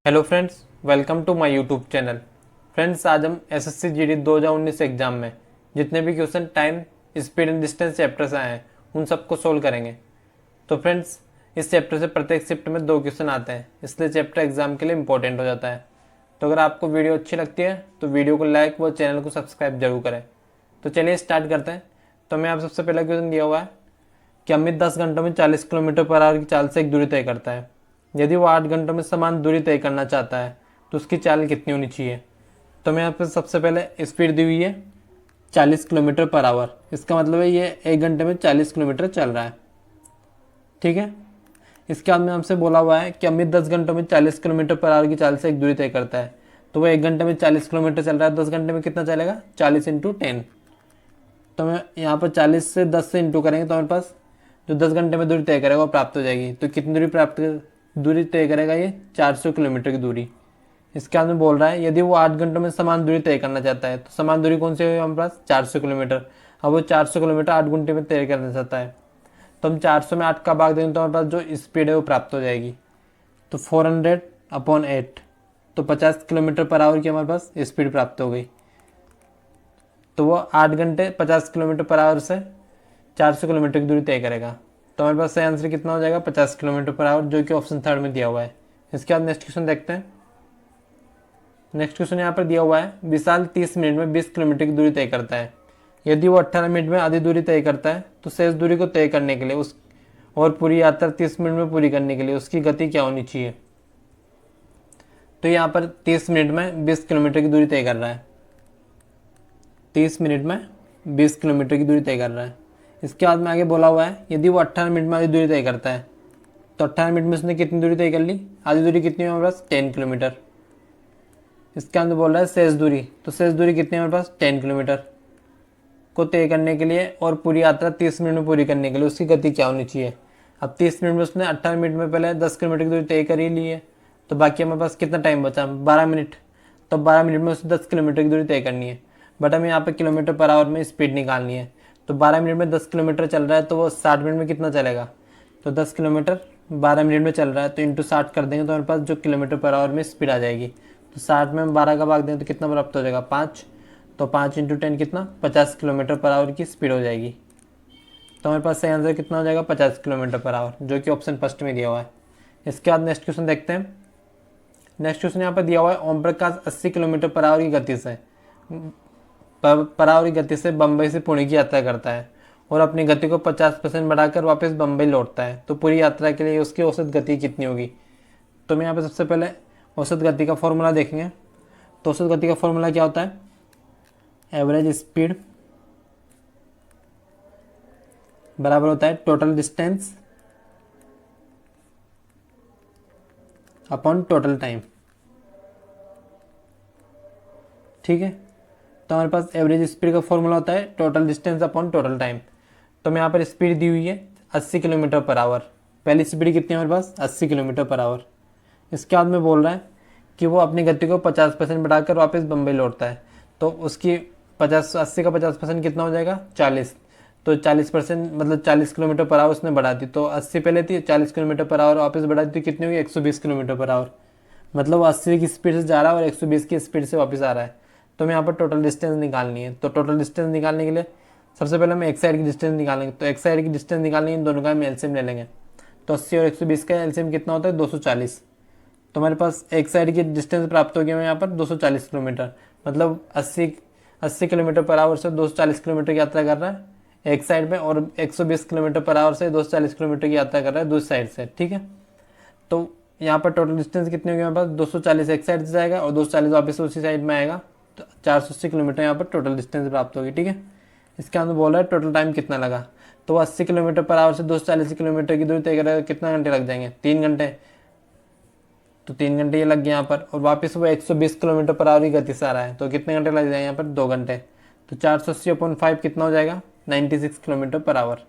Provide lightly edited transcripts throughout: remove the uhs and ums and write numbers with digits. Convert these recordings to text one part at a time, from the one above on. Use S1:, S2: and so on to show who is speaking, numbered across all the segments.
S1: Hello friends, welcome to my YouTube channel. Friends, आज हम SSC GD 2019 exam में जितने भी question time, speed and distance chapter से आए हैं उन सबको सोल्व करेंगे। तो फ्रेंड्स, इस चैप्टर से प्रत्येक शिफ्ट में 2 क्वेश्चन आते हैं, इसलिए चैप्टर एग्जाम के लिए इंपॉर्टेंट हो जाता है। तो अगर आपको वीडियो अच्छी लगती है तो वीडियो को लाइक व चैनल को सब्सक्राइब जरूर करें। तो चलिए स्टार्ट करते हैं। तो मैं आप सबसे पहला क्वेश्चन दिया हुआ है कि अमित 10 घंटों में 40 किलोमीटर पर आवर की चाल से एक दूरी तय करता है। यदि वो 8 घंटों में समान दूरी तय करना चाहता है तो उसकी चाल कितनी होनी चाहिए। तो मैं यहाँ पे सबसे पहले स्पीड दी हुई है 40 किलोमीटर पर आवर। इसका मतलब है ये 1 घंटे में 40 किलोमीटर चल रहा है। ठीक है। इसके बाद में हमसे बोला हुआ है कि अमित 10 घंटों में 40 किलोमीटर पर आवर की चाल से एक दूरी तय करता है। तो वो 1 घंटे में 40 किलोमीटर चल रहा है, 10 घंटे में कितना चलेगा, 40 इंटू 10। तो मैं यहाँ पर 40 से 10 से इंटू करेंगे तो हमारे पास जो 10 घंटे में दूरी तय करेगा वो प्राप्त हो जाएगी। तो कितनी दूरी तय करेगा, ये 400 किलोमीटर की दूरी। इसके बाद में बोल रहा है यदि वो 8 घंटों में समान दूरी तय करना चाहता है। तो समान दूरी कौन सी है हमारे पास, 400 किलोमीटर। अब वो 400 किलोमीटर 8 घंटे में तय करना चाहता है, तो हम 400 में 8 का भाग देंगे तो हमारे पास जो स्पीड है वो प्राप्त हो जाएगी। तो 400/8, तो 50 किलोमीटर पर आवर की हमारे पास स्पीड प्राप्त हो गई। तो वो 8 घंटे 50 किलोमीटर पर आवर से 400 किलोमीटर की दूरी तय करेगा। तो हमारे पास सही आंसर कितना हो जाएगा, 50 किलोमीटर पर आवर, जो कि ऑप्शन 3 में दिया हुआ है। इसके बाद नेक्स्ट क्वेश्चन देखते हैं। नेक्स्ट क्वेश्चन यहाँ पर दिया हुआ है विशाल 30 मिनट में 20 किलोमीटर की दूरी तय करता है। यदि वो 18 मिनट में आधी दूरी तय करता है तो शेष दूरी को तय करने के लिए उस और पूरी यात्रा 30 मिनट में पूरी करने के लिए उसकी गति क्या होनी चाहिए। तो यहाँ पर 30 मिनट में 20 किलोमीटर की दूरी तय कर रहा है। 30 मिनट में 20 किलोमीटर की दूरी तय कर रहा है। इसके बाद में आगे बोला हुआ है यदि वो 18 मिनट में आधी दूरी तय करता है। तो 18 मिनट में उसने कितनी दूरी तय कर ली, आधी दूरी कितनी है हमारे पास, 10 किलोमीटर। इसके अंदर बोल रहा है शेष दूरी, तो शेष दूरी कितनी है हमारे पास, 10 किलोमीटर को तय करने के लिए और पूरी यात्रा 30 मिनट में पूरी करने के लिए उसकी गति क्या होनी चाहिए। अब 30 मिनट में उसने 18 मिनट में पहले 10 किलोमीटर की दूरी तय कर ही ली है, तो बाकी हमारे पास कितना टाइम बचा, 12 मिनट। तो 12 मिनट में उसने 10 किलोमीटर की दूरी तय करनी है, बट हमें यहाँ पे किलोमीटर पर आवर में स्पीड निकालनी है। तो 12 मिनट में 10 किलोमीटर चल रहा है तो वो 60 मिनट में कितना चलेगा। तो 10 किलोमीटर 12 मिनट में चल रहा है तो इंटू 60 कर देंगे तो हमारे पास जो किलोमीटर पर आवर में स्पीड आ जाएगी। तो 60 में हम 12 का भाग दें तो कितना प्राप्त हो जाएगा, 5। तो 5 इंटू 10 कितना, 50 किलोमीटर पर आवर की स्पीड हो जाएगी। तो हमारे पास सही आंसर कितना हो जाएगा, 50 किलोमीटर पर आवर, जो कि ऑप्शन फर्स्ट में दिया हुआ है। इसके बाद नेक्स्ट क्वेश्चन देखते हैं। नेक्स्ट क्वेश्चन यहाँ पर दिया हुआ है Om Prakash 80 kilometre per hour की गति से पर आवर की गति से बम्बई से पुणे की यात्रा करता है और अपनी गति को 50% बढ़ाकर वापस बम्बई लौटता है। तो पूरी यात्रा के लिए उसकी औसत गति कितनी होगी। तो मैं यहाँ पे सबसे पहले औसत गति का फॉर्मूला देखेंगे। तो औसत गति का फॉर्मूला क्या होता है, एवरेज स्पीड बराबर होता है total distance upon total time. ठीक है। तो हमारे पास एवरेज स्पीड का फॉर्मूला होता है total distance upon total time. तो मैं यहाँ पर स्पीड दी हुई है 80 किलोमीटर पर आवर। पहली स्पीड कितनी है हमारे पास, 80 किलोमीटर पर आवर। इसके बाद में बोल रहा है कि वो अपनी गति को 50% बढ़ाकर वापस बम्बई लौटता है। तो उसकी 80 का 50% कितना हो जाएगा, 40। तो 40% मतलब 40 किलोमीटर पर आवर उसने बढ़ा दी। तो 80 पहले थी, 40 किलोमीटर पर आवर वापस बढ़ा दी तो कितनी होगी, 120 किलोमीटर पर आवर। मतलब वो 80 की स्पीड से जा रहा है और 120 की स्पीड से वापस आ रहा है। तो हमें यहाँ पर टोटल डिस्टेंस निकालनी है। तो टोटल डिस्टेंस निकालने के लिए सबसे पहले हम एक साइड की डिस्टेंस निकालेंगे। तो एक साइड की डिस्टेंस निकालने के दोनों का हम एलसीएम ले लेंगे। तो 80 और 120 का एलसीएम कितना होता है, 240। तो हमारे पास एक साइड की डिस्टेंस प्राप्त हो गया हमें यहाँ पर 240 किलोमीटर। मतलब 80 किलोमीटर पर आवर से 240 किलोमीटर की यात्रा कर रहा है एक साइड में, और 120 किलोमीटर पर आवर से 240 किलोमीटर की यात्रा कर रहा है दूसरी साइड से। ठीक है। तो यहाँ पर टोटल डिस्टेंस कितनी होगी हमारे पास, 240 एक साइड से जाएगा और 240 वापस उसी साइड में आएगा। तो 480 किलोमीटर यहाँ पर टोटल डिस्टेंस प्राप्त होगी। ठीक है। इसके अंदर बोल रहा है टोटल टाइम कितना लगा। तो 80 किलोमीटर पर आवर से 240 किलोमीटर की दूरी तय करेगा, कितना घंटे लग जाएंगे, 3 घंटे। तो 3 घंटे ये लग गए यहाँ पर, और वापस वो 120 किलोमीटर पर आवर की गति से आ रहा है तो कितने घंटे लग जाएंगे यहाँ पर, 2 घंटे। तो 480/5 कितना हो जाएगा, 96 किलोमीटर पर आवर,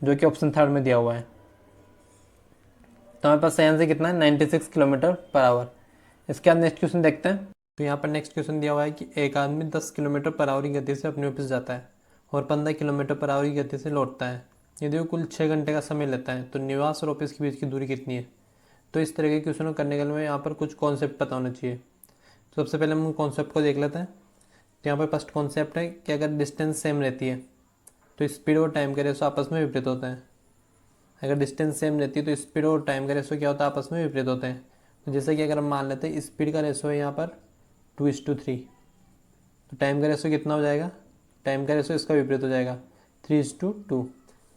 S1: जो कि ऑप्शन 3 में दिया हुआ है। तो हमारे पास सही आंसर कितना है, 96 किलोमीटर पर आवर। इसके बाद नेक्स्ट क्वेश्चन देखते हैं। तो यहाँ पर नेक्स्ट क्वेश्चन दिया हुआ है कि एक आदमी 10 किलोमीटर पर आवर की गति से अपने ऑफिस जाता है और 15 किलोमीटर पर आवर की गति से लौटता है। यदि वो कुल 6 घंटे का समय लेता है तो निवास और ऑफिस के बीच की दूरी कितनी है। तो इस तरह के क्वेश्चन को करने के लिए यहाँ पर कुछ कॉन्सेप्ट पता होना चाहिए। तो सबसे पहले हम कॉन्सेप्ट को देख लेते हैं। तो यहाँ पर फर्स्ट कॉन्सेप्ट है कि अगर डिस्टेंस सेम रहती है तो स्पीड और टाइम का रेशो आपस में विपरीत होता है। अगर डिस्टेंस सेम रहती है तो स्पीड और टाइम का रेशो क्या होता है, आपस में विपरीत होते हैं। तो जैसे कि अगर हम मान लेते हैं स्पीड का रेशो है यहाँ पर 2:3, तो टाइम का रेशो कितना हो जाएगा, टाइम का रेशो इसका विपरीत हो जाएगा 3:2।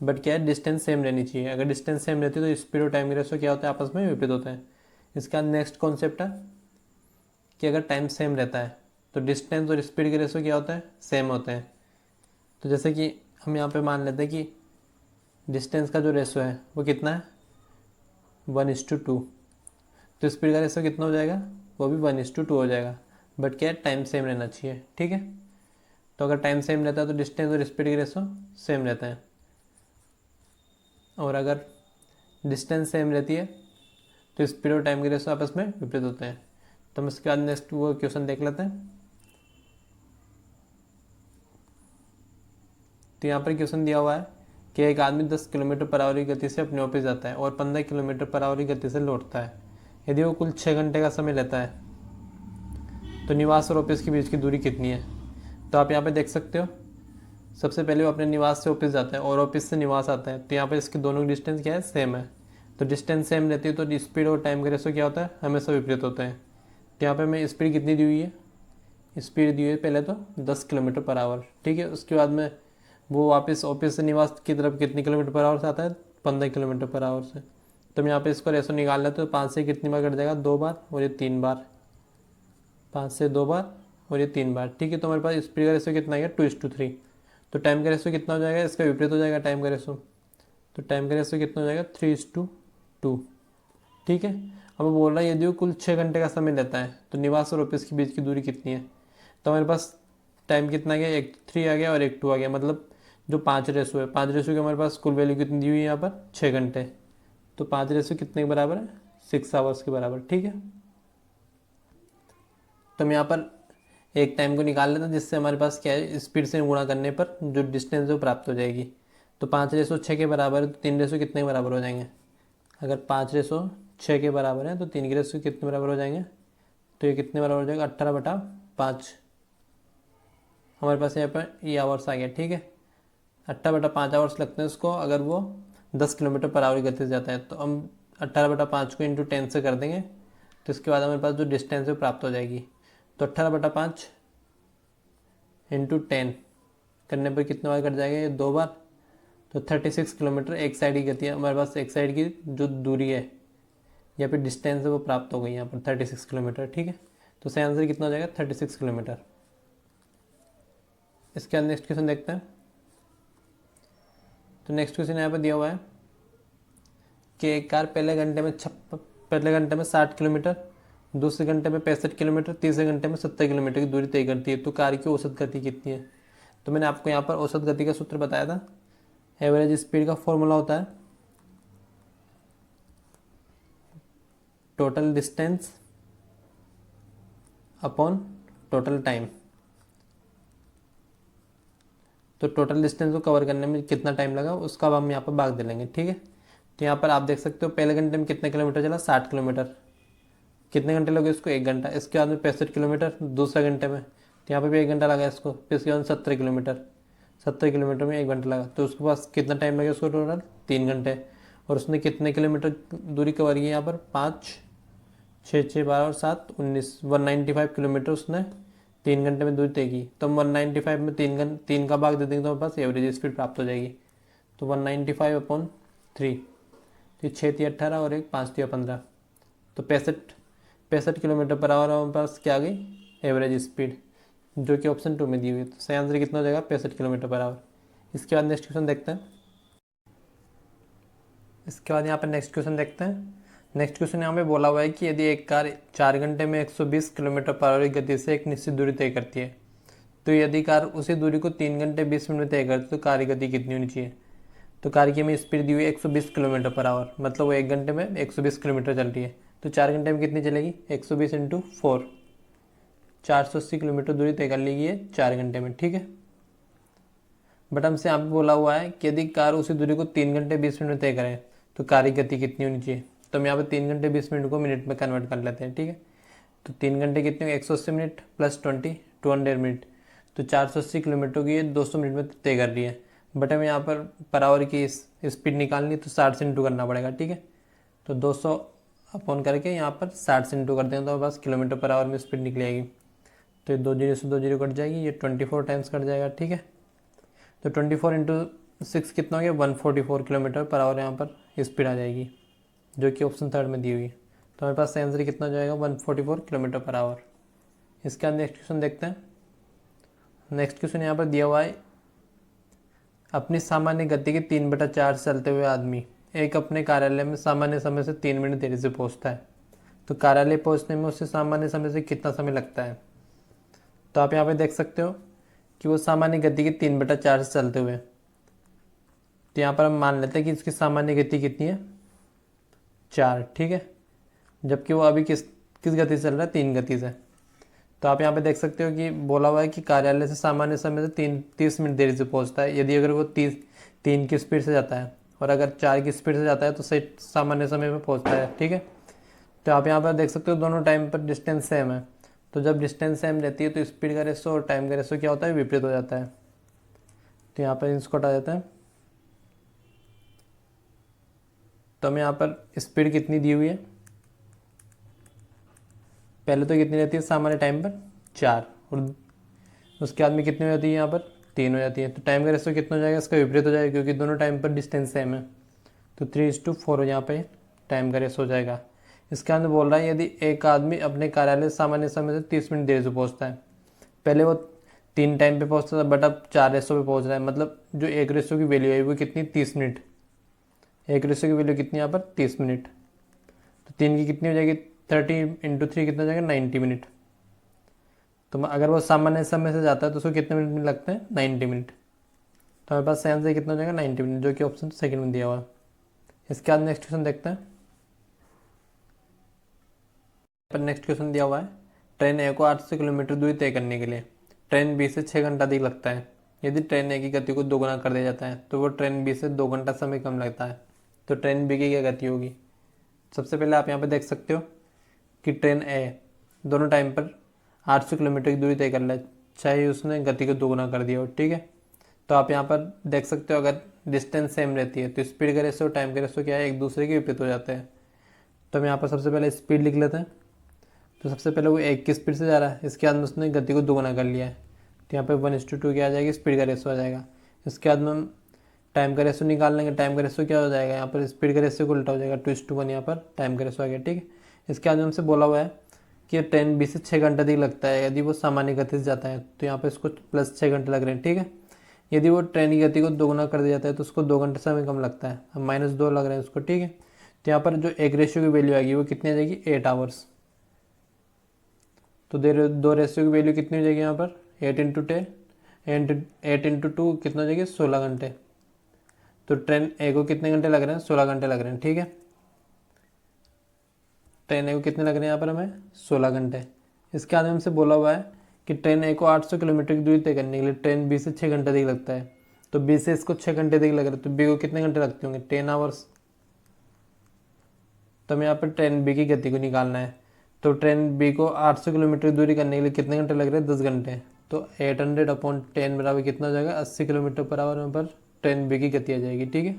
S1: बट क्या है, डिस्टेंस सेम रहनी चाहिए। अगर डिस्टेंस सेम रहती है तो स्पीड और टाइम का रेशो क्या होता है, आपस में विपरीत होते हैं। इसका नेक्स्ट कॉन्सेप्ट है कि अगर टाइम सेम रहता है तो डिस्टेंस और स्पीड के रेशो क्या होता है, सेम होते हैं। तो जैसे कि हम यहाँ पे मान लेते हैं कि डिस्टेंस का जो रेशो है वो कितना है, 1:2। तो स्पीड का रेशो कितना हो जाएगा, वो भी 1:2 हो जाएगा। बट क्या है, टाइम सेम रहना चाहिए। ठीक है, तो अगर टाइम सेम रहता है तो डिस्टेंस और स्पीड के रेशो सेम रहते हैं। और अगर डिस्टेंस सेम रहती है तो स्पीड और टाइम के रेशो आपस में विपरीत होते हैं। तो हम इसके बाद नेक्स्ट वो क्वेश्चन देख लेते हैं। तो यहाँ पर क्वेश्चन दिया हुआ है कि एक आदमी 10 किलोमीटर पर आवर की गति से अपने ऑफिस जाता है और 15 किलोमीटर पर आवर की गति से लौटता है। यदि वो कुल 6 घंटे का समय लेता है तो निवास और ऑफिस के बीच की दूरी कितनी है। तो आप यहाँ पे देख सकते हो, सबसे पहले वो अपने निवास से ऑफिस जाता है और ऑफिस से निवास आता है। तो यहाँ पर इसके दोनों की डिस्टेंस क्या है, सेम है। तो डिस्टेंस सेम रहती है तो स्पीड और टाइम का रेशो क्या होता है, हमेशा विपरीत होता है। तो यहाँ पर हमें स्पीड कितनी दी हुई है, स्पीड दी हुई है पहले तो 10 किलोमीटर पर आवर। ठीक है, उसके बाद में वो वापस ऑफिस से निवास की तरफ कितने किलोमीटर पर आवर से आता है, 15 किलोमीटर पर आवर से। तो हम यहाँ पे इसको रेशो निकाल लेते हैं। तो 5 से कितनी बार कट जाएगा, 2 बार, और ये 3 बार। 5 से 2 बार और ये 3 बार। ठीक है, तो हमारे पास स्पीड का रेशो कितना है, 2:3। तो टाइम का रेशो कितना हो जाएगा, इसका विपरीत हो जाएगा टाइम का रेशो। तो टाइम का रेशो कितना हो जाएगा, 3:2। ठीक है, अब वो बोल रहा है यदि वो कुल 6 घंटे का समय लेता है तो निवास और ऑफिस के बीच की दूरी कितनी है। तो हमारे पास टाइम कितना आ गया, एक 3 आ गया और एक 2 आ गया। मतलब जो 5 रेशो है, 5 रेशो की हमारे पास कुल वैल्यू कितनी दी हुई है यहाँ पर, 6 घंटे। तो 5 रेशो कितने के बराबर है, 6 आवर्स के बराबर। ठीक है, तो हम यहाँ पर एक टाइम को निकाल लेते हैं जिससे हमारे पास क्या है, स्पीड से गुणा करने पर जो डिस्टेंस है वो प्राप्त हो जाएगी। तो 5:6 के बराबर है तो 3 रेशो कितने के बराबर हो जाएंगे। अगर 5:6 के बराबर है तो 3 के रेशो कितने बराबर हो जाएंगे, तो ये कितने बराबर हो जाएगा, 18/5। हमारे पास यहाँ पर ये आवर्स आ गया। ठीक है, 18/5 आवर्स लगते हैं उसको अगर वो 10 किलोमीटर पर आवर की गति से जाता है। तो हम 18/5 को इंटू 10 से कर देंगे तो इसके बाद हमारे पास जो डिस्टेंस है प्राप्त हो जाएगी। तो 18/5 इंटू 10 करने पर कितने बार कट जाएगा, ये 2 बार। तो 36 किलोमीटर एक साइड की गति है हमारे पास, एक साइड की जो दूरी है या फिर डिस्टेंस है वो प्राप्त हो गई यहाँ पर 36 किलोमीटर। ठीक है, तो सही आंसर कितना हो जाएगा, 36 किलोमीटर। इसके बाद नेक्स्ट क्वेश्चन देखते हैं। तो नेक्स्ट क्वेश्चन यहाँ पर दिया हुआ है कि एक कार पहले घंटे में 60 किलोमीटर, दूसरे घंटे में 65 किलोमीटर, तीसरे घंटे में 70 किलोमीटर की दूरी तय करती है। तो कार की औसत गति कितनी है। तो मैंने आपको यहाँ पर औसत गति का सूत्र बताया था। एवरेज स्पीड का फॉर्मूला होता है total distance upon total time. तो टोटल डिस्टेंस को कवर करने में कितना टाइम लगा उसका अब हम यहाँ पर भाग दे लेंगे। ठीक है, तो यहाँ पर आप देख सकते हो पहले घंटे में कितने किलोमीटर चला, 60 किलोमीटर। कितने घंटे लगे इसको, 1 घंटा। इसके बाद में 65 किलोमीटर दूसरे घंटे में, तो यहाँ पर भी 1 घंटा लगा इसको। फिर इसके बाद 70 किलोमीटर, 70 किलोमीटर में 1 घंटा लगा। तो उसके पास कितना टाइम लगे उसको, टोटल 3 घंटे। और उसने कितने किलोमीटर दूरी कवर की यहाँ पर, 5, 6, 6, 12 और 7, 19, 195 किलोमीटर उसने 3 घंटे में दूरी तय की। तो हम 195 में 3 का भाग दे देंगे तो हमारे पास एवरेज स्पीड प्राप्त हो जाएगी। तो 195/3, तो 6 × 18 और 1 5 × 15, तो 65 किलोमीटर पर आवर हमारे पास क्या आ गई, एवरेज स्पीड, जो कि ऑप्शन 2 में दी हुई है। तो सही आंसर कितना हो जाएगा, 65 किलोमीटर पर आवर। इसके बाद नेक्स्ट क्वेश्चन देखते हैं। इसके बाद यहाँ पर नेक्स्ट क्वेश्चन देखते हैं। नेक्स्ट क्वेश्चन यहाँ पे बोला हुआ है कि यदि एक कार 4 घंटे में 120 किलोमीटर पर आवर की गति से एक निश्चित दूरी तय करती है, तो यदि कार उसी दूरी को 3 घंटे 20 मिनट में तय करती है तो कार की गति कितनी होनी चाहिए। तो कार की हमें स्पीड दी हुई है 120 किलोमीटर पर आवर, मतलब वो 1 घंटे में 120 किलोमीटर चल रही है। तो 4 घंटे में कितनी चलेगी, 120 × 4, 480 किलोमीटर दूरी तय कर लेगी है 4 घंटे में। ठीक है, बट हमसे यहाँ पे बोला हुआ है कि यदि कार उसी दूरी को 3 घंटे 20 मिनट में तय करें तो कार की गति कितनी होनी चाहिए। तो हम यहाँ पे 3 घंटे 20 मिनट को मिनट में कन्वर्ट कर लेते हैं, ठीक है। तो 3 घंटे कितने, 180 मिनट प्लस 20, 200 मिनट, तो 480 किलोमीटर की 200 मिनट में तय कर रही है। बट हमें यहाँ पर आवर की स्पीड निकालनी, तो 60 से इंटू करना पड़ेगा, ठीक है। तो 200 अपॉन करके यहाँ पर 60 से इंटू कर दें तो हमारे पास किलोमीटर पर आवर में स्पीड निकलेगी। तो ये 2 जीरो से 2 जीरो कट जाएगी, ये 24 टाइम्स कट जाएगा, ठीक है। तो 24 इंटू 6 कितना हो गया, 144 किलोमीटर पर आवर यहाँ पर स्पीड आ जाएगी, जो कि ऑप्शन थर्ड में दी हुई है। तो हमारे पास आंसर कितना हो जाएगा, 144 किलोमीटर पर आवर। इसके बाद नेक्स्ट क्वेश्चन देखते हैं। नेक्स्ट क्वेश्चन यहाँ पर दिया हुआ है, अपनी सामान्य गति के 3/4 से चलते हुए आदमी एक अपने कार्यालय में सामान्य समय से 3 मिनट देरी से पहुँचता है, तो कार्यालय पहुँचने में उससे सामान्य समय से कितना समय लगता है। तो आप यहाँ पे देख सकते हो कि वो सामान्य गति के 3/4 से चलते हुए, तो यहाँ पर हम मान लेते हैं कि इसकी सामान्य गति कितनी है, 4, ठीक है। जबकि वो अभी किस गति से चल रहा है, 3 गति से। तो आप यहाँ पे देख सकते हो कि बोला हुआ है कि कार्यालय से सामान्य समय से 30 मिनट देरी से पहुँचता है। यदि अगर वो 3 की स्पीड से जाता है और अगर 4 की स्पीड से जाता है तो सही सामान्य समय में पहुँचता है, ठीक है। तो आप यहाँ पर देख सकते हो दोनों टाइम पर डिस्टेंस सेम है। तो जब डिस्टेंस सेम रहती है तो स्पीड का रेशो और टाइम का रेशो क्या होता है, विपरीत हो जाता है। तो यहाँ पर इसको हटा देते हैं। तो हमें यहाँ पर स्पीड कितनी दी हुई है, पहले तो कितनी रहती है सामान्य टाइम पर, 4, और उसके बाद में कितनी हो जाती है, यहाँ पर 3 हो जाती है। तो टाइम का रेशो कितना हो जाएगा, इसका विपरीत हो जाएगा, क्योंकि दोनों टाइम पर डिस्टेंस सेम है। तो 3:4 यहाँ पे टाइम का रेशो हो जाएगा। इसके अंदर बोल रहा है यदि एक आदमी अपने कार्यालय सामान्य समय से 30 मिनट देर से पहुँचता है, पहले वो 3 टाइम पे पहुँचता था बट अब 4 रेशो पे पहुँच रहा है, मतलब जो एक रेशो की वैल्यू है वो कितनी, 30 मिनट। एक रेशो की वैल्यू कितनी यहाँ पर, 30 मिनट। तो 3 की कितनी हो जाएगी, 30 इंटू 3 कितना हो जाएगा, 90 मिनट। तो अगर वो सामान्य समय से जाता है तो उसको कितने मिनट लगते हैं, 90 मिनट। तो हमारे पास आंसर कितना हो जाएगा, 90 मिनट, जो कि ऑप्शन सेकंड में दिया हुआ है। इसके बाद नेक्स्ट क्वेश्चन देखते हैं। पर नेक्स्ट क्वेश्चन दिया हुआ है, ट्रेन ए को 800 किलोमीटर दूरी तय करने के लिए ट्रेन बी से 6 घंटा अधिक लगता है। यदि ट्रेन ए की गति को दोगुना कर दिया जाता है तो वो ट्रेन बी से 2 घंटा समय कम लगता है, तो ट्रेन बी की क्या गति होगी। सबसे पहले आप यहाँ पर देख सकते हो कि ट्रेन ए दोनों टाइम पर 800 किलोमीटर की दूरी तय कर ले, चाहे उसने गति को दोगुना कर दिया हो, ठीक है। तो आप यहाँ पर देख सकते हो अगर डिस्टेंस सेम रहती है तो स्पीड का रेशो टाइम का रेशो क्या है, एक दूसरे के विपरीत हो जाते हैं। तो हम यहाँ पर सबसे पहले स्पीड लिख लेते हैं। तो सबसे पहले वो 1 की स्पीड से जा रहा है, इसके बाद में उसने गति को दोगुना कर लिया है, तो यहाँ पर 1:2 क्या आ जाएगी, स्पीड का रेशो आ जाएगा। इसके बाद में हम टाइम का रेशो निकाल लेंगे। टाइम का रेशो क्या हो जाएगा, यहाँ पर स्पीड का रेशो को उल्टा हो जाएगा, 2:1 यहाँ पर टाइम का रेशो आ गया, ठीक है। इसके बाद में हमसे बोला हुआ है कि ट्रेन बी से 6 घंटे अधिक लगता है यदि वो सामान्य गति से जाता है, तो यहाँ पर इसको प्लस 6 घंटे लग रहे हैं, ठीक है। यदि वो ट्रेन की गति को दोगुना कर दिया जाता है तो उसको 2 घंटे समय कम लगता है, अब -2 लग रहे हैं उसको, ठीक है। तो यहाँ पर जो एक रेशियो की वैल्यू आएगी वो कितनी आ जाएगी, 8 आवर्स। तो 2 रेशियो की वैल्यू कितनी हो जाएगी यहाँ पर, 8 इंटू 2 कितना हो जाएगी, 16 घंटे। तो ट्रेन ए को कितने घंटे लग रहे हैं, 16 घंटे लग रहे हैं, ठीक है। ट्रेन ए को कितने लग रहे हैं यहाँ पर हमें, 16 घंटे। इसके बाद हमसे बोला हुआ है कि ट्रेन ए को 800 किलोमीटर की दूरी तय करने के लिए ट्रेन बी से 6 घंटे अधिक लगता है, तो बी से इसको 6 घंटे अधिक लग रहा है, तो बी को कितने घंटे लगते होंगे, 10 आवर्स। तो हमें यहाँ पर ट्रेन बी की गति को निकालना है। तो ट्रेन बी को 800 किलोमीटर की दूरी करने के लिए कितने घंटे लग रहे हैं, 10 घंटे। तो 800/10 बराबर कितना हो जाएगा, 80 किलोमीटर पर आवर में पर ट्रेन बी की गति आ जाएगी, ठीक है,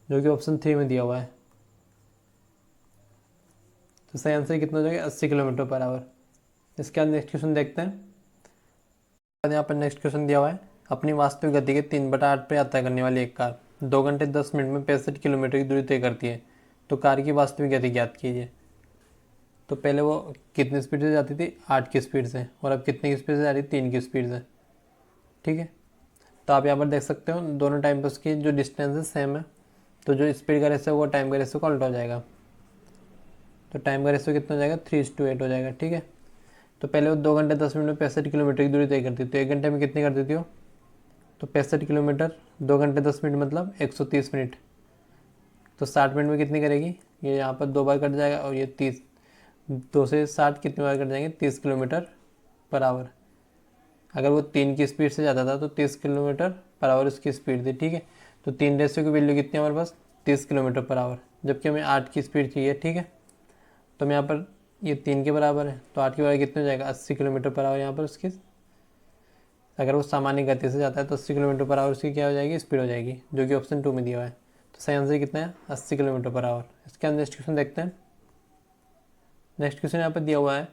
S1: जो कि ऑप्शन 3 में दिया हुआ है। तो सही आंसर कितना हो जाएगा, 80 किलोमीटर पर आवर। इसके बाद नेक्स्ट क्वेश्चन देखते हैं। यहाँ पर नेक्स्ट क्वेश्चन दिया हुआ है, अपनी वास्तविक गति के 3/8 पर यात्रा करने वाली एक कार 2 घंटे 10 मिनट में 65 किलोमीटर की दूरी तय करती है, तो कार की वास्तविक गति ज्ञात कीजिए। तो पहले वो कितनी स्पीड से जाती थी, 8 की स्पीड से, और अब कितने की स्पीड से जा रही है, 3 की स्पीड से, ठीक है। तो आप यहाँ पर देख सकते हो दोनों टाइम पर उसकी जो डिस्टेंस है सेम है, तो जो स्पीड का रेशो है वो टाइम का रेशो का उल्टा हो जाएगा। तो टाइम का रेशो कितना हो जाएगा, 3:8 हो जाएगा, ठीक है। तो पहले वो 2 घंटे 10 मिनट में 65 किलोमीटर की दूरी तय करती थी, तो 1 घंटे में कितनी कर देती हो, तो 65 किलोमीटर 2 घंटे 10 मिनट मतलब 130 मिनट। तो 60 मिनट में कितनी करेगी, ये यहाँ पर 2 बार कट जाएगा, और ये 30, 2 से 60 कितनी बार कट जाएंगे, 30 किलोमीटर पर आवर। अगर वो 3 की स्पीड से जाता था तो 30 किलोमीटर पर आवर उसकी स्पीड थी, ठीक है। तो 3 रेशियो की वैल्यू कितनी है हमारे पास, 30 किलोमीटर पर आवर। जबकि हमें 8 की स्पीड चाहिए, ठीक है। तो हम यहाँ पर ये 3 के बराबर है, तो 8 के बराबर कितने हो जाएगा 80 किलोमीटर पर आवर यहाँ पर उसकी, अगर वो सामान्य गति से जाता है तो 80 किलोमीटर पर आवर उसकी क्या हो जाएगी, स्पीड हो जाएगी, जो कि ऑप्शन 2 में दिया हुआ है। तो सही आंसर कितना है 80 किलोमीटर पर आवर। इसके अंदर नेक्स्ट क्वेश्चन देखते हैं। नेक्स्ट क्वेश्चन यहाँ पर दिया हुआ है,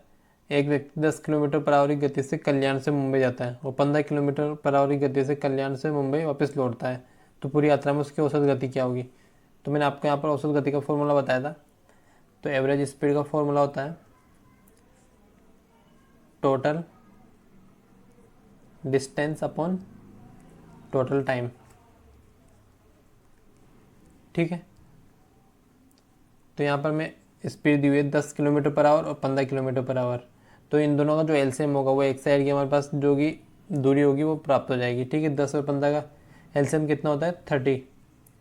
S1: एक व्यक्ति 10 किलोमीटर पर आवर की गति से कल्याण से मुंबई जाता है और 15 किलोमीटर पर आवर की गति से कल्याण से मुंबई वापस लौटता है, तो पूरी यात्रा में उसकी औसत गति क्या होगी। तो मैंने आपको यहाँ पर औसत गति का फॉर्मूला बताया था। तो एवरेज स्पीड का फॉर्मूला होता है total distance upon total time, ठीक है। तो यहाँ पर मैं स्पीड दी हुई है 10 किलोमीटर पर आवर और 15 किलोमीटर पर आवर, तो इन दोनों का जो एलसीएम होगा वो एक साइड की हमारे पास जो कि दूरी होगी वो प्राप्त हो जाएगी, ठीक है। 10 और 15 का एलसीएम कितना होता है 30,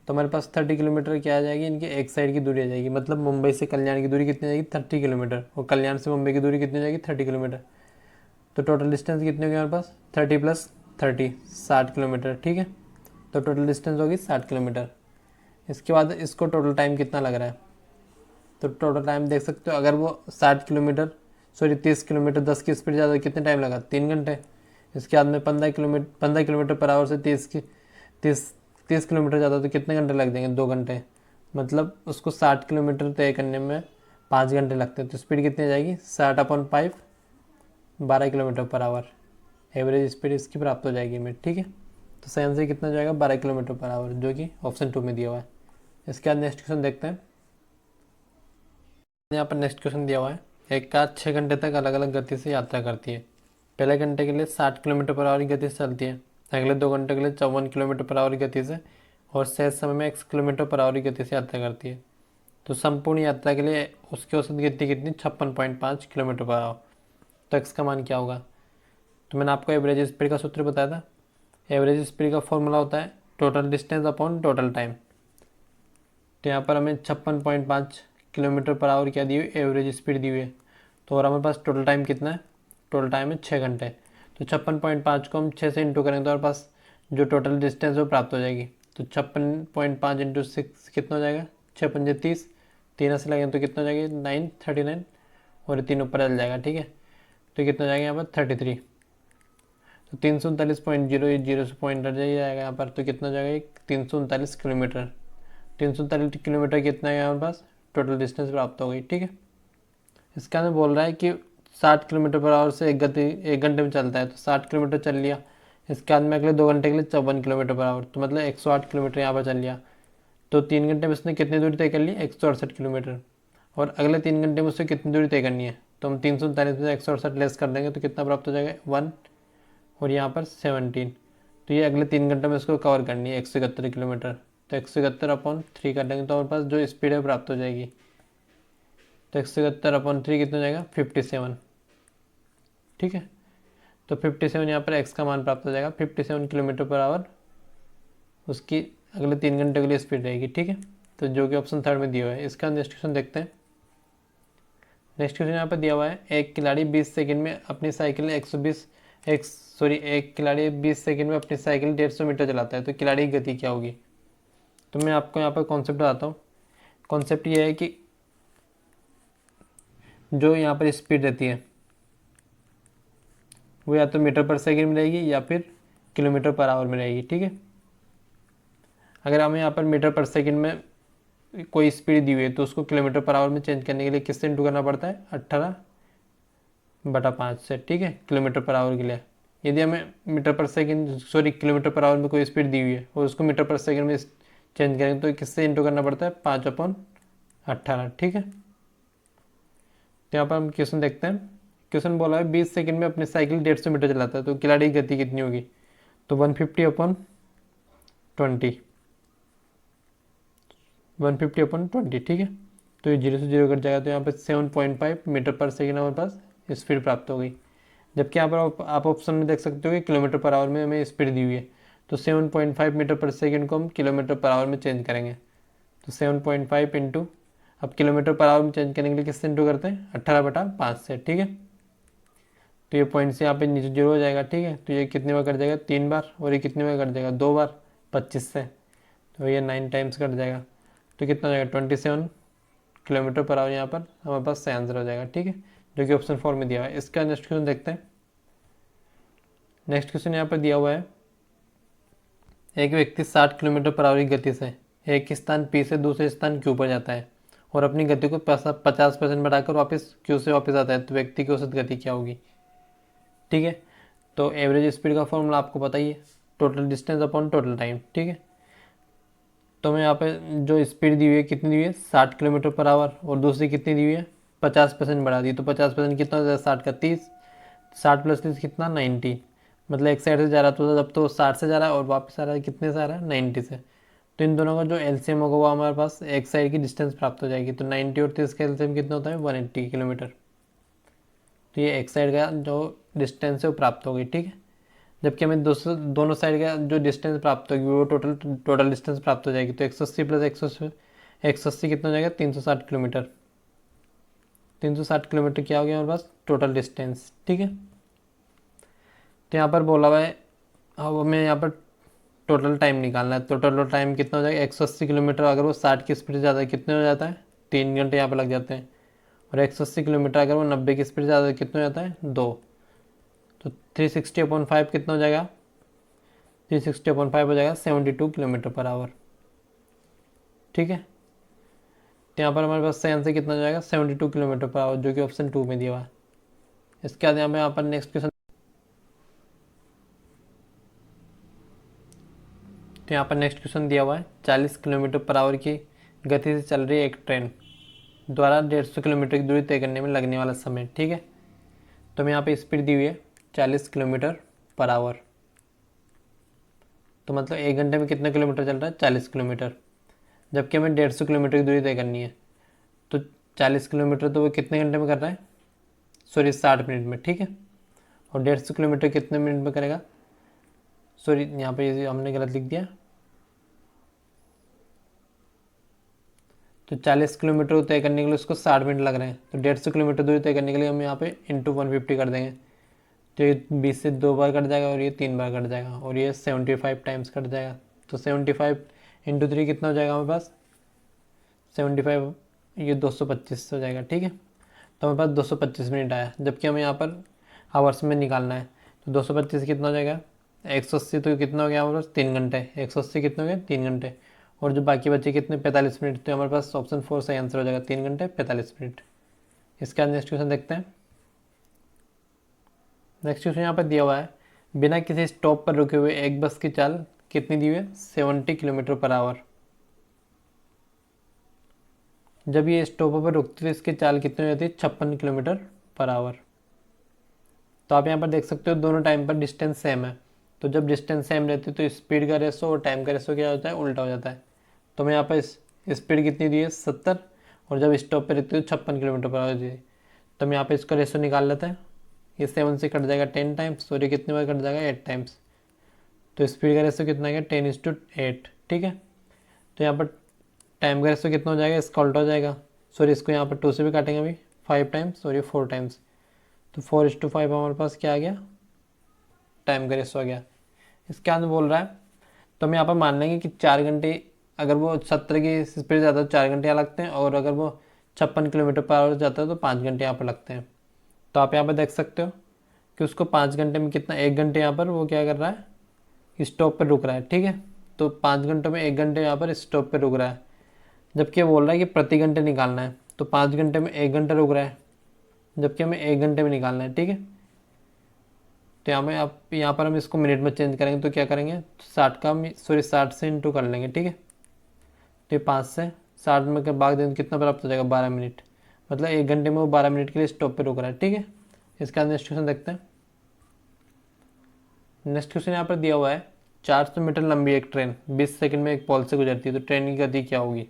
S1: तो हमारे पास 30 किलोमीटर क्या आ जाएगी, इनकी एक साइड की दूरी आ जाएगी। मतलब मुंबई से कल्याण की दूरी कितनी जाएगी 30 किलोमीटर, और कल्याण से मुंबई की दूरी कितनी जाएगी 30 किलोमीटर। तो टोटल डिस्टेंस कितनी होगी हमारे पास 30 + 30 60 किलोमीटर, ठीक है। तो टोटल डिस्टेंस होगी 60 किलोमीटर। इसके बाद इसको टोटल टाइम कितना लग रहा है, तो टोटल टाइम देख सकते हो, अगर वो 30 किलोमीटर 10 की स्पीड ज़्यादा कितने टाइम लगा 3 घंटे। इसके बाद में 15 किलोमीटर पर आवर से 30 किलोमीटर ज़्यादा तो कितने घंटे लग जाएंगे 2 घंटे। मतलब उसको 60 किलोमीटर तय करने में 5 घंटे लगते हैं। तो स्पीड कितनी आ जाएगी 60/5 12 kilometre per hour, average speed इसकी प्राप्त हो जाएगी हमें, ठीक है। तो सही आंसर कितना हो जाएगा 12 किलोमीटर पर आवर, जो कि ऑप्शन 2 में दिया हुआ है। इसके बाद नेक्स्ट क्वेश्चन देखते हैं। यहाँ पर नेक्स्ट क्वेश्चन दिया हुआ है, एक कार 6 घंटे तक अलग अलग गति से यात्रा करती है। पहले घंटे के लिए 60 किलोमीटर पर आवर की गति से चलती है, अगले 2 घंटे के लिए 54 किलोमीटर पर आवर की गति से, और शेष समय में 1 किलोमीटर पर आवर की गति से यात्रा करती है। तो संपूर्ण यात्रा के लिए उसकी औसत गति कितनी 56.5 किलोमीटर पर आवर। तो एक्स का मान क्या होगा। तो मैंने आपको एवरेज स्पीड का सूत्र बताया था। एवरेज स्पीड का फॉर्मूला होता है total distance upon total time. तो यहाँ पर हमें 56.5 किलोमीटर पर आवर क्या दी हुई एवरेज स्पीड दी हुई है। तो और हमारे पास टोटल टाइम कितना है, टोटल टाइम है 6 घंटे। तो 56.5 को हम 6 से इंटू करेंगे तो हमारे पास जो टोटल डिस्टेंस वो प्राप्त हो जाएगी। तो 56.5 × 6 कितना हो जाएगा 6 × 5 = 30, 3 से लगेंगे तो कितना हो जाएगा 939, और 3 ऊपर चल जाएगा, ठीक है। तो कितना हो जाएगा यहाँ पर 33। तो 339.0 से पॉइंट हट जाएगा यहाँ पर, तो कितना हो जाएगा 339 किलोमीटर। 339 किलोमीटर कितना है हमारे पास टोटल डिस्टेंस प्राप्त हो गई, ठीक है। इसका अंदर बोल रहा है कि 60 किलोमीटर पर आवर से एक घंटे में चलता है, तो 60 किलोमीटर चल लिया। इसके बाद में अगले 2 घंटे के लिए 54 किलोमीटर पर आवर, तो मतलब 108 किलोमीटर यहाँ पर चल लिया। तो 3 घंटे में उसने कितनी दूरी तय कर ली 168 किलोमीटर, और अगले 3 घंटे में उससे कितनी दूरी तय करनी है। तो हम 339 में 168 लेस कर देंगे तो कितना प्राप्त हो जाएगा 1, और यहाँ पर 17। तो ये अगले 3 घंटे में इसको कवर करनी है 171 किलोमीटर। तो 171/3 कर देंगे तो हमारे पास जो स्पीड है प्राप्त हो जाएगी। तो 171/3 कितना हो जाएगा 57, ठीक है। तो 57 यहाँ पर एक्स का मान प्राप्त हो जाएगा 57 किलोमीटर पर आवर उसकी अगले 3 घंटे के लिए स्पीड रहेगी, ठीक है। तो जो कि ऑप्शन 3 में दिया हुआ है। इसका नेक्स्ट क्वेश्चन देखते हैं। नेक्स्ट क्वेश्चन यहाँ पर दिया हुआ है, एक खिलाड़ी 20 सेकंड में अपनी साइकिल एक खिलाड़ी 20 सेकंड में अपनी साइकिल 150 मीटर चलाता है, तो खिलाड़ी की गति क्या होगी। तो मैं आपको यहाँ पर कॉन्सेप्ट बताता हूँ। कॉन्सेप्ट ये है कि जो यहाँ पर स्पीड रहती है वो या तो मीटर पर सेकंड में रहेगी या फिर किलोमीटर पर आवर में रहेगी, ठीक है। अगर हमें यहाँ पर मीटर पर सेकंड में कोई स्पीड दी हुई है तो उसको किलोमीटर पर आवर में चेंज करने के लिए किससे इंटू करना पड़ता है 18/5 से, ठीक है, किलोमीटर पर आवर के लिए। यदि हमें किलोमीटर पर आवर में कोई स्पीड दी हुई है और उसको मीटर पर सेकंड में चेंज करेंगे तो किससे इंटू करना पड़ता है 5/18, ठीक है। तो यहाँ पर हम क्वेश्चन देखते हैं। क्वेश्चन बोला है 20 सेकंड में अपनी साइकिल 150 मीटर चलाता है, तो खिलाड़ी की गति कितनी होगी। तो 150/20, 150/20, ठीक है। तो ये 0 से 0 कट जाएगा, तो यहाँ पर 7.5 मीटर पर सेकंड हमारे पास स्पीड प्राप्त हो गई। जबकि यहाँ पर आप ऑप्शन में देख सकते हो कि किलोमीटर पर आवर में हमें स्पीड दी हुई है, तो 7.5 मीटर पर सेकंड को हम किलोमीटर पर आवर में चेंज करेंगे। तो 7.5 इंटू, अब किलोमीटर पर आवर में चेंज करने के लिए किससे इंटू करते हैं 18/5 से, ठीक है। तो ये पॉइंट से यहाँ पे नीचे 0 हो जाएगा, ठीक है। तो ये कितने बार कट जाएगा 3 बार, और ये कितने बार कट जाएगा 2 बार 25 से, तो ये 9 टाइम्स कट जाएगा। तो कितना हो जाएगा 27 किलोमीटर पर आवर, यहाँ पर हमारे पास सही आंसर हो जाएगा। ठीक है, जो कि ऑप्शन 4 में दिया हुआ है। इसका नेक्स्ट क्वेश्चन देखते हैं। नेक्स्ट क्वेश्चन यहाँ पर दिया हुआ है, एक व्यक्ति 60 किलोमीटर पर आवर की गति से एक स्थान पी से दूसरे स्थान क्यू पर जाता है और अपनी गति को 50% बढ़ाकर वापस क्यू से वापस आता है, तो व्यक्ति की औसत गति क्या होगी? ठीक है, तो एवरेज स्पीड का फॉर्मूला आपको पता ही है, total distance upon total time. ठीक है, तो मैं यहाँ पे जो स्पीड दी हुई है कितनी दी हुई है 60 किलोमीटर पर आवर, और दूसरी कितनी दी हुई है 50% बढ़ा दी, तो 50% कितना हो जाएगा 60 का 30, 60 प्लस 30 कितना 90, मतलब एक साइड से जा रहा तो जब तो 60 से जा रहा है और वापस आ रहा है कितने से आ रहा है 90 से, तो इन दोनों का जो एलसीएम होगा वो हमारे पास एक साइड की डिस्टेंस प्राप्त हो जाएगी। तो 90 और 30 का एलसीएम कितना होता है 180 किलोमीटर, तो ये एक साइड का जो डिस्टेंस है वो प्राप्त होगी। ठीक है, जबकि हमें दोनों साइड का जो डिस्टेंस प्राप्त होगी वो टोटल डिस्टेंस प्राप्त हो जाएगी। तो 180 प्लस 180 कितना हो जाएगा 360 किलोमीटर, 360 किलोमीटर क्या हो गया हमारे पास टोटल डिस्टेंस। ठीक है, तो यहाँ पर बोला हुआ है अब हमें यहाँ पर टोटल टाइम निकालना है, तो टोटल टाइम कितना हो जाएगा 180 किलोमीटर, अगर वो 60 की स्पीड से ज़्यादा है कितने हो जाता है 3 घंटे यहाँ पर लग जाते हैं, और 180 किलोमीटर अगर वो 90 की स्पीड से ज़्यादा है कितने हो जाता है 2, तो 360/5 कितना हो जाएगा 360/5 हो जाएगा 72 किलोमीटर पर आवर। ठीक है, तो यहाँ पर हमारे पास सही आंसर कितना हो जाएगा 72 किलोमीटर पर आवर, जो कि ऑप्शन 2 में दिया हुआ है। इसके बाद यहाँ पर नेक्स्ट क्वेश्चन, तो यहाँ पर नेक्स्ट क्वेश्चन दिया हुआ है 40 किलोमीटर पर आवर की गति से चल रही एक ट्रेन द्वारा 150 किलोमीटर की दूरी तय करने में लगने वाला समय। ठीक है, तो हमें यहाँ पे स्पीड दी हुई है 40 किलोमीटर पर आवर, तो मतलब 1 घंटे में कितना किलोमीटर चल रहा है 40 किलोमीटर, जबकि हमें 150 किलोमीटर की दूरी तय करनी है। तो 40 किलोमीटर तो वो कितने घंटे में कर रहा है, सॉरी 60 मिनट में। ठीक है, और 150 किलोमीटर कितने मिनट में करेगा, सॉरी यहाँ पे ये हमने गलत लिख दिया, तो 40 किलोमीटर तय करने के लिए उसको 60 मिनट लग रहे हैं, तो 150 किलोमीटर दूरी तय करने के लिए हम यहाँ पे इंटू 150 कर देंगे, तो ये 20 से 2 बार कट जाएगा और ये 3 बार कट जाएगा और ये 75 टाइम्स कट जाएगा। तो 75 इंटू 3 कितना हो जाएगा हमारे पास 75, ये 225 हो जाएगा। ठीक है, तो हमारे पास 225 मिनट आया, जबकि हमें यहाँ पर आवर्स में निकालना है, तो 225 कितना हो जाएगा 180, तो कितना हो गया हमारे पास 3 घंटे, 180 कितने हो गए 3 घंटे, और जो बाकी बचे कितने 45 मिनट, तो हमारे पास ऑप्शन 4 सही आंसर हो जाएगा 3 घंटे 45 मिनट। इसके बाद नेक्स्ट क्वेश्चन देखते हैं। नेक्स्ट क्वेश्चन यहाँ पर दिया हुआ है, बिना किसी स्टॉप पर रुके हुए एक बस की चाल कितनी दी हुई है 70 किलोमीटर पर आवर, जब ये स्टॉप पर रुकती है तो इसकी चाल कितनी हो जाती है 56 किलोमीटर पर आवर। तो आप यहाँ पर देख सकते हो दोनों टाइम पर डिस्टेंस सेम है, तो जब डिस्टेंस सेम रहती है तो स्पीड का रेशो और टाइम का रेशो क्या होता है उल्टा हो जाता है। तो मैं यहाँ पर स्पीड कितनी दी है 70, और जब स्टॉप पे रहती है तो 56 किलोमीटर पर आवर दी है, तो हम यहाँ पर इसका रेशो निकाल लेते हैं, ये 7 से कट जाएगा 10 टाइम्स और ये कितने बार कट जाएगा 8 टाइम्स, तो स्पीड का रेशो कितना है 10:8। ठीक है, तो यहाँ पर टाइम का रेशो कितना हो जाएगा इसका उल्टा हो जाएगा, सॉरी इसको यहाँ पर 2 से भी काटेंगे अभी 5 टाइम्स और ये 4 टाइम्स, तो 4:5 हमारे पास क्या आ गया टाइम का रेशो आ गया। इसके अंदर बोल रहा है, तो हम यहाँ पर मान लेंगे कि 4 घंटे, अगर वो 70 की स्पीड जाता है तो 4 घंटे यहाँ लगते हैं, और अगर वो 56 किलोमीटर पर आवर जाता है तो 5 घंटे यहाँ पर लगते हैं। तो आप यहाँ पर देख सकते हो कि उसको 5 घंटे में कितना 1 घंटे यहाँ पर वो क्या कर रहा है स्टॉप पर रुक रहा है। ठीक है, तो 5 घंटों में 1 घंटे यहाँ पर स्टॉप पर रुक रहा है, जबकि ये बोल रहा है कि प्रति घंटे निकालना है, तो 5 घंटे में 1 घंटा रुक रहा है, जबकि हमें 1 घंटे में निकालना है। ठीक है, तो यहाँ पर हम इसको मिनट में चेंज करेंगे, तो क्या करेंगे 60 से इंटू कर लेंगे। ठीक है, तो ये 5 से 60 में के बाद दिन कितना प्राप्त हो जाएगा 12 मिनट, मतलब 1 घंटे में वो 12 मिनट के लिए स्टॉप पे रुक रहा है। ठीक है, इसका नेक्स्ट क्वेश्चन देखते हैं। नेक्स्ट क्वेश्चन यहाँ पर दिया हुआ है, 400 मीटर लंबी एक ट्रेन 20 सेकंड में एक पोल से गुजरती है, तो ट्रेन की गति क्या होगी।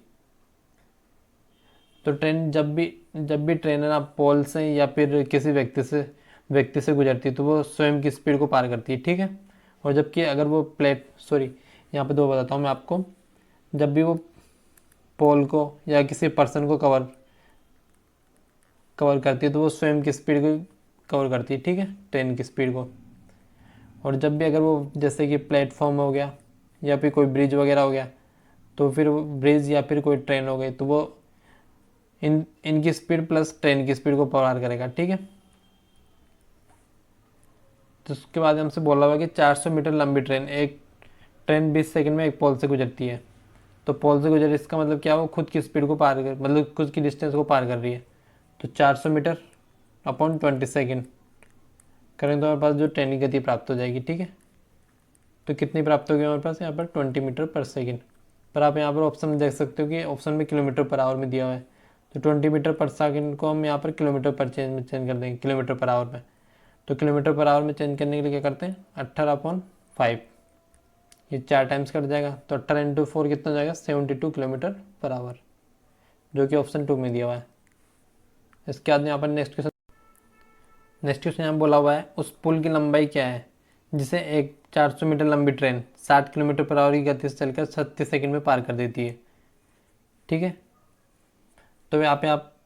S1: तो ट्रेन जब भी ट्रेन है ना पोल से या फिर किसी व्यक्ति से गुजरती है तो वो स्वयं की स्पीड को पार करती है। ठीक है, और जबकि अगर वो यहाँ पे 2 बताता हूँ मैं आपको, जब भी वो पोल को या किसी पर्सन को कवर करती है तो वो स्वयं की स्पीड को कवर करती है। ठीक है, ट्रेन की स्पीड को, और जब भी अगर वो जैसे कि प्लेटफॉर्म हो गया या फिर कोई ब्रिज वगैरह हो गया तो फिर ब्रिज या फिर कोई ट्रेन हो गई तो वो इनकी स्पीड प्लस ट्रेन की स्पीड को पार करेगा, ठीक है। तो उसके बाद हमसे बोला हुआ कि 400 मीटर लंबी ट्रेन, एक ट्रेन 20 सेकंड में एक पोल से गुजरती है। तो पोल से गुजर, इसका मतलब क्या, वो खुद की स्पीड को पार कर, मतलब खुद की डिस्टेंस को पार कर रही है। तो 400 मीटर अपॉन 20 सेकेंड करेंगे तो हमारे पास जो ट्रेन की गति प्राप्त हो जाएगी, ठीक है। तो कितनी प्राप्त होगी हमारे पास यहाँ पर 20 मीटर पर सेकेंड। पर आप यहाँ पर ऑप्शन में देख सकते हो कि ऑप्शन में किलोमीटर पर आवर में दिया हुआ है। तो 20 मीटर पर सेकेंड को हम यहाँ पर किलोमीटर पर चेंज कर देंगे, किलोमीटर पर आवर में। तो किलोमीटर पर आवर में चेंज करने के लिए क्या करते हैं, 18/5, ये 4 टाइम्स कट जाएगा। तो 18 × 4 कितना हो जाएगा, 72 किलोमीटर पर आवर, जो कि ऑप्शन 2 में दिया हुआ है। इसके बाद यहाँ पर नेक्स्ट क्वेश्चन यहाँ बोला हुआ है, उस पुल की लंबाई क्या है जिसे एक 400 मीटर लंबी ट्रेन 60 किलोमीटर पर आवर की गति से चलकर 36 सेकंड में पार कर देती है, ठीक है। तो आप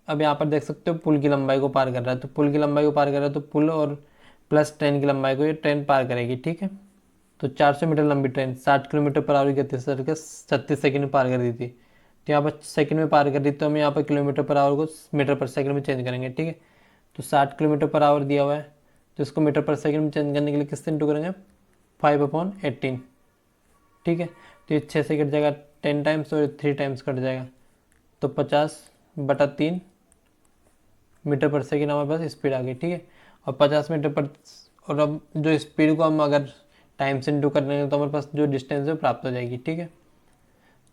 S1: अब यहाँ पर देख सकते हो पुल की लंबाई को पार कर रहा है। तो पुल की लंबाई को पार कर रहा है तो पुल और प्लस ट्रेन की लंबाई को ये ट्रेन पार करेगी, ठीक है। तो 400 मीटर लंबी ट्रेन 60 किलोमीटर पर आवर की गति से चलकर 36 सेकंड में पार कर दी थी। तो यहाँ पर सेकंड में पार कर दी, तो हम यहाँ पर किलोमीटर पर आवर को मीटर पर सेकंड में चेंज करेंगे, ठीक है। तो 60 किलोमीटर पर आवर दिया हुआ है, तो इसको मीटर पर सेकंड में चेंज करने के लिए किससे इंटू करेंगे, 5/18, ठीक है। तो ये 6 से कट जाएगा 10 टाइम्स और 3 टाइम्स कट जाएगा। तो 50/3 मीटर पर सेकेंड हमारे पास स्पीड आ गई, ठीक है। और 50 मीटर पर, और अब जो स्पीड को हम अगर टाइम से इंटू कर देंगे तो हमारे पास जो डिस्टेंस है वो प्राप्त हो जाएगी, ठीक है।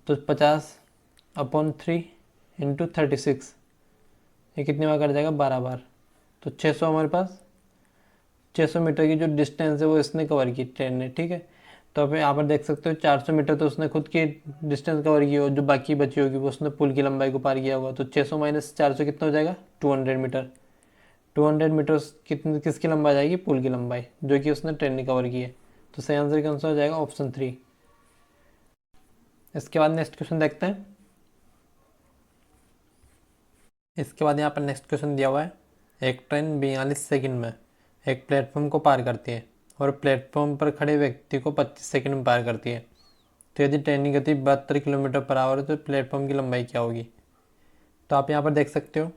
S1: तो 50/3 × 36, ये कितनी बार कट जाएगा, 12 बार। तो 600 हमारे पास 600 मीटर की जो डिस्टेंस है वो इसने कवर की ट्रेन ने, ठीक है। तो अब यहाँ पर देख सकते हो 400 मीटर तो उसने खुद की डिस्टेंस कवर की, और जो बाकी बची होगी वो उसने पुल की लंबाई को पार किया होगा। तो 600 - 400 कितना हो जाएगा, 200 मीटर। 200 मीटर कितनी, किसकी लंबाई आ जाएगी, पुल की लंबाई, जो कि उसने ट्रेन ने कवर की है। तो सही आंसर कौन सा हो जाएगा, ऑप्शन 3। इसके बाद नेक्स्ट क्वेश्चन देखते हैं। इसके बाद यहाँ पर नेक्स्ट क्वेश्चन दिया हुआ है, एक ट्रेन 42 सेकंड में एक प्लेटफॉर्म को पार करती है और प्लेटफॉर्म पर खड़े व्यक्ति को 25 सेकंड में पार करती है। तो यदि ट्रेन की गति 72 किलोमीटर पर आवर है तो प्लेटफॉर्म की लंबाई क्या होगी। तो आप यहाँ पर देख सकते हो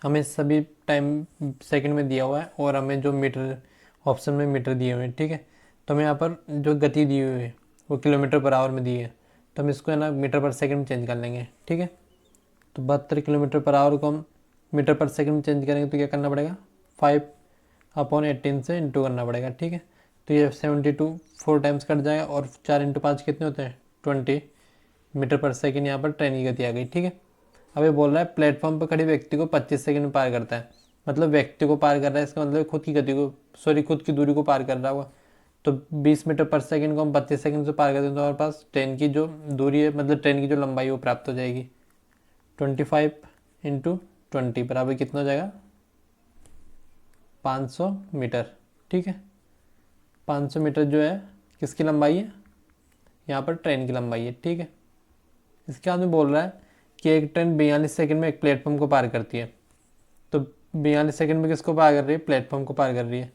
S1: हमें सभी टाइम सेकंड में दिया हुआ है और हमें जो मीटर ऑप्शन में मीटर दिए हुए हैं, ठीक है। तो हमें यहाँ पर जो गति दी हुई है वो किलोमीटर पर आवर में दी है, तो हम इसको है ना मीटर पर सेकंड में चेंज कर लेंगे, ठीक है। तो 72 किलोमीटर पर आवर को हम मीटर पर सेकंड में चेंज करेंगे तो क्या करना पड़ेगा, 5/18 से इंटू करना पड़ेगा, ठीक है। तो ये 72 4 टाइम्स कट जाएगा और 4 × 5 कितने होते हैं, 20 मीटर पर सेकंड यहाँ पर ट्रेन की गति आ गई, ठीक है। अब ये बोल रहा है प्लेटफॉर्म पर खड़े व्यक्ति को 25 सेकंड में पार करता है, मतलब व्यक्ति को पार कर रहा है, इसका मतलब खुद की गति को, खुद की दूरी को पार कर रहा होगा। तो 20 मीटर पर सेकंड को हम 25 सेकंड से पार करते हैं तो हमारे पास ट्रेन की जो दूरी है, मतलब ट्रेन की जो लंबाई है वो प्राप्त हो जाएगी। 25 × 20 बराबर कितना हो जाएगा, 500 मीटर, ठीक है। 500 मीटर जो है किसकी लंबाई है, यहाँ पर ट्रेन की लंबाई है, ठीक है। इसके बाद में बोल रहा है कि एक ट्रेन 42 सेकंड में एक प्लेटफॉर्म को पार करती है। तो 42 सेकंड में किसको पार कर रही है, प्लेटफॉर्म को पार कर रही है।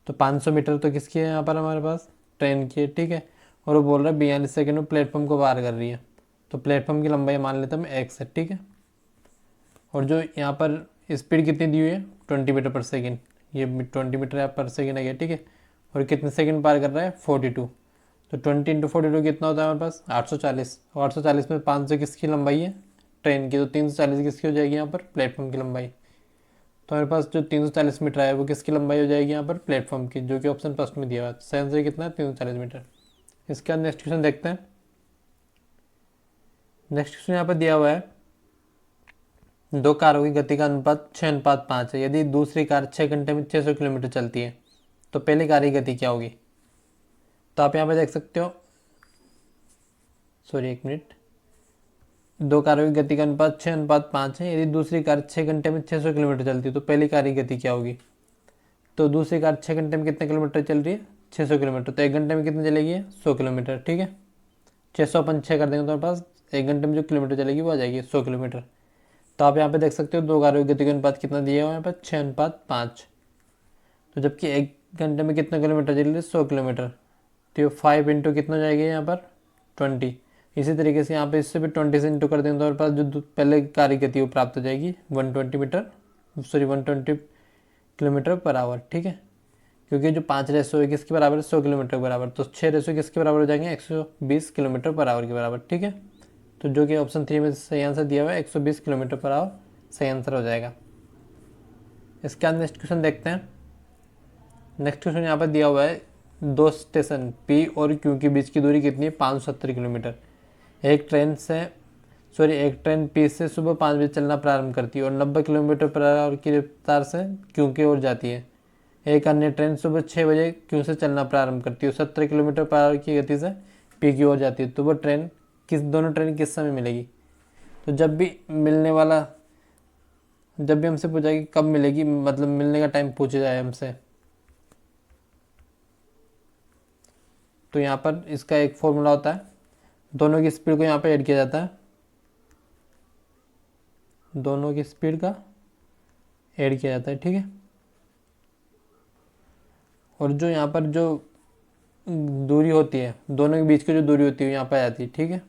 S1: तो 500 मीटर तो किसकी है यहाँ पर हमारे पास, ट्रेन की है, ठीक है। और वो बोल रहा है 42 सेकंड में प्लेटफॉर्म को पार कर रही है। तो प्लेटफॉर्म की लंबाई मान लेते हैं हम x है, ठीक है। और जो यहाँ पर स्पीड कितनी दी हुई है, 20 मीटर पर सेकेंड, ये 20 मीटर पर सेकेंड है, ठीक है। और कितने सेकंड पार कर रहा है, 42। तो 20 × 42 कितना होता है हमारे पास, 840। और 840 में 500 किसकी लंबाई है, ट्रेन की, तो 340 किसकी हो जाएगी यहाँ पर, प्लेटफॉर्म की लंबाई। तो हमारे पास जो 340 मीटर है वो किसकी लंबाई हो जाएगी यहाँ पर, प्लेटफॉर्म की, जो कि ऑप्शन फर्स्ट में दिया हुआ है। सही आंसर कितना है, 340 मीटर। इसके बाद नेक्स्ट क्वेश्चन देखते हैं। नेक्स्ट क्वेश्चन यहाँ पर दिया हुआ है, दो कारों की गति का अनुपात 6:5 है। यदि दूसरी कार 6 घंटे में 600 किलोमीटर चलती है तो पहली कार की गति क्या होगी। तो आप यहाँ पे देख सकते हो, सॉरी एक मिनट, दो कारों की गति का अनुपात 6:5 है। यदि दूसरी कार 6 घंटे में 600 किलोमीटर चलती है तो पहली कार की गति क्या होगी। तो दूसरी कार 6 घंटे में कितने किलोमीटर चल रही है, 600 किलोमीटर। तो 1 घंटे में कितनी चलेगी, 100 किलोमीटर, ठीक है। 600 अपन 6 कर देंगे तो हमारे पास 1 घंटे में जो किलोमीटर चलेगी वो आ जाएगी 100 किलोमीटर। तो आप यहाँ पे देख सकते हो दो कारों की गति का अनुपात कितना दिया हुआ है यहाँ पर, 6:5। तो जबकि 1 घंटे में कितना किलोमीटर चल रही है, 100 किलोमीटर। तो ये 5 × कितना हो जाएगी यहाँ पर, 20। इसी तरीके से यहाँ पे इससे भी 20 से इंटू कर देंगे तो हमारे पास जो पहले कार्य गति वो प्राप्त हो जाएगी 120 किलोमीटर पर आवर, ठीक है। क्योंकि जो 5 रेसो है किसके बराबर है, 100 किलोमीटर के बराबर, तो 6 रेसो किसके बराबर हो जाएंगे, 120 किलोमीटर पर आवर के बराबर, ठीक है। तो जो कि ऑप्शन 3 में सही आंसर दिया हुआ है 120 किलोमीटर पर आवर सही आंसर हो जाएगा। इसके बाद नेक्स्ट क्वेश्चन देखते हैं। नेक्स्ट क्वेश्चन यहाँ पर दिया हुआ है, दो स्टेशन P और Q के बीच की दूरी कितनी है, 570 किलोमीटर। एक ट्रेन P से सुबह 5 बजे चलना प्रारंभ करती है और 90 किलोमीटर पर आवर की रफ्तार से Q की ओर जाती है। एक अन्य ट्रेन सुबह 6 बजे Q से चलना प्रारंभ करती है और 70 किलोमीटर पर आवर की गति से P की ओर जाती है। तो वो ट्रेन दोनों ट्रेन किस समय मिलेगी। तो जब भी हमसे पूछा कि कब मिलेगी, मतलब मिलने का टाइम पूछा जाए हमसे, तो यहाँ पर इसका एक फॉर्मूला होता है, दोनों की स्पीड को यहाँ पर ऐड किया जाता है, दोनों की स्पीड का ऐड किया जाता है, ठीक है। और जो यहाँ पर जो दूरी होती है, दोनों के बीच की जो दूरी होती है यहाँ पर आ जाती है, ठीक है।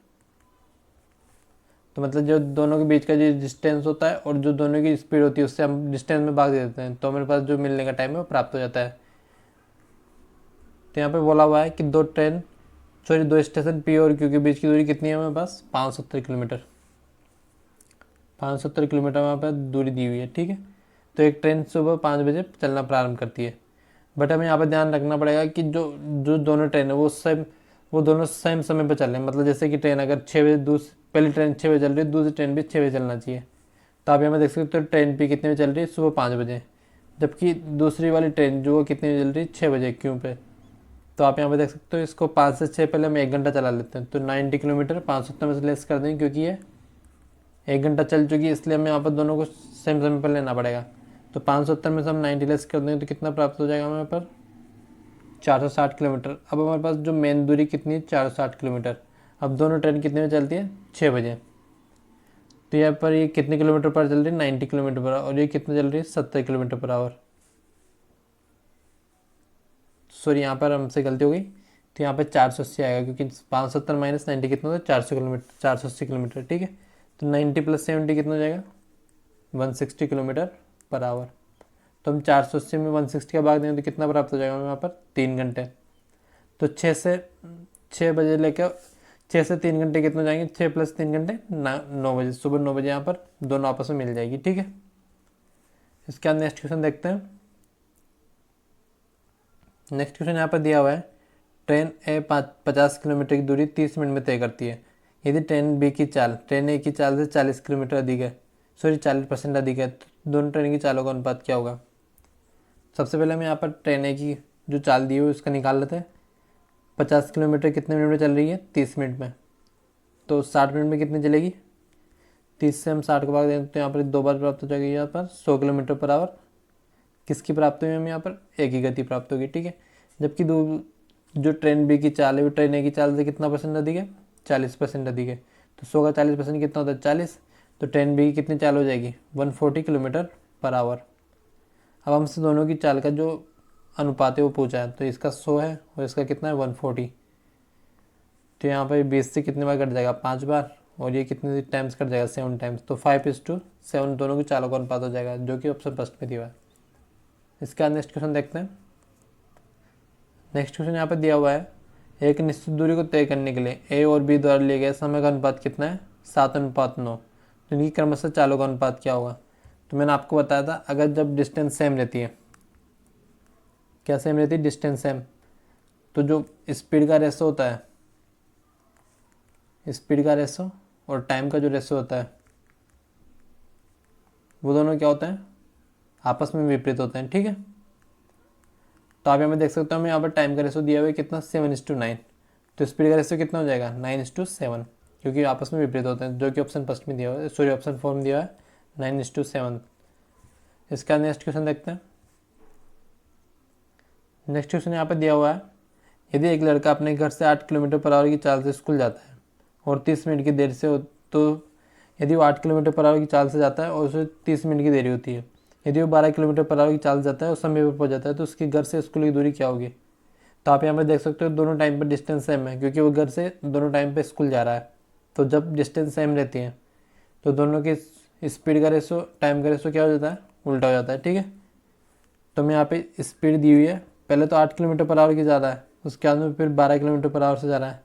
S1: तो मतलब जो दोनों के बीच का जो डिस्टेंस होता है और जो दोनों की स्पीड होती है उससे हम डिस्टेंस में भाग दे देते हैं, तो हमारे पास जो मिलने का टाइम है वो प्राप्त हो जाता है। तो यहाँ पे बोला हुआ है कि दो स्टेशन P और Q के बीच की दूरी कितनी है हमारे पास, 570 किलोमीटर। 570 किलोमीटर वहाँ पर दूरी दी हुई है, ठीक है। तो एक ट्रेन सुबह 5 बजे चलना प्रारंभ करती है, बट हमें यहाँ पर ध्यान रखना पड़ेगा कि जो जो दोनों ट्रेन है वो दोनों सेम समय पर चल रहे हैं। मतलब जैसे कि ट्रेन अगर 6 बजे पहली ट्रेन 6 बजे चल रही है, दूसरी ट्रेन भी 6 बजे चलना चाहिए। तो आप यहाँ पर देख सकते हो ट्रेन P कितने बजे चल रही है, सुबह 5 बजे, जबकि दूसरी वाली ट्रेन जो कितने बजे चल रही है, 6 बजे क्यों पे। तो आप यहाँ पे देख सकते हो इसको 5 से 6 पहले हम 1 घंटा चला लेते हैं, तो 90 किलोमीटर 570 में से लेस कर देंगे, क्योंकि ये 1 घंटा चल चुकी है, इसलिए हमें यहाँ पर दोनों को सेम समय पर लेना पड़ेगा। तो 570 में से हम 90 लेस कर देंगे तो कितना प्राप्त हो जाएगा हमारे पर, 460 किलोमीटर। अब हमारे पास जो मेन दूरी कितनी है, 460 किलोमीटर। अब दोनों ट्रेन कितने में चलती है, 6 बजे। तो यहाँ पर ये कितने किलोमीटर पर चल रही है, 90 किलोमीटर पर आवर, और ये कितने चल रही है, 70 किलोमीटर पर आवर। सॉरी यहाँ पर हमसे गलती हो गई, तो यहाँ पे 480 आएगा, क्योंकि 570 माइनस 90 कितना होता है, 480 किलोमीटर, ठीक है। तो 90 प्लस 70 कितना हो जाएगा, 160 किलोमीटर पर आवर। तो हम 480 में 160 का भाग देंगे तो कितना प्राप्त हो जाएगा हमें यहाँ पर, 3 घंटे। तो 6 बजे लेकर 6 से 3 घंटे कितना जाएंगे, 6 प्लस 3 घंटे 9 बजे, सुबह 9 बजे यहाँ पर दोनों आपस में मिल जाएगी, ठीक है। इसके बाद नेक्स्ट क्वेश्चन देखते हैं। नेक्स्ट क्वेश्चन यहाँ पर दिया हुआ है, ट्रेन ए 50 किलोमीटर की दूरी 30 मिनट में तय करती है। यदि ट्रेन ए की चाल से 40 किलोमीटर अधिक है, 40% अधिक है, तो दोनों ट्रेन की चालों का अनुपात क्या होगा। सबसे पहले हम यहाँ पर ट्रेन ए की जो चाल दी हुई है उसका निकाल लेते हैं। 50 किलोमीटर कितने मिनट में चल रही है, 30 मिनट में, तो 60 मिनट में कितनी चलेगी, 30 से हम 60 को भाग दें तो यहाँ पर 2 बार प्राप्त हो जाएगी, यहाँ पर 100 किलोमीटर पर आवर किसकी प्राप्त हुई, हमें यहाँ पर एक ही गति प्राप्त होगी, ठीक है। जबकि जो ट्रेन बी की चाल है वो ट्रेन ए की चाल से कितना परसेंट अधिक है, 40% अधिक है। तो 100 का 40% कितना होता है, 40। तो ट्रेन बी की कितनी चाल हो जाएगी, 140 किलोमीटर पर आवर। अब हमसे दोनों की चाल का जो अनुपात है वो पूछा है, तो इसका 100 है और इसका कितना है, 140। तो यहाँ पर 20 से कितने बार कट जाएगा, 5 बार, और ये कितने टाइम्स कट जाएगा, 7 टाइम्स। तो 5:7 दोनों की चालों का अनुपात हो जाएगा, जो कि ऑप्शन फर्स्ट में दिया हुआ है। इसका नेक्स्ट क्वेश्चन देखते हैं। नेक्स्ट क्वेश्चन यहाँ पर दिया हुआ है, एक निश्चित दूरी को तय करने के लिए ए और बी द्वारा लिए गए समय का अनुपात कितना है, 7:9। तो इनकी क्रमशः चालों का अनुपात क्या होगा। तो मैंने आपको बताया था, अगर जब डिस्टेंस सेम रहती है, क्या सेम रहती है, डिस्टेंस सेम, तो जो स्पीड का रेशो होता है, स्पीड का रेशो और टाइम का जो रेशो होता है, वो दोनों क्या होते हैं, आपस में विपरीत होते हैं, ठीक है। तो आप यहाँ पे देख सकते हो, हमें यहाँ पर टाइम का रेशो दिया हुआ है कितना, 7:9। तो स्पीड का रेशो कितना हो जाएगा, 9:7, क्योंकि आपस में विपरीत होते हैं, जो कि ऑप्शन फर्स्ट में दिया हुआ है, सॉरी ऑप्शन 4 में दिया हुआ है 9:7। इसका नेक्स्ट क्वेश्चन देखते हैं। नेक्स्ट क्वेश्चन यहाँ पर दिया हुआ है, यदि एक लड़का अपने घर से 8 किलोमीटर पर आवर की चाल से स्कूल जाता है और 30 मिनट की देर से हो, तो यदि वो 8 किलोमीटर पर आवर की चाल से जाता है और उसे 30 मिनट की देरी होती है, यदि वो 12 किलोमीटर पर आवर की चाल जाता है और समय पर पहुंच जाता है, तो उसके घर से स्कूल की दूरी क्या होगी। तो आप यहाँ पर देख सकते हो दोनों टाइम पर डिस्टेंस सेम है, क्योंकि वो घर से दोनों टाइम पर स्कूल जा रहा है। तो जब डिस्टेंस सेम रहती है तो दोनों की स्पीड का रेशो टाइम का रेशो क्या हो जाता है, उल्टा हो जाता है। ठीक है, तो मैं यहाँ पे स्पीड दी हुई है, पहले तो 8 किलोमीटर पर आवर की ज़्यादा है, उसके बाद में फिर 12 किलोमीटर पर आवर से ज़्यादा है।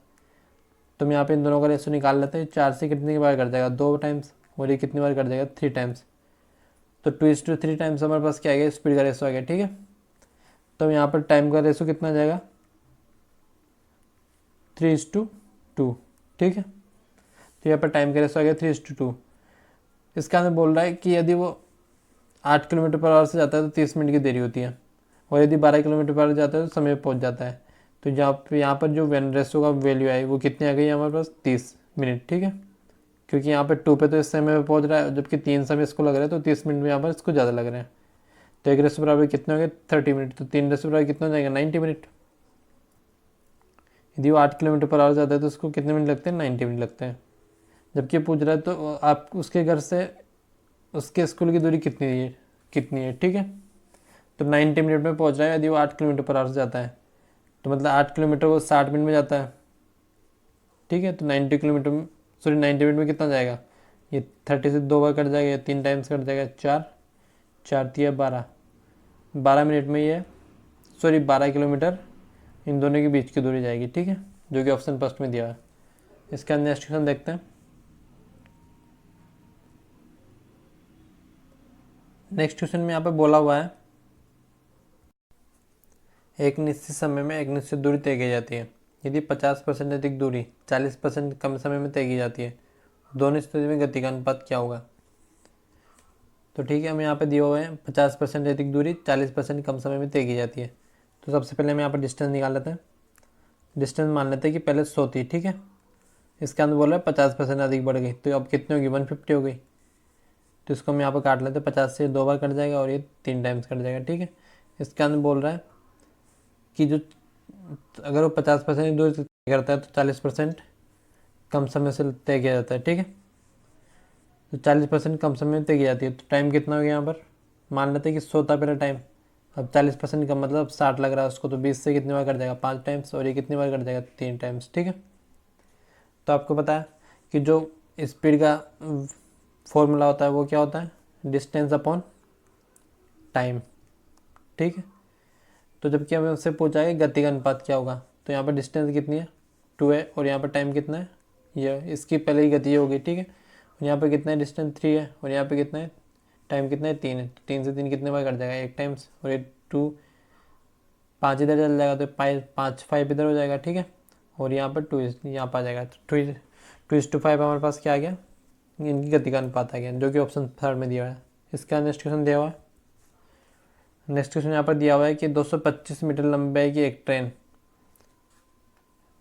S1: तो मैं यहाँ पे इन दोनों का रेशो निकाल लेते हैं। 4 से कितनी बार कर जाएगा, 2 टाइम्स, और ये कितनी बार कर जाएगा, 3 टाइम्स। तो 2:3 टाइम्स हमारे पास क्या आ गया, स्पीड का रेशो आ गया। ठीक है, तो यहाँ पर टाइम का रेशो कितना आ जाएगा, 3:2। ठीक है, तो यहाँ पर टाइम का रेशो आ गया 3:2। इसका अंदर बोल रहा है कि यदि वो 8 किलोमीटर पर आवर से जाता है तो 30 मिनट की देरी होती है, और यदि 12 किलोमीटर पर आवर जाता है तो समय पहुंच जाता है। तो यहाँ पर जो वेन रेशो का वैल्यू है वो कितनी आ गई हमारे पास, 30 मिनट। ठीक है, क्योंकि यहाँ पर 2 पे तो इस समय पे पहुँच रहा है, जबकि 3 समय इसको लग रहा है, तो 30 मिनट में यहाँ पर इसको ज़्यादा लग रहे हैं। तो 1 रेशो बराबर कितने हो गए, 30 मिनट। तो 3 रेशो बराबर कितना हो जाएगा, 90 मिनट। यदि वो 8 किलोमीटर पर आवर जाता है तो उसको कितने मिनट लगते हैं, 90 मिनट लगते हैं। जबकि पूछ रहा है तो आप उसके घर से उसके स्कूल की दूरी कितनी है। ठीक है, तो 90 मिनट में पहुंच रहा है यदि वो 8 किलोमीटर पर आवर से जाता है, तो मतलब 8 किलोमीटर वो 60 मिनट में जाता है। ठीक है, तो 90 मिनट में कितना जाएगा, ये 30 से 2 बार कट जाएगा, या 3 टाइम्स कट जाएगा, 4 3 12 मिनट में ये 12 किलोमीटर इन दोनों के बीच की दूरी जाएगी। ठीक है, जो कि ऑप्शन फर्स्ट में दिया है। इसका नेक्स्ट क्वेश्चन देखते हैं। नेक्स्ट क्वेश्चन में यहाँ पे बोला हुआ है, एक निश्चित समय में एक निश्चित दूरी तय की जाती है। यदि 50% अधिक दूरी 40% कम समय में तय की जाती है, दोनों स्थिति में गति का अनुपात क्या होगा। तो ठीक है, हमें यहाँ पे दिया हुआ है 50% अधिक दूरी 40% कम समय में तय की जाती है। तो सबसे पहले हम यहाँ पर डिस्टेंस निकाल लेते हैं। डिस्टेंस मान लेते हैं कि पहले 100 थी। ठीक है, इसके अंदर बोल रहा है 50% अधिक बढ़ गई, तो अब कितनी होगी, 150 हो गई। तो इसको हम यहाँ पर काट लेते हैं, 50 से 2 बार कट जाएगा और ये 3 टाइम्स कट जाएगा। ठीक है, इसके अंदर बोल रहा है कि जो अगर वो 50% दूर तय करता है तो 40% कम समय से तय किया जाता है। ठीक है, तो 40% कम समय में तय की जाती है। तो टाइम कितना हो गया यहाँ पर, मान लेते हैं कि 100 था पहला टाइम, अब 40% का मतलब 60 लग रहा है उसको, तो 20 से कितनी बार कट जाएगा, 5 टाइम्स, और ये कितनी बार कट जाएगा, 3 टाइम्स। ठीक है, तो आपको पता है कि जो स्पीड का फॉर्मूला होता है वो क्या होता है, डिस्टेंस अपॉन टाइम। ठीक है, तो जबकि हमें उससे पूछा है गति का अनुपात क्या होगा, तो यहाँ पर डिस्टेंस कितनी है, 2 है, और यहाँ पर टाइम कितना है, ये इसकी पहले ही गति होगी। ठीक है, और यहाँ पर कितना है, डिस्टेंस 3 है, और यहाँ पर कितना है, टाइम कितना है, 3 है। तो 3 से 3 कितने बार कट जाएगा, 1 टाइम्स, और ये 2 5 इधर चल जाएगा, तो 5 इधर हो जाएगा। ठीक है, और यहाँ पर 2 यहाँ पर आ जाएगा, तो 2:5 हमारे पास क्या आ गया, इनकी गति का अनुपात आ गया, जो कि ऑप्शन थर्ड में दिया हुआ है। इसका नेक्स्ट क्वेश्चन दिया हुआ है। नेक्स्ट क्वेश्चन यहाँ पर दिया हुआ है कि 225 मीटर लंबाई की एक ट्रेन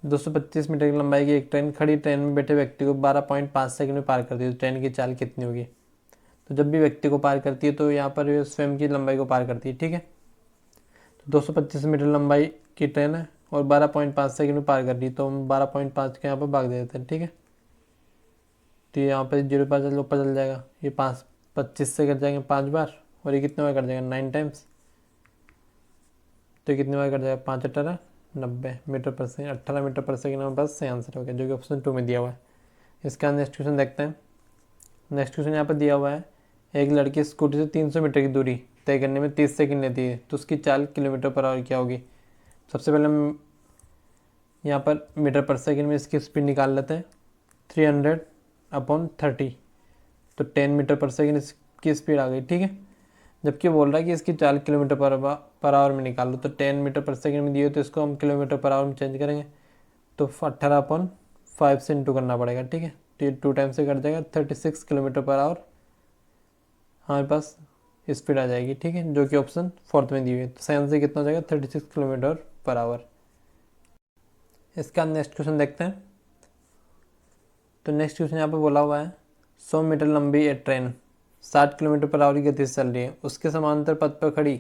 S1: 225 मीटर की लंबाई की एक ट्रेन खड़ी ट्रेन में बैठे व्यक्ति को 12.5 सेकंड में पार करती है, तो ट्रेन की चाल कितनी होगी। तो जब भी व्यक्ति को पार करती है तो यहाँ पर ये स्वयं की लंबाई को पार करती है। ठीक है, तो 225 मीटर लंबाई की ट्रेन है और 12.5 सेकंड में पार कर रही है, तो हम 12.5 के यहाँ पर भाग दे देते हैं। ठीक है, तो यहाँ पर 0 पर ऊपर चल जाएगा, ये 25 से कट जाएंगे 5 बार, और ये कितने बार कट जाएगा, 9 टाइम्स। तो कितने बार कट जाएगा, 5 18 90 मीटर पर सेकंड, 18 मीटर पर सेकंड हमारे पास सही आंसर हो गया, जो कि ऑप्शन 2 में दिया हुआ है। इसका नेक्स्ट क्वेश्चन देखते हैं। नेक्स्ट क्वेश्चन यहाँ पर दिया हुआ है, एक लड़की स्कूटी से 300 मीटर की दूरी तय करने में 30 सेकंड लेती है, तो उसकी चाल किलोमीटर पर आवर क्या होगी। सबसे पहले हम यहाँ पर मीटर पर सेकंड में इसकी स्पीड निकाल लेते हैं, 300/30, तो 10 मीटर पर सेकंड इसकी स्पीड आ गई। ठीक है, जबकि बोल रहा है कि इसकी चाल किलोमीटर पर आवर में निकाल लो, तो 10 मीटर पर सेकंड में दिए तो इसको हम किलोमीटर पर आवर में चेंज करेंगे, तो 18/5 से इंटू करना पड़ेगा। ठीक है, तो ये 2 टाइम से कट जाएगा, 36 किलोमीटर पर आवर हमारे पास स्पीड आ जाएगी। ठीक है, जो कि ऑप्शन फोर्थ में दी हुई है। तो सही आंसर कितना हो जाएगा, 36 किलोमीटर पर आवर। इसका नेक्स्ट क्वेश्चन देखते हैं। तो नेक्स्ट क्वेश्चन यहाँ पे बोला हुआ है, 100 मीटर लंबी एक ट्रेन 60 किलोमीटर पर आवर की गति से चल रही है, उसके समांतर पथ पर खड़ी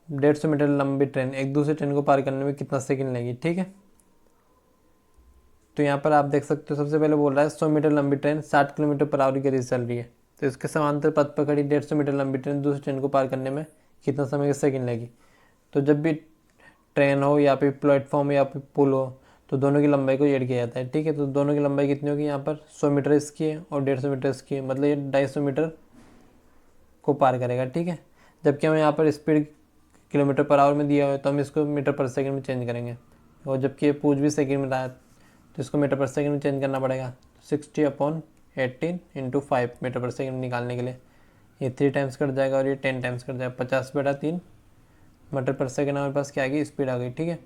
S1: 150 मीटर लंबी ट्रेन एक दूसरी ट्रेन को पार करने में कितना सेकंड लेगी। ठीक है, तो यहाँ पर आप देख सकते हो, सबसे पहले बोल रहा है 100 मीटर लंबी ट्रेन 60 किलोमीटर पर आवर की गति से चल रही है, तो इसके समांतर पथ पर खड़ी 150 मीटर लंबी ट्रेन दूसरी ट्रेन को पार करने में कितना समय सेकंड लेगी। तो जब भी ट्रेन हो या फिर प्लेटफॉर्म या फिर पुल हो, तो दोनों की लंबाई को ऐड किया जाता है, ठीक है। तो दोनों की लंबाई कितनी होगी, यहाँ पर 100 मीटर इसकी है और 150 मीटर इसकी है, मतलब ये 250 मीटर को पार करेगा, ठीक है। जबकि हमें यहाँ पर स्पीड किलोमीटर पर आवर में दिया हुआ है, तो हम इसको मीटर पर सेकंड में चेंज करेंगे। और जबकि ये पूछ भी सेकंड में रहा है, तो इसको मीटर पर सेकंड में चेंज करना पड़ेगा। 60/18 × 5 मीटर पर सेकंड निकालने के लिए ये 3 टाइम्स कट जाएगा और ये 10 टाइम्स कट जाएगा। 50/3 मीटर पर सेकंड हमारे पास क्या आ गई, स्पीड आ गई, ठीक है।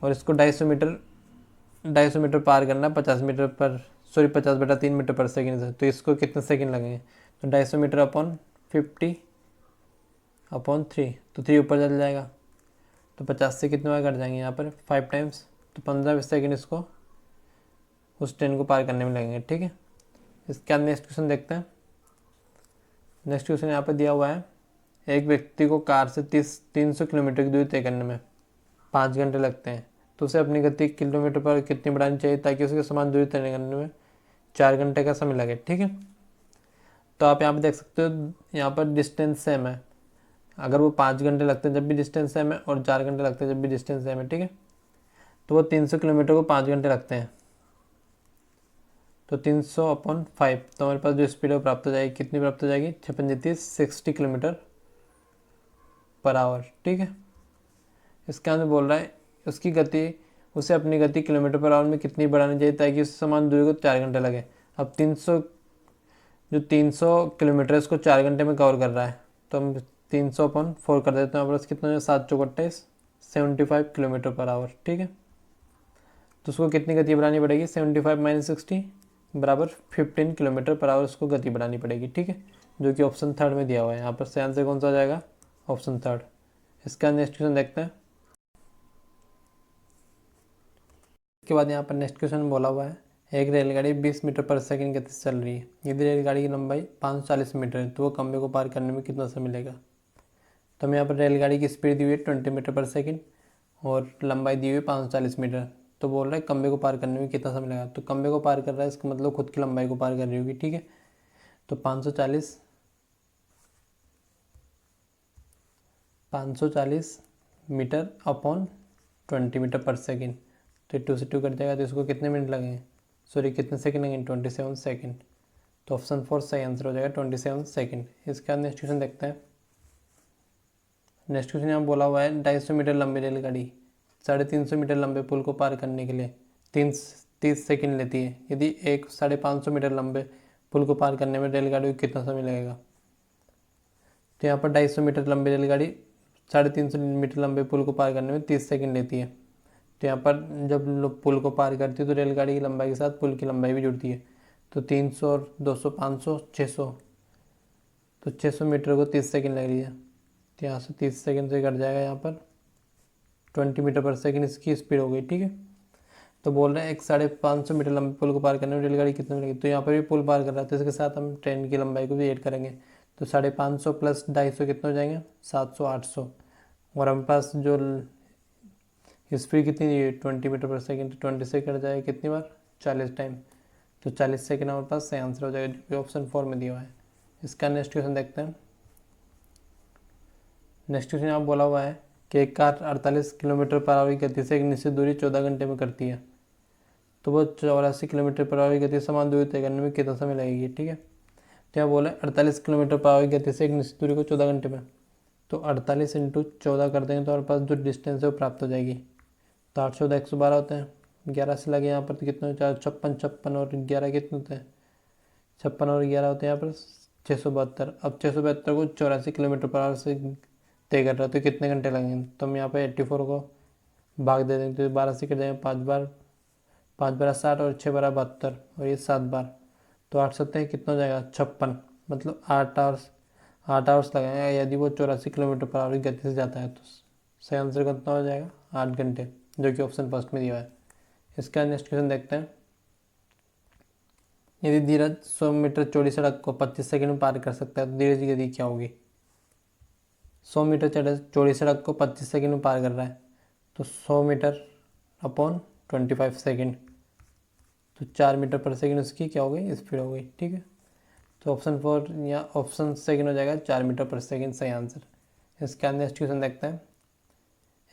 S1: और इसको 250 मीटर पार करना 50/3 मीटर पर सेकंड से, तो इसको कितने सेकंड लगेंगे, तो 250 मीटर अपॉन 50/3, तो 3 ऊपर चल जाएगा। तो 50 से कितने बार कट जाएंगे, यहाँ पर 5 टाइम्स, तो 15 सेकंड इसको उस ट्रेन को पार करने में लगेंगे, ठीक है। इसके बाद नेक्स्ट क्वेश्चन देखते हैं। नेक्स्ट क्वेश्चन यहाँ पर दिया हुआ है, एक व्यक्ति को कार से 300 किलोमीटर की दूरी तय करने में 5 घंटे लगते हैं, तो उसे अपनी गति किलोमीटर पर कितनी बढ़ानी चाहिए ताकि उसके समान दूरी तय करने में 4 घंटे का समय लगे, ठीक है। तो आप यहाँ पे देख सकते हो, यहाँ पर डिस्टेंस सेम है। अगर वो 5 घंटे लगते हैं जब भी डिस्टेंस सेम है, और 4 घंटे लगते हैं जब भी डिस्टेंस सेम है, ठीक है। तो वो 300 किलोमीटर को 5 घंटे लगते हैं, तो 300/5, तो हमारे पास जो स्पीड है वो प्राप्त हो जाएगी, कितनी प्राप्त हो जाएगी, 60 किलोमीटर पर आवर, ठीक है। इसके अंदर बोल रहा है उसकी गति, उसे अपनी गति किलोमीटर पर आवर में कितनी बढ़ानी चाहिए ताकि उस समान दूरी को 4 घंटे लगे। अब 300 किलोमीटर इसको 4 घंटे में कवर कर रहा है, तो हम 300/4 कर देते हैं। यहाँ पर कितना है, 7 चौक 28, 75 किलोमीटर पर आवर, ठीक है। तो उसको कितनी गति बढ़ानी पड़ेगी, 75 - 60 बराबर 15 किलोमीटर पर आवर उसको गति बढ़ानी पड़ेगी, ठीक है, जो कि ऑप्शन 3 में दिया हुआ है। यहाँ पर से आंसर कौन सा हो जाएगा, ऑप्शन 3। इसका नेक्स्ट क्वेश्चन देखते हैं। इसके बाद यहाँ पर नेक्स्ट क्वेश्चन बोला हुआ है, एक रेलगाड़ी 20 मीटर पर सेकंड गति से चल रही है, यदि रेलगाड़ी की लंबाई 540 मीटर है तो वो खंभे को पार करने में कितना समय मिलेगा। तो हमें यहाँ पर रेलगाड़ी की स्पीड दी हुई है 20 मीटर पर सेकंड और लंबाई दी हुई है 540 मीटर, तो बोल रहा है खंभे को पार करने में कितना समय लगेगा। तो खंभे को पार कर रहा है, इसका मतलब खुद की लंबाई को पार कर रही होगी, ठीक है। तो 540 मीटर अपॉन 20 मीटर पर सेकंड, तो 2 से 2 कट जाएगा, तो इसको कितने मिनट लगेंगे, सॉरी कितने सेकंड लगेंगे, 27 सेकंड। तो ऑप्शन 4 सही आंसर हो जाएगा, 27 सेकंड। इसके बाद नेक्स्ट क्वेश्चन देखते हैं। नेक्स्ट क्वेश्चन यहाँ बोला हुआ है, 250 मीटर लंबी रेलगाड़ी 350 मीटर लंबे पुल को पार करने के लिए 30 सेकंड लेती है, यदि एक 550 मीटर लंबे पुल को पार करने में रेलगाड़ी को कितना समय लगेगा। तो यहाँ पर 250 मीटर लंबी रेलगाड़ी 350 मीटर लंबे पुल को पार करने में 30 सेकंड लेती है। तो यहाँ पर जब पुल को पार करती है तो रेलगाड़ी की लंबाई के साथ पुल की लंबाई भी जुड़ती है, तो 300 और 200 500 600, तो 600 मीटर को 30 सेकंड लग रही है, तो यहाँ से 30 सेकंड से कट जाएगा, यहाँ पर 20 मीटर पर सेकंड इसकी स्पीड हो गई, ठीक है। तो बोल रहे हैं एक 550 मीटर लंबे पुल को पार करने में रेलगाड़ी कितने लगेगी, तो यहाँ पर भी पुल पार कर रहा है, तो इसके साथ हम ट्रेन की लंबाई को भी ऐड करेंगे, तो 550 प्लस 250 कितने हो जाएंगे, 700 800, और हमारे पास जो स्पीड कितनी दी है 20 मीटर पर सेकंड, तो 20 से कट जाएगा कितनी बार, 40 टाइम, तो 40 सेकंड हमारे पास सही आंसर हो जाएगा, जो ऑप्शन 4 में दिया हुआ है। इसका नेक्स्ट क्वेश्चन देखते हैं। नेक्स्ट क्वेश्चन यहाँ बोला हुआ है कि एक कार 48 किलोमीटर पर आवर की गति से एक निश्चित दूरी 14 घंटे में करती है, तो वो 84 किलोमीटर पर आवर की गति समान दूरी तय करने में कितना समय लगेगी, ठीक है। तो यहाँ बोला 48 किलोमीटर पर आवर की गति से एक निश्चित दूरी को 14 घंटे में, तो 48 × 14 कर देंगे तो हमारे पास जो डिस्टेंस है वो प्राप्त हो जाएगी। तो 8 14 112 होते हैं, 11 से लगे यहाँ पर तो कितने 56 और 11 कितने होते हैं, 56 और 11 होते हैं यहाँ पर 672। अब 672 को 84 किलोमीटर पर आवर से तय कर रहा है तो कितने घंटे लगेंगे, तो हम यहाँ पर 84 को भाग दे देंगे, तो 12 से कट जाएंगे, 5 बार 60 और 6 बार 72 और ये 7 बार, तो 8 7 कितना हो जाएगा 56, मतलब 8 आवर्स लगेंगे यदि वो 84 किलोमीटर पर आवर की गति से जाता है। तो सही आंसर कितना हो जाएगा 8 घंटे, जो कि ऑप्शन फर्स्ट में दिया है। इसका नेक्स्ट क्वेश्चन देखते हैं। यदि धीरज 100 मीटर चौड़ी सड़क को 25 सेकंड में पार कर सकता है तो धीरज की गति क्या होगी। 100 मीटर चौड़ी सड़क को 25 सेकंड में पार कर रहा है, तो 100 मीटर अपॉन 25 सेकंड, तो 4 मीटर पर सेकंड उसकी क्या हो गई, स्पीड हो गई, ठीक है। तो ऑप्शन 4 या ऑप्शन सेकंड हो जाएगा 4 मीटर पर सेकंड सही आंसर। इसका नेक्स्ट क्वेश्चन देखते हैं।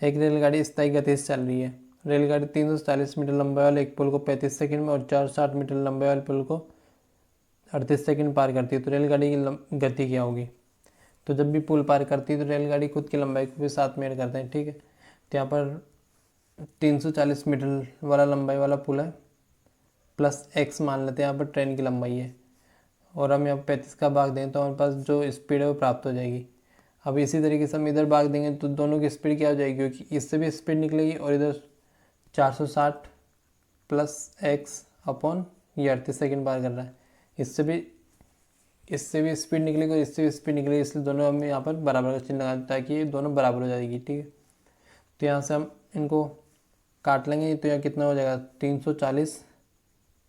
S1: एक रेलगाड़ी स्थायी गति से चल रही है रेलगाड़ी 340 मीटर लंबे वाले एक पुल को 35 सेकंड में और 460 मीटर लंबे वाले पुल को 38 सेकंड पार करती है, तो रेलगाड़ी की गति क्या होगी। तो जब भी पुल पार करती है तो रेलगाड़ी खुद की लंबाई को भी साथ में ऐड करते हैं, ठीक है। तो यहाँ पर 340 मीटर वाला लंबाई वाला पुल है, प्लस x मान लेते हैं, यहाँ पर ट्रेन की लंबाई है, और हम यहाँ 35 का भाग दें तो हमारे पास जो स्पीड है वो प्राप्त हो जाएगी। अब इसी तरीके से हम इधर भाग देंगे तो दोनों की स्पीड क्या हो जाएगी, क्योंकि इससे भी स्पीड निकलेगी और इधर 460 प्लस x अपॉन ये 38 सेकेंड पार कर रहा है, इससे भी स्पीड निकलेगी और इससे भी स्पीड निकलेगी, इसलिए दोनों हम यहाँ पर बराबर का चिन्ह लगा दें ताकि ये दोनों बराबर हो जाएगी, ठीक है। तो यहाँ से हम इनको काट लेंगे, तो यहाँ कितना हो जाएगा 340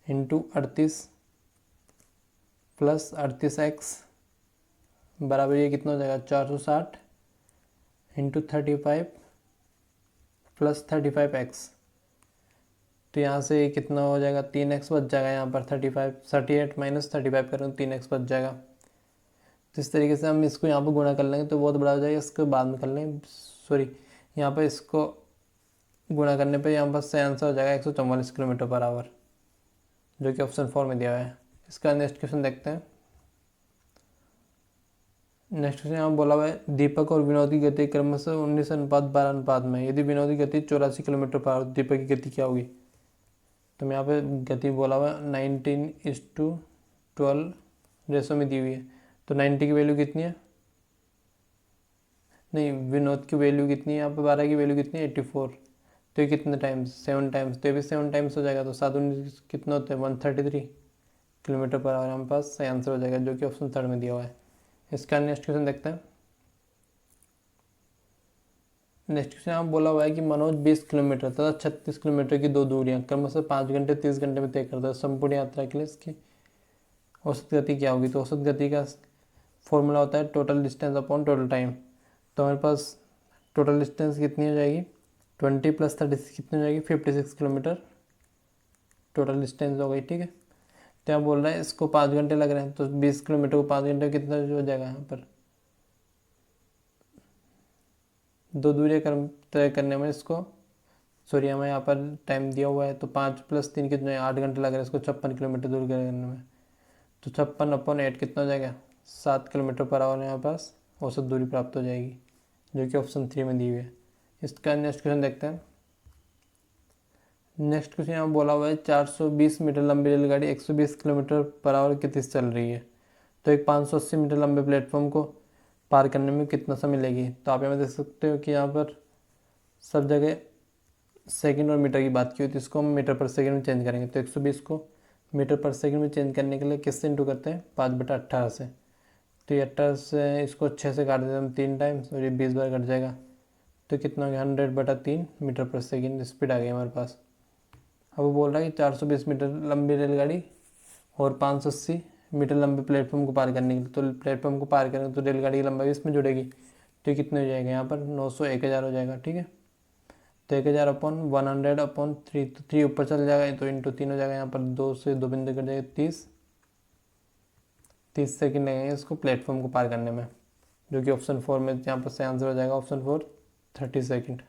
S1: इंटू 38 प्लस 38x बराबर ये कितना हो जाएगा 460 इंटू 35 प्लस 35x। तो यहाँ से ये कितना हो जाएगा 3x बच जाएगा, यहाँ पर 38 माइनस 35 करें तो 3x बच जाएगा। तो इस तरीके से हम इसको यहाँ पर गुणा कर लेंगे तो बहुत बड़ा हो जाएगा, इसको बाद में कर लेंगे, सॉरी यहाँ पर इसको गुणा करने पे यहाँ पर सही आंसर हो जाएगा 144 किलोमीटर पर आवर, जो कि ऑप्शन 4 में दिया हुआ है। इसका नेक्स्ट क्वेश्चन देखते हैं। नेक्स्ट क्वेश्चन यहाँ बोला हुआ है दीपक और विनोद की गति क्रमशः 19:12 अनुपात में, यदि विनोद की गति 84 किलोमीटर पर आवर, दीपक की गति क्या होगी। तो मैं यहाँ पे गति बोला हुआ है 19:12 रेशो में दी हुई है, तो 90 की वैल्यू कितनी है, नहीं विनोद की वैल्यू कितनी है, यहाँ पे 12 की वैल्यू कितनी है 84, तो ये कितने टाइम्स 7 टाइम्स, तो ये भी 7 टाइम्स हो जाएगा, तो 7 19 कितना होता है 133 किलोमीटर पर आवर हमारे पास सही आंसर हो जाएगा, जो कि ऑप्शन 3 में दिया हुआ है। इसका नेक्स्ट क्वेश्चन देखते हैं। नेक्स्ट क्वेश्चन यहाँ बोला हुआ है कि मनोज 20 किलोमीटर तथा 36 किलोमीटर की दो दूरियां क्रमशः 5 घंटे 30 घंटे में तय करता है, संपूर्ण यात्रा के लिए इसकी औसत गति क्या होगी। तो औसत गति का फॉर्मूला होता है total distance upon total time. तो हमारे पास टोटल डिस्टेंस कितनी हो जाएगी 20 प्लस 36 कितनी हो जाएगी 56 किलोमीटर टोटल डिस्टेंस हो गई, ठीक है। तो यहाँ बोल रहा है इसको 5 घंटे लग रहे हैं, तो 20 किलोमीटर को 5 घंटे कितना हो जाएगा, यहाँ पर दो दूरियां तय करने में इसको, सॉरी हमें यहाँ पर टाइम दिया हुआ है, तो 5 प्लस 3 कितना है 8 घंटे लग रहे हैं इसको 56 किलोमीटर दूर करने में। तो 56 अपॉन 8 कितना हो जाएगा 7 किलोमीटर पर आवर यहाँ पास औसत दूरी प्राप्त हो जाएगी, जो कि ऑप्शन 3 में दी हुई है। इसका नेक्स्ट क्वेश्चन देखते हैं। नेक्स्ट क्वेश्चन यहाँ बोला हुआ है 420 मीटर लंबी रेलगाड़ी 120 किलोमीटर पर आवर की तेज चल रही है, तो एक 580 मीटर लंबे प्लेटफॉर्म को पार करने में कितना समय लेगी। तो आप यहाँ देख सकते हो कि यहाँ पर सब जगह सेकंड और मीटर की बात की हुई, तो इसको हम मीटर पर सेकंड में चेंज करेंगे। तो 120 को मीटर पर सेकंड में चेंज करने के लिए किससे इंटू करते हैं 5/18 से। तो ये 18 से इसको 6 से काट देते हैं हम 3 टाइम्स और ये 20 बार कट जाएगा, तो कितना हो गया 100/3 मीटर पर सेकेंड स्पीड आ गई हमारे पास। अब वो बोल रहा है कि 420 मीटर लंबी रेलगाड़ी और 580 मीटर लंबे प्लेटफॉर्म को पार करने के लिए, तो प्लेटफॉर्म को पार करेंगे तो रेलगाड़ी की लंबाई इसमें जुड़ेगी, तो कितने हो जाएगा यहाँ पर 900 1000 हो जाएगा, ठीक है। तो 1000 अपॉन 100 अपॉन 3, तो 3 ऊपर चल जाएगा तो इंटू 3 हो जाएगा, यहाँ पर 2 से 2 बिंदु कट जाएगा 30 सेकेंड लगेंगे इसको प्लेटफॉर्म को पार करने में, जो कि ऑप्शन 4 में यहाँ पर सही आंसर हो जाएगा ऑप्शन 4 30 सेकेंड।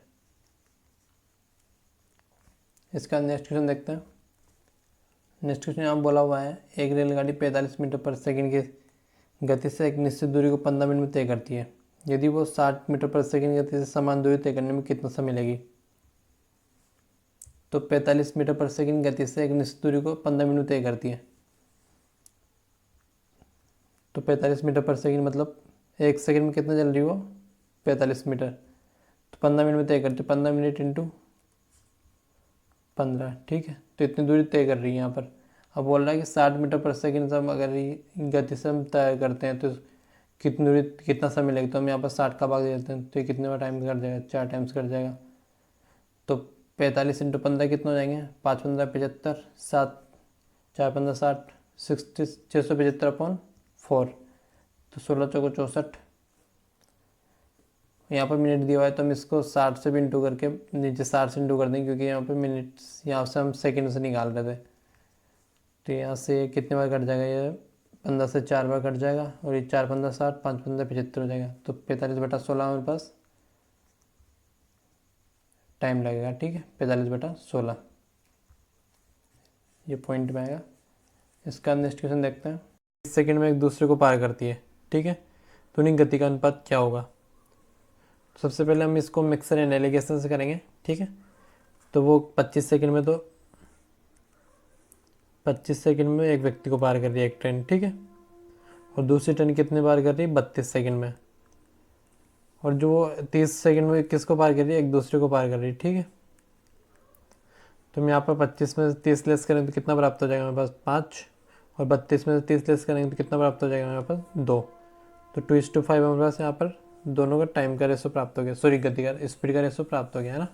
S1: इसका नेक्स्ट क्वेश्चन देखते हैं। नेक्स्ट क्वेश्चन यहाँ बोला हुआ है एक रेलगाड़ी 45 मीटर पर सेकंड की गति से एक निश्चित दूरी को 15 मिनट में तय करती है, यदि वो 60 मीटर पर सेकंड की गति से समान दूरी तय करने में कितना समय लगेगी। तो 45 मीटर पर सेकंड गति से एक निश्चित दूरी को 15 मिनट में तय करती है, तो 45 मीटर पर सेकंड मतलब एक सेकंड में कितना चल रही हो 45 मीटर, तो 15 मिनट में तय करती है, 15 मिनट इंटू 15, ठीक है। तो इतनी दूरी तय कर रही है यहाँ पर। अब बोल रहा है कि 60 मीटर पर सेकंड से हम अगर गति से हम तय करते हैं तो कितनी दूरी कितना समय लगेगा, तो हम यहाँ पर 60 का भाग दे देते हैं, तो ये कितने बार टाइम कर जाएगा 4 टाइम्स कर जाएगा। तो 45 इंटू 15 कितना हो जाएंगे 5 15 75, 7 4 15 60, 675 अपॉन 4, तो 16 चौको 64। यहाँ पर मिनट दिया हुआ है तो हम इसको 60 से भी इंटू करके नीचे 60 से इंटू कर देंगे, क्योंकि यहाँ पर मिनट यहाँ से हम सेकंड से निकाल रहे थे। तो यहाँ से कितने बार कट जाएगा ये 15 से 4 बार कट जाएगा, और ये 4 15 60, 5 15 75 हो जाएगा, तो 45/16 हमारे पास टाइम लगेगा, ठीक है, 45/16 ये पॉइंट में आएगा। इसका नेक्स्ट क्वेश्चन देखते हैं। 30 सेकंड में एक दूसरे को पार करती है, ठीक है, तो उनकी गति का अनुपात क्या होगा। तो सबसे पहले हम इसको मिक्सर एंड एलिगेशन से करेंगे, ठीक है। तो वो 25 सेकंड में, तो 25 सेकंड में एक व्यक्ति को पार कर रही है एक ट्रेन, ठीक है, और दूसरी ट्रेन कितने पार कर रही है, 32 सेकंड में। और जो वो 30 सेकंड में किसको पार कर रही है, एक दूसरे को पार कर रही है, ठीक है। तो हम यहाँ पर 25 में 30 लेस करें तो कितना प्राप्त हो जाएगा हमारे पास, 5, और 32 में 30 लेस करेंगे तो कितना प्राप्त हो जाएगा हमारे पास, 2। तो 2:5 हमारे पास यहाँ पर दोनों का टाइम का रेशो प्राप्त हो गया, सॉरी गति का, स्पीड का रेशो प्राप्त हो गया, है ना।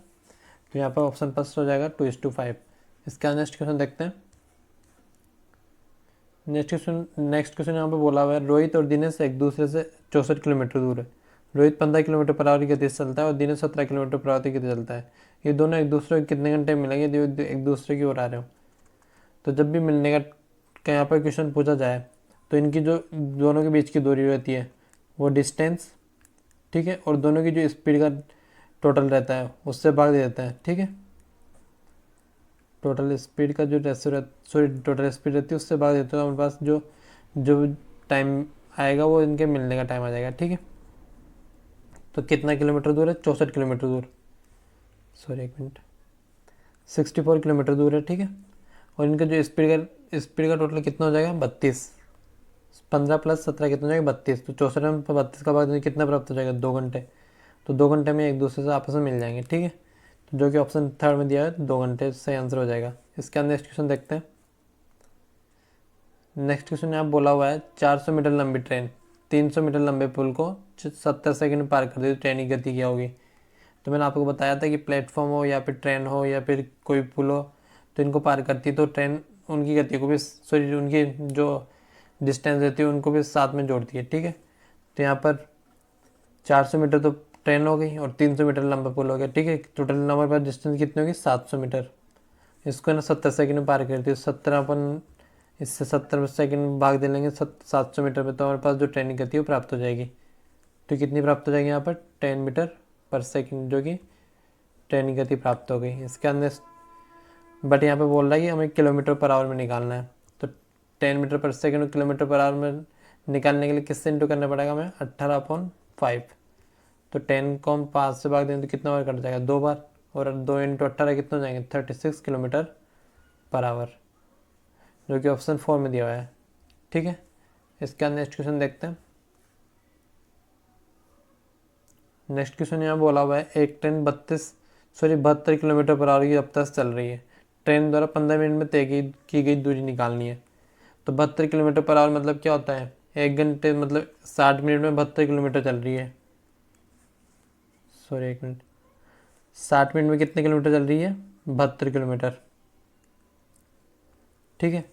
S1: तो यहाँ पर ऑप्शन फर्स्ट हो जाएगा 2:5। इसका नेक्स्ट क्वेश्चन देखते हैं। नेक्स्ट क्वेश्चन यहाँ पे बोला हुआ है, रोहित और दिनेश एक दूसरे से 64 किलोमीटर दूर है। रोहित 15 किलोमीटर पर आवर की गति से चलता है और दिनेश 17 किलोमीटर पर आवर की गति से चलता है। ये दोनों एक दूसरे को कितने घंटे मिलेंगे, जो एक दूसरे की ओर आ रहे हो। तो जब भी मिलने का यहाँ पर क्वेश्चन पूछा जाए तो इनकी जो दोनों के बीच की दूरी रहती है वो डिस्टेंस, ठीक है, और दोनों की जो स्पीड का टोटल रहता है उससे भाग देता है, ठीक है। टोटल स्पीड का जो रेशो सॉरी टोटल स्पीड रहती है उससे भाग देते हैं, हमारे पास जो जो टाइम आएगा वो इनके मिलने का टाइम आ जाएगा, ठीक है। तो कितना किलोमीटर दूर है, 64 किलोमीटर दूर, सॉरी एक मिनट, 64 किलोमीटर दूर है, ठीक है। और इनका जो स्पीड का टोटल कितना हो जाएगा, 32। 15 + 17 कितना हो जाएगा, 32। तो 64 में 32 का भाग कितना प्राप्त हो जाएगा, 2 घंटे। तो 2 घंटे में एक दूसरे से आपस में मिल जाएंगे, ठीक है। तो जो कि ऑप्शन थर्ड में दिया है 2 घंटे सही आंसर हो जाएगा। इसका नेक्स्ट क्वेश्चन देखते हैं। नेक्स्ट क्वेश्चन यहाँ बोला हुआ है, 400 मीटर लंबी ट्रेन 300 मीटर लंबे पुल को 70 सेकंड में पार कर दी तो ट्रेन की गति क्या होगी। तो मैंने आपको बताया था कि प्लेटफॉर्म हो या फिर ट्रेन हो या फिर कोई पुल हो तो इनको पार करती है तो ट्रेन उनकी गति को भी, सॉरी उनकी जो डिस्टेंस रहती है उनको भी साथ में जोड़ती है, ठीक है। तो यहाँ पर 400 मीटर तो ट्रेन हो गई और 300 मीटर लंबा पुल हो गया, ठीक है। टोटल हमारे पास डिस्टेंस कितनी होगी, 700 मीटर। इसको ना 70 सेकंड में पार करती है, 70 अपन इससे 70 सेकंड भाग दे लेंगे 700 मीटर पे, तो हमारे पास जो ट्रेन की गति है वो प्राप्त हो जाएगी। तो कितनी प्राप्त हो जाएगी यहाँ पर, 10 मीटर पर सेकंड, जो कि ट्रेन की गति प्राप्त हो गई। इसके अंदर बट यहाँ पे बोल रहा है कि हमें किलोमीटर पर आवर में निकालना है। तो 10 मीटर पर सेकंड और किलोमीटर पर आवर में निकालने के लिए किससे इंटू करना पड़ेगा हमें, 18/5। तो 10 को हम 5 से भाग दें तो कितना बार कट जाएगा, 2 बार, और 2 × 18 कितना हो जाएंगे, 36 किलोमीटर पर आवर, जो कि ऑप्शन 4 में दिया हुआ है, ठीक है। इसका नेक्स्ट क्वेश्चन देखते हैं। नेक्स्ट क्वेश्चन यहाँ बोला हुआ है, एक ट्रेन 72 किलोमीटर पर आवर की रफ्तार से चल रही है। ट्रेन द्वारा 15 मिनट में तय की गई दूरी निकालनी है। तो 72 किलोमीटर पर आवर मतलब क्या होता है, 1 घंटे मतलब 60 मिनट में 72 किलोमीटर चल रही है, सॉरी एक मिनट, 60 मिनट में कितने किलोमीटर चल रही है, 72 किलोमीटर, ठीक है।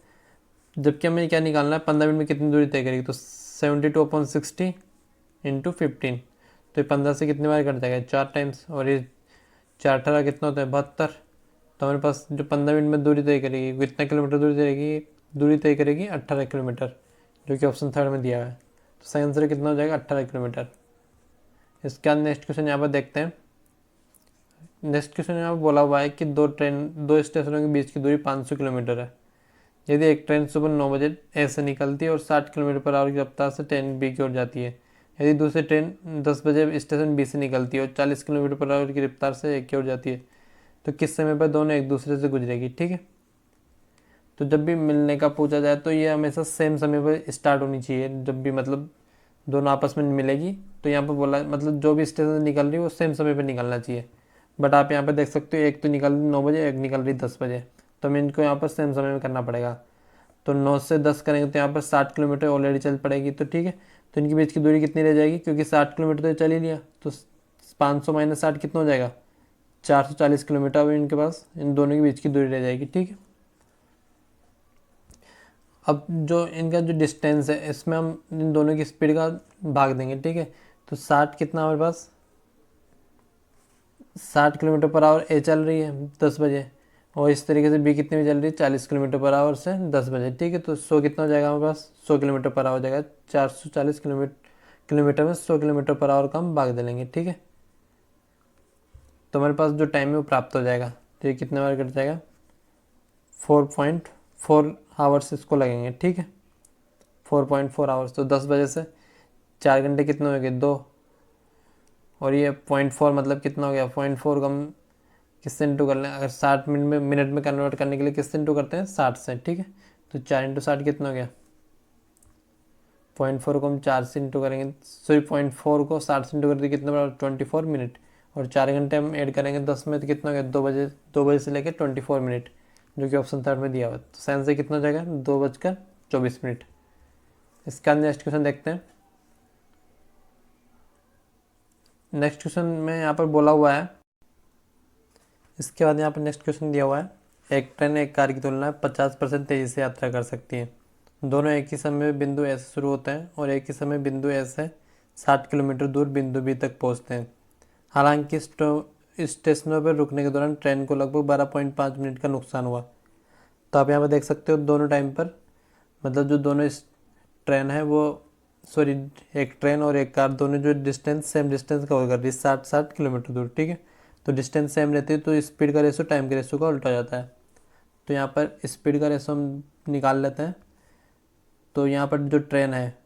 S1: जबकि हमें क्या निकालना है, 15 मिनट में कितनी दूरी तय करेगी, तो 72/60 × 15। तो ये 15 से कितनी बार कट जाएगा, 4 टाइम्स, और ये 4 18 कितना होता है, 72। तो हमारे पास जो 15 मिनट में दूरी तय करेगी कितना किलोमीटर दूरी तय करेगी 18 किलोमीटर, जो कि ऑप्शन थर्ड में दिया है। तो सही आंसर कितना हो जाएगा, 18 किलोमीटर। इसके बाद नेक्स्ट क्वेश्चन यहाँ पर देखते हैं। नेक्स्ट क्वेश्चन यहाँ पर बोला हुआ है कि दो स्टेशनों के बीच की दूरी 500 किलोमीटर है। यदि एक ट्रेन सुबह 9 बजे ए से निकलती है और 60 किलोमीटर पर आवर की रफ्तार से ट्रेन बी की ओर जाती है। यदि दूसरी ट्रेन 10 बजे स्टेशन बी से निकलती है और 40 किलोमीटर पर आवर की रफ्तार से ए की ओर जाती है, तो किस समय पर दोनों एक दूसरे से गुजरेगी, ठीक है। तो जब भी मिलने का पूछा जाए तो ये हमेशा सेम समय पर स्टार्ट होनी चाहिए। जब भी मतलब दोनों आपस में मिलेगी तो यहाँ पर बोला मतलब जो भी स्टेशन से निकल रही है वो सेम समय पर निकलना चाहिए। बट आप यहाँ पर देख सकते हो एक तो निकल रही 9 बजे, एक निकल रही 10 बजे, तो हमें इनको यहाँ पर सेम समय में करना पड़ेगा। तो 9 से 10 करेंगे तो यहाँ पर 60 किलोमीटर ऑलरेडी चल पड़ेगी, तो ठीक है। तो इनके बीच की दूरी कितनी रह जाएगी, क्योंकि 60 किलोमीटर तो चल ही लिया, तो 500 - 60 कितना हो जाएगा, 440 किलोमीटर। अब इनके पास इन दोनों के बीच की दूरी रह जाएगी, ठीक है। अब जो इनका जो डिस्टेंस है इसमें हम इन दोनों की स्पीड का भाग देंगे, ठीक है। तो 60 कितना हमारे पास, 60 किलोमीटर पर आवर ए चल रही है 10 बजे, और इस तरीके से बी कितनी में चल रही है 40 किलोमीटर पर आवर से 10 बजे, ठीक है। तो 100 कितना हो जाएगा हमारे पास, 100 किलोमीटर पर आवर हो जाएगा। 440 किलोमीटर में 100 किलोमीटर पर आवर का हम भाग दे लेंगे, ठीक है। तो हमारे पास जो टाइम है वो प्राप्त हो जाएगा। तो ये कितने बार कट जाएगा, 4.4 आवर्स इसको लगेंगे, ठीक है, 4.4 आवर्स। तो 10 बजे से 4 घंटे कितने हो गए, 2, और ये 0.4 मतलब कितना हो गया, 0.4 को हम किससे इंटू कर लें, अगर 60 मिनट में कन्वर्ट करने के लिए किससे इंटू करते हैं, 60 से, ठीक है। तो 4 × 60 कितना हो गया, 0.4 को हम 4 से इंटू करेंगे, सॉरी 0.4 को 60 से इंटू करते कितना बड़ा, 24 मिनट, और 4 घंटे हम ऐड करेंगे 10 में, तो कितना हो गया, 2 बजे से लेकर 24 मिनट, जो कि ऑप्शन 3 में दिया हुआ है। तो साइंस से कितना हो जाएगा, 2:24। इसका नेक्स्ट क्वेश्चन देखते हैं। नेक्स्ट क्वेश्चन में यहाँ पर बोला हुआ है, इसके बाद यहाँ पर नेक्स्ट क्वेश्चन दिया हुआ है, एक ट्रेन एक कार की तुलना में 50% तेज़ी से यात्रा कर सकती है। दोनों एक ही समय बिंदु ए से शुरू होते हैं और एक ही समय बिंदु ए से 60 किलोमीटर दूर बिंदु बी तक पहुँचते हैं। हालांकि स्टेशनों पर रुकने के दौरान ट्रेन को लगभग 12.5 मिनट का नुकसान हुआ। तो आप यहाँ पर देख सकते हो दोनों टाइम पर, मतलब जो दोनों ट्रेन है वो, सॉरी एक ट्रेन और एक कार दोनों जो डिस्टेंस सेम डिस्टेंस कवर कर रही है, 60 किलोमीटर दूर, ठीक है। तो डिस्टेंस सेम रहती है तो स्पीड का रेशो टाइम के रेशो का उल्टा हो जाता है। तो यहाँ पर स्पीड का रेशो हम निकाल लेते हैं। तो यहाँ पर जो ट्रेन है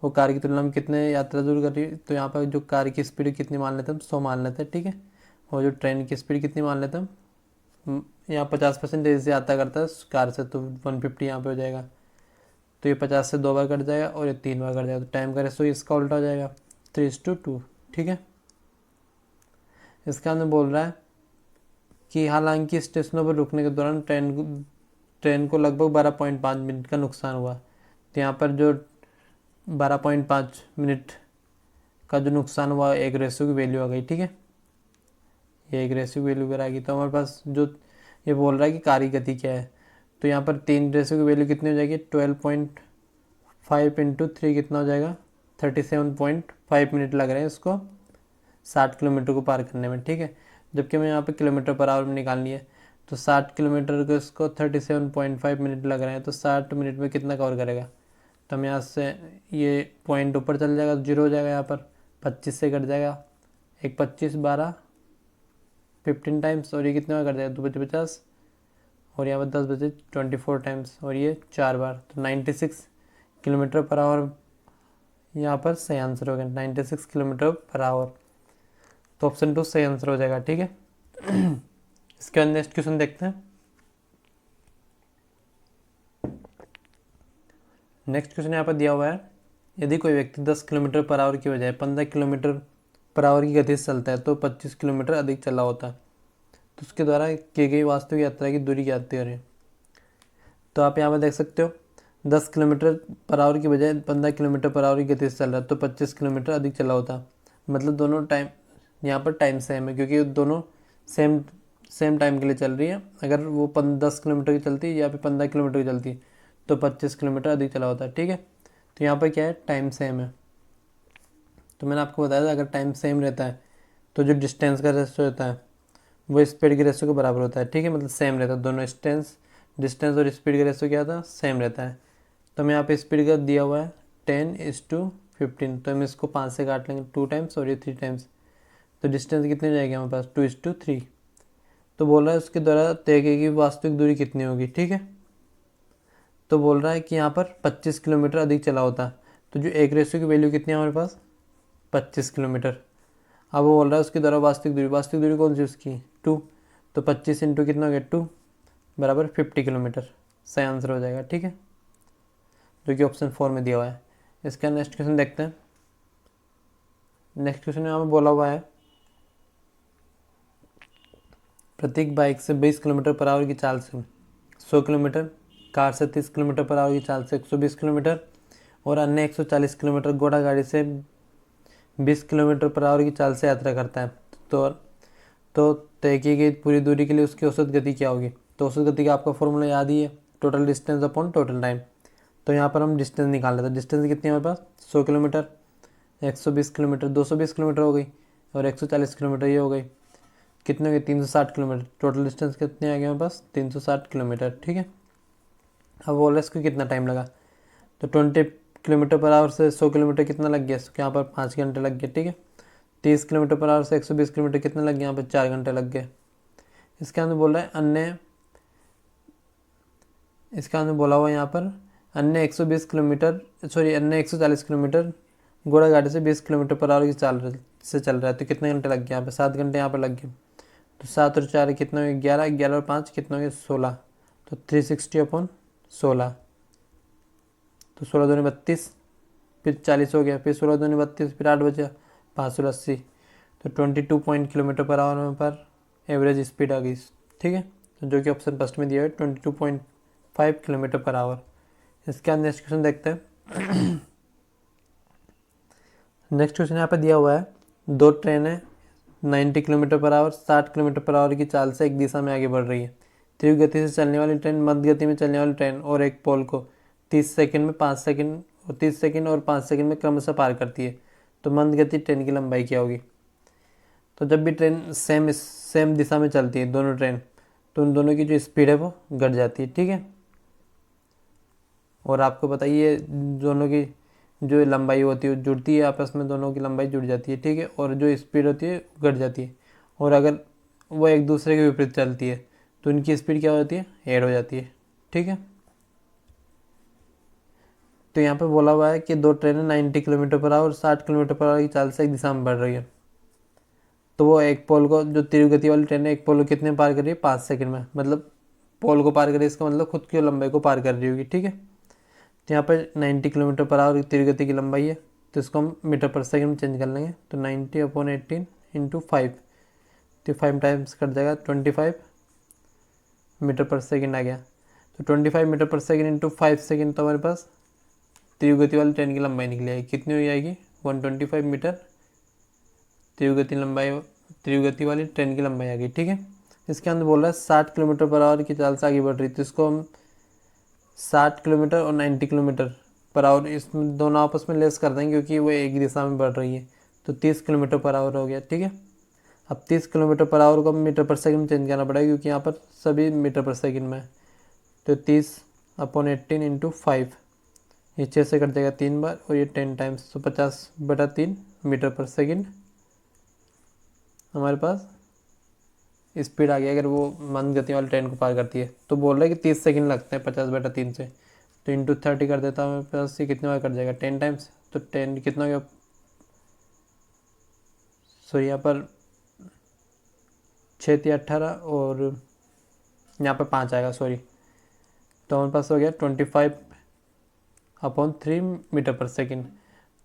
S1: वो कार की तुलना में कितने यात्रा दूर कर रही है, तो यहाँ पर जो कार की स्पीड कितनी मान लेते हैं, 100 मान लेते हैं, ठीक है। और जो ट्रेन की स्पीड कितनी मान लेते हैं, यहाँ 50% तेज़ी से यात्रा करता है कार से, तो 150 यहाँ पे हो जाएगा। तो ये 50 से 2 बार कट जाएगा और ये 3 बार कट जाएगा, तो टाइम का रेशो इसका उल्टा हो जाएगा, 3:2, ठीक है। इसका अंदर बोल रहा है कि हालांकि स्टेशनों पर रुकने के दौरान ट्रेन को लगभग 12.5 मिनट का नुकसान हुआ। तो यहाँ पर जो 12.5 मिनट का जो नुकसान हुआ, एक रेशियो की वैल्यू आ गई, ठीक है। ये एक रेशियो की वैल्यू पर आ गई। तो हमारे पास जो ये बोल रहा है कि कार की गति क्या है, तो यहाँ पर 3 रेशियो की वैल्यू कितनी हो जाएगी, 12.5 × 3 कितना हो जाएगा, 37.5 मिनट लग रहे हैं इसको 60 किलोमीटर को पार करने में, ठीक है। जबकि हमें यहाँ पे किलोमीटर पर आवर में निकालनी है, तो 60 किलोमीटर को इसको 37.5 मिनट लग रहे हैं, तो 60 मिनट में कितना कवर करेगा। तो हम यहाँ से ये पॉइंट ऊपर चल जाएगा, 0 हो जाएगा, यहाँ पर 25 से कट जाएगा, एक 25, 12, 15 टाइम्स, और ये कितने बार कट जाएगा, 2 बजे 50, और यहाँ पर 10 बजे 24 टाइम्स, और ये 4 बार, तो 96 किलोमीटर पर आवर यहाँ पर सही आंसर हो गया, 96 किलोमीटर पर आवर। तो ऑप्शन 2 सही आंसर हो जाएगा, ठीक है। इसके बाद नेक्स्ट क्वेश्चन देखते हैं। नेक्स्ट क्वेश्चन यहाँ पर दिया हुआ है, यदि कोई व्यक्ति 10 किलोमीटर पर आवर की बजाय 15 किलोमीटर पर आवर की गति से चलता है तो 25 किलोमीटर अधिक चला होता है, तो उसके द्वारा की गई वास्तविक यात्रा की दूरी क्या होती है। तो आप यहाँ पर देख सकते हो 10 किलोमीटर पर आवर की बजाय 15 किलोमीटर पर आवर की गति से चल रहा है तो 25 किलोमीटर अधिक चला होता है। मतलब दोनों टाइम, यहाँ पर टाइम सेम है क्योंकि दोनों सेम टाइम के लिए चल रही है। अगर वो 10 किलोमीटर की चलती है या फिर 15 किलोमीटर की चलती है तो 25 किलोमीटर अधिक चला होता है, ठीक है। तो यहाँ पर क्या है, टाइम सेम है। तो मैंने आपको बताया था अगर टाइम सेम रहता है तो जो डिस्टेंस का रेशो होता है वो स्पीड के रेशो के बराबर होता है, ठीक है। मतलब सेम रहता है दोनों, डिस्टेंस और स्पीड का रेशो क्या था, सेम रहता है। तो हमें यहाँ पे स्पीड का दिया हुआ है 10:15, तो हम इसको 5 से काट लेंगे 2 टाइम्स और ये 3 टाइम्स, तो डिस्टेंस कितनी हो जाएगी हमारे पास, 2:3। तो बोल रहा है उसके द्वारा तय की वास्तविक दूरी कितनी होगी, ठीक है। तो बोल रहा है कि यहाँ पर 25 किलोमीटर अधिक चला होता है, तो जो एक रेशियो की वैल्यू कितनी है हमारे पास, 25 किलोमीटर। अब वो बोल रहा है उसके द्वारा वास्तविक दूरी कौन सी उसकी, 2, तो 25 इंटू कितना हो गया, 2 बराबर 50 किलोमीटर, सही आंसर हो जाएगा, ठीक है, जो कि ऑप्शन 4 में दिया हुआ है। इसका नेक्स्ट क्वेश्चन देखते हैं। नेक्स्ट क्वेश्चन में हमें बोला हुआ है, प्रत्येक बाइक से 20 किलोमीटर पर आवर की चाल से 100 किलोमीटर, कार से 30 किलोमीटर पर आवर की चाल से 120 किलोमीटर और अन्य 140 किलोमीटर घोड़ा गाड़ी से 20 किलोमीटर पर आवर की चाल से यात्रा करता है। तो तय की गई पूरी दूरी के लिए उसकी औसत गति क्या होगी। तो औसत गति का आपका फॉर्मूला याद ही है, total distance upon total time. तो यहाँ पर हम डिस्टेंस निकाल लेते हैं। डिस्टेंस कितनी है हमारे पास, 100 किलोमीटर, 120 किलोमीटर, 220 किलोमीटर हो गई और 140 किलोमीटर ये हो गई, कितने हो गए, 360 किलोमीटर। टोटल डिस्टेंस कितने आ गए हमारे पास, 360 किलोमीटर, ठीक है। अब बोल रहे इसको कितना टाइम लगा, तो 20 किलोमीटर पर आवर से 100 किलोमीटर कितना लग गया, इसको यहाँ पर 5 घंटे लग गए, ठीक है। 30 किलोमीटर पर आवर से 120 किलोमीटर कितने लग गए? यहाँ पर 4 घंटे लग गए। इसके अंदर बोल रहा है अन्य बोला हुआ यहाँ पर अन्य 140 किलोमीटर घोड़ा गाड़ी से 20 किलोमीटर पर आवर की चाल से चल रहा है, तो कितने घंटे लग गए? यहाँ पे 7 घंटे यहाँ पर लग गए। तो 7 और 4 कितने हो गए? 11, 11 और 5 कितने हो गए? 16। तो 360/16, तो 16 दूनी 32, फिर 40 हो गया, फिर 16 दूनी 32, फिर 8 बचा, 580। तो 22 किलोमीटर पर आवर पर एवरेज स्पीड आ गई। ठीक है, तो जो कि ऑप्शन फर्स्ट में दिया है 22.5 किलोमीटर पर आवर। इसके बाद नेक्स्ट क्वेश्चन देखते हैं। नेक्स्ट क्वेश्चन यहाँ पर दिया हुआ है, दो ट्रेनें 90 kilometre per hour 60 kilometre per hour की चाल से एक दिशा में आगे बढ़ रही है। तीव्र गति से चलने वाली ट्रेन, मध्य गति में चलने वाली ट्रेन और एक पोल को 30 सेकंड में 5 सेकंड और 30 सेकंड और 5 सेकंड में क्रमशः पार करती है, तो मंद गति ट्रेन की लंबाई क्या होगी? तो जब भी ट्रेन सेम दिशा में चलती है दोनों ट्रेन, तो उन दोनों की जो स्पीड है वो घट जाती है। ठीक है, और आपको बताइए दोनों की जो लंबाई होती है जुड़ती है आपस में, दोनों की लंबाई जुड़ जाती है। ठीक है, और जो स्पीड होती है घट जाती है। और अगर वो एक दूसरे के विपरीत चलती है तो उनकी स्पीड क्या होती है? ऐड हो जाती है। ठीक है, तो यहाँ पे बोला हुआ है कि दो ट्रेनें 90 किलोमीटर पर आवर और 60 किलोमीटर पर आवर की चाल से एक दिशा में बढ़ रही है, तो वो एक पोल को, जो तीव्र गति वाली ट्रेन है, एक पोल को कितने पार कर रही है? 5 सेकंड में। मतलब पोल को पार कर रही है, इसका मतलब खुद की लंबाई को पार कर रही होगी। ठीक है, तो यहाँ पर 90 किलोमीटर पर आवर तीव्र गति की लंबाई है, तो इसको हम मीटर पर सेकंड में चेंज कर लेंगे। तो 90/18 × 5, तो 5 टाइम्स कट जाएगा, 25 मीटर पर सेकंड आ गया। तो 25 मीटर पर सेकंड × 5 सेकंड, तो हमारे पास तीव्र गति वाली ट्रेन की लंबाई निकली आएगी। कितनी हो जाएगी? 125 मीटर तीव्र गति वाली ट्रेन की लंबाई आ गई। ठीक है, इसके अंदर बोल रहा है 60 किलोमीटर पर आवर की चाल से आगे बढ़ रही, तो इसको हम 60 किलोमीटर और 90 किलोमीटर पर आवर इसमें दोनों आपस में लेस कर देंगे, क्योंकि वो एक दिशा में बढ़ रही है। तो 30 किलोमीटर पर आवर हो गया। ठीक है, अब 30 किलोमीटर पर आवर को मीटर पर सेकंड में चेंज करना पड़ेगा, क्योंकि यहाँ पर सभी मीटर पर सेकंड में है। तो 30/18 × 5, ये 6 से कट जाएगा 3 बार, और ये 10 टाइम्स, तो 50/3 मीटर पर सेकंड हमारे पास स्पीड आ गया अगर वो मंद गति वाली ट्रेन को पार करती है। तो बोल रहे हैं कि 30 सेकंड लगते हैं 50/3 से, तो इंटू 30 कर देता हूँ, प्लस ये कितने बार कट जाएगा? 10 टाइम्स। तो 10 कितना हो गया? सो यहाँ पर 6 × 18 और यहाँ पर 5 आएगा, सॉरी। तो हमारे पास हो गया 25/3 मीटर पर सेकंड।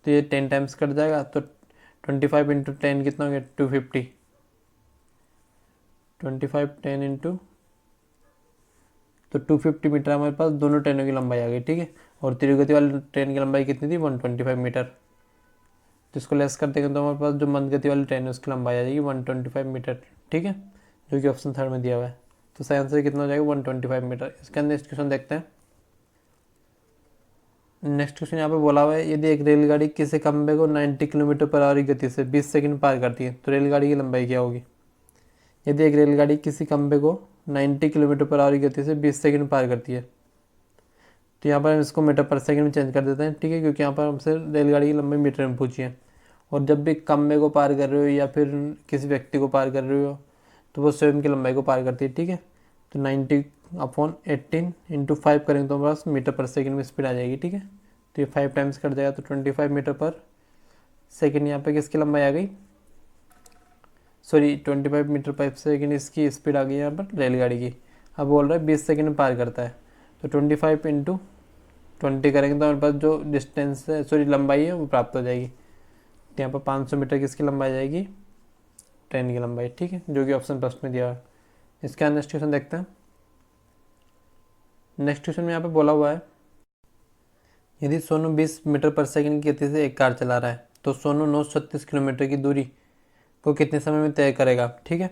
S1: तो ये 10 टाइम्स कट जाएगा, तो 25 × 10 कितना हो गया? 250। 25 10 इंटू, तो 250 मीटर हमारे पास दोनों ट्रेनों की लंबाई आ गई। ठीक है, और तीव्र गति वाली ट्रेन की लंबाई कितनी थी? 125 मीटर। तो इसको लेस कर देंगे तो हमारे पास जो मंद गति वाली ट्रेन है उसकी लंबाई आ जाएगी 125 मीटर। ठीक है, जो कि ऑप्शन थर्ड में दिया हुआ है। तो सही आंसर कितना हो जाएगा? 125 मीटर। इसके अंदर नेक्स्ट क्वेश्चन देखते हैं। नेक्स्ट क्वेश्चन यहाँ पे बोला हुआ है, यदि एक रेलगाड़ी किसी खंभे को 90 किलोमीटर पर आवर की गति से 20 सेकंड पार करती है, तो रेलगाड़ी की लंबाई क्या होगी? यदि एक रेलगाड़ी किसी खंभे को 90 किलोमीटर पर आवर की गति से 20 सेकंड पार करती है, तो यहाँ पर हम इसको मीटर पर सेकंड में चेंज कर देते हैं। ठीक है, क्योंकि यहाँ पर हमसे रेलगाड़ी की लंबाई मीटर में पूछी है, और जब भी खंभे को पार कर रहे हो या फिर किसी व्यक्ति को पार कर रहे हो, तो वो स्वयं की लंबाई को पार करती है। ठीक है, तो 90/18 × 5 करेंगे तो हमारे पास मीटर पर सेकंड में स्पीड आ जाएगी। ठीक है, तो ये 5 टाइम्स कट जाएगा, तो 25 मीटर पर सेकंड यहाँ पे किसकी लंबाई आ गई? सॉरी, 25 मीटर पर सेकंड इसकी स्पीड आ गई यहाँ पर रेलगाड़ी की। अब बोल रहा है 20 सेकंड में पार करता है, तो 25 × 20 करेंगे तो हमारे पास जो डिस्टेंस है, सॉरी लंबाई है, वो प्राप्त हो जाएगी। तो यहाँ पर 500 मीटर किसकी लंबाई आ जाएगी? ट्रेन की लंबाई। ठीक है, जो कि ऑप्शन फर्स्ट में दिया है। इसका नेक्स्ट क्वेश्चन देखते हैं। नेक्स्ट क्वेश्चन में यहाँ पे बोला हुआ है, यदि सोनू 20 मीटर पर सेकंड की गति से एक कार चला रहा है, तो सोनू 936 किलोमीटर की दूरी को कितने समय में तय करेगा? ठीक है,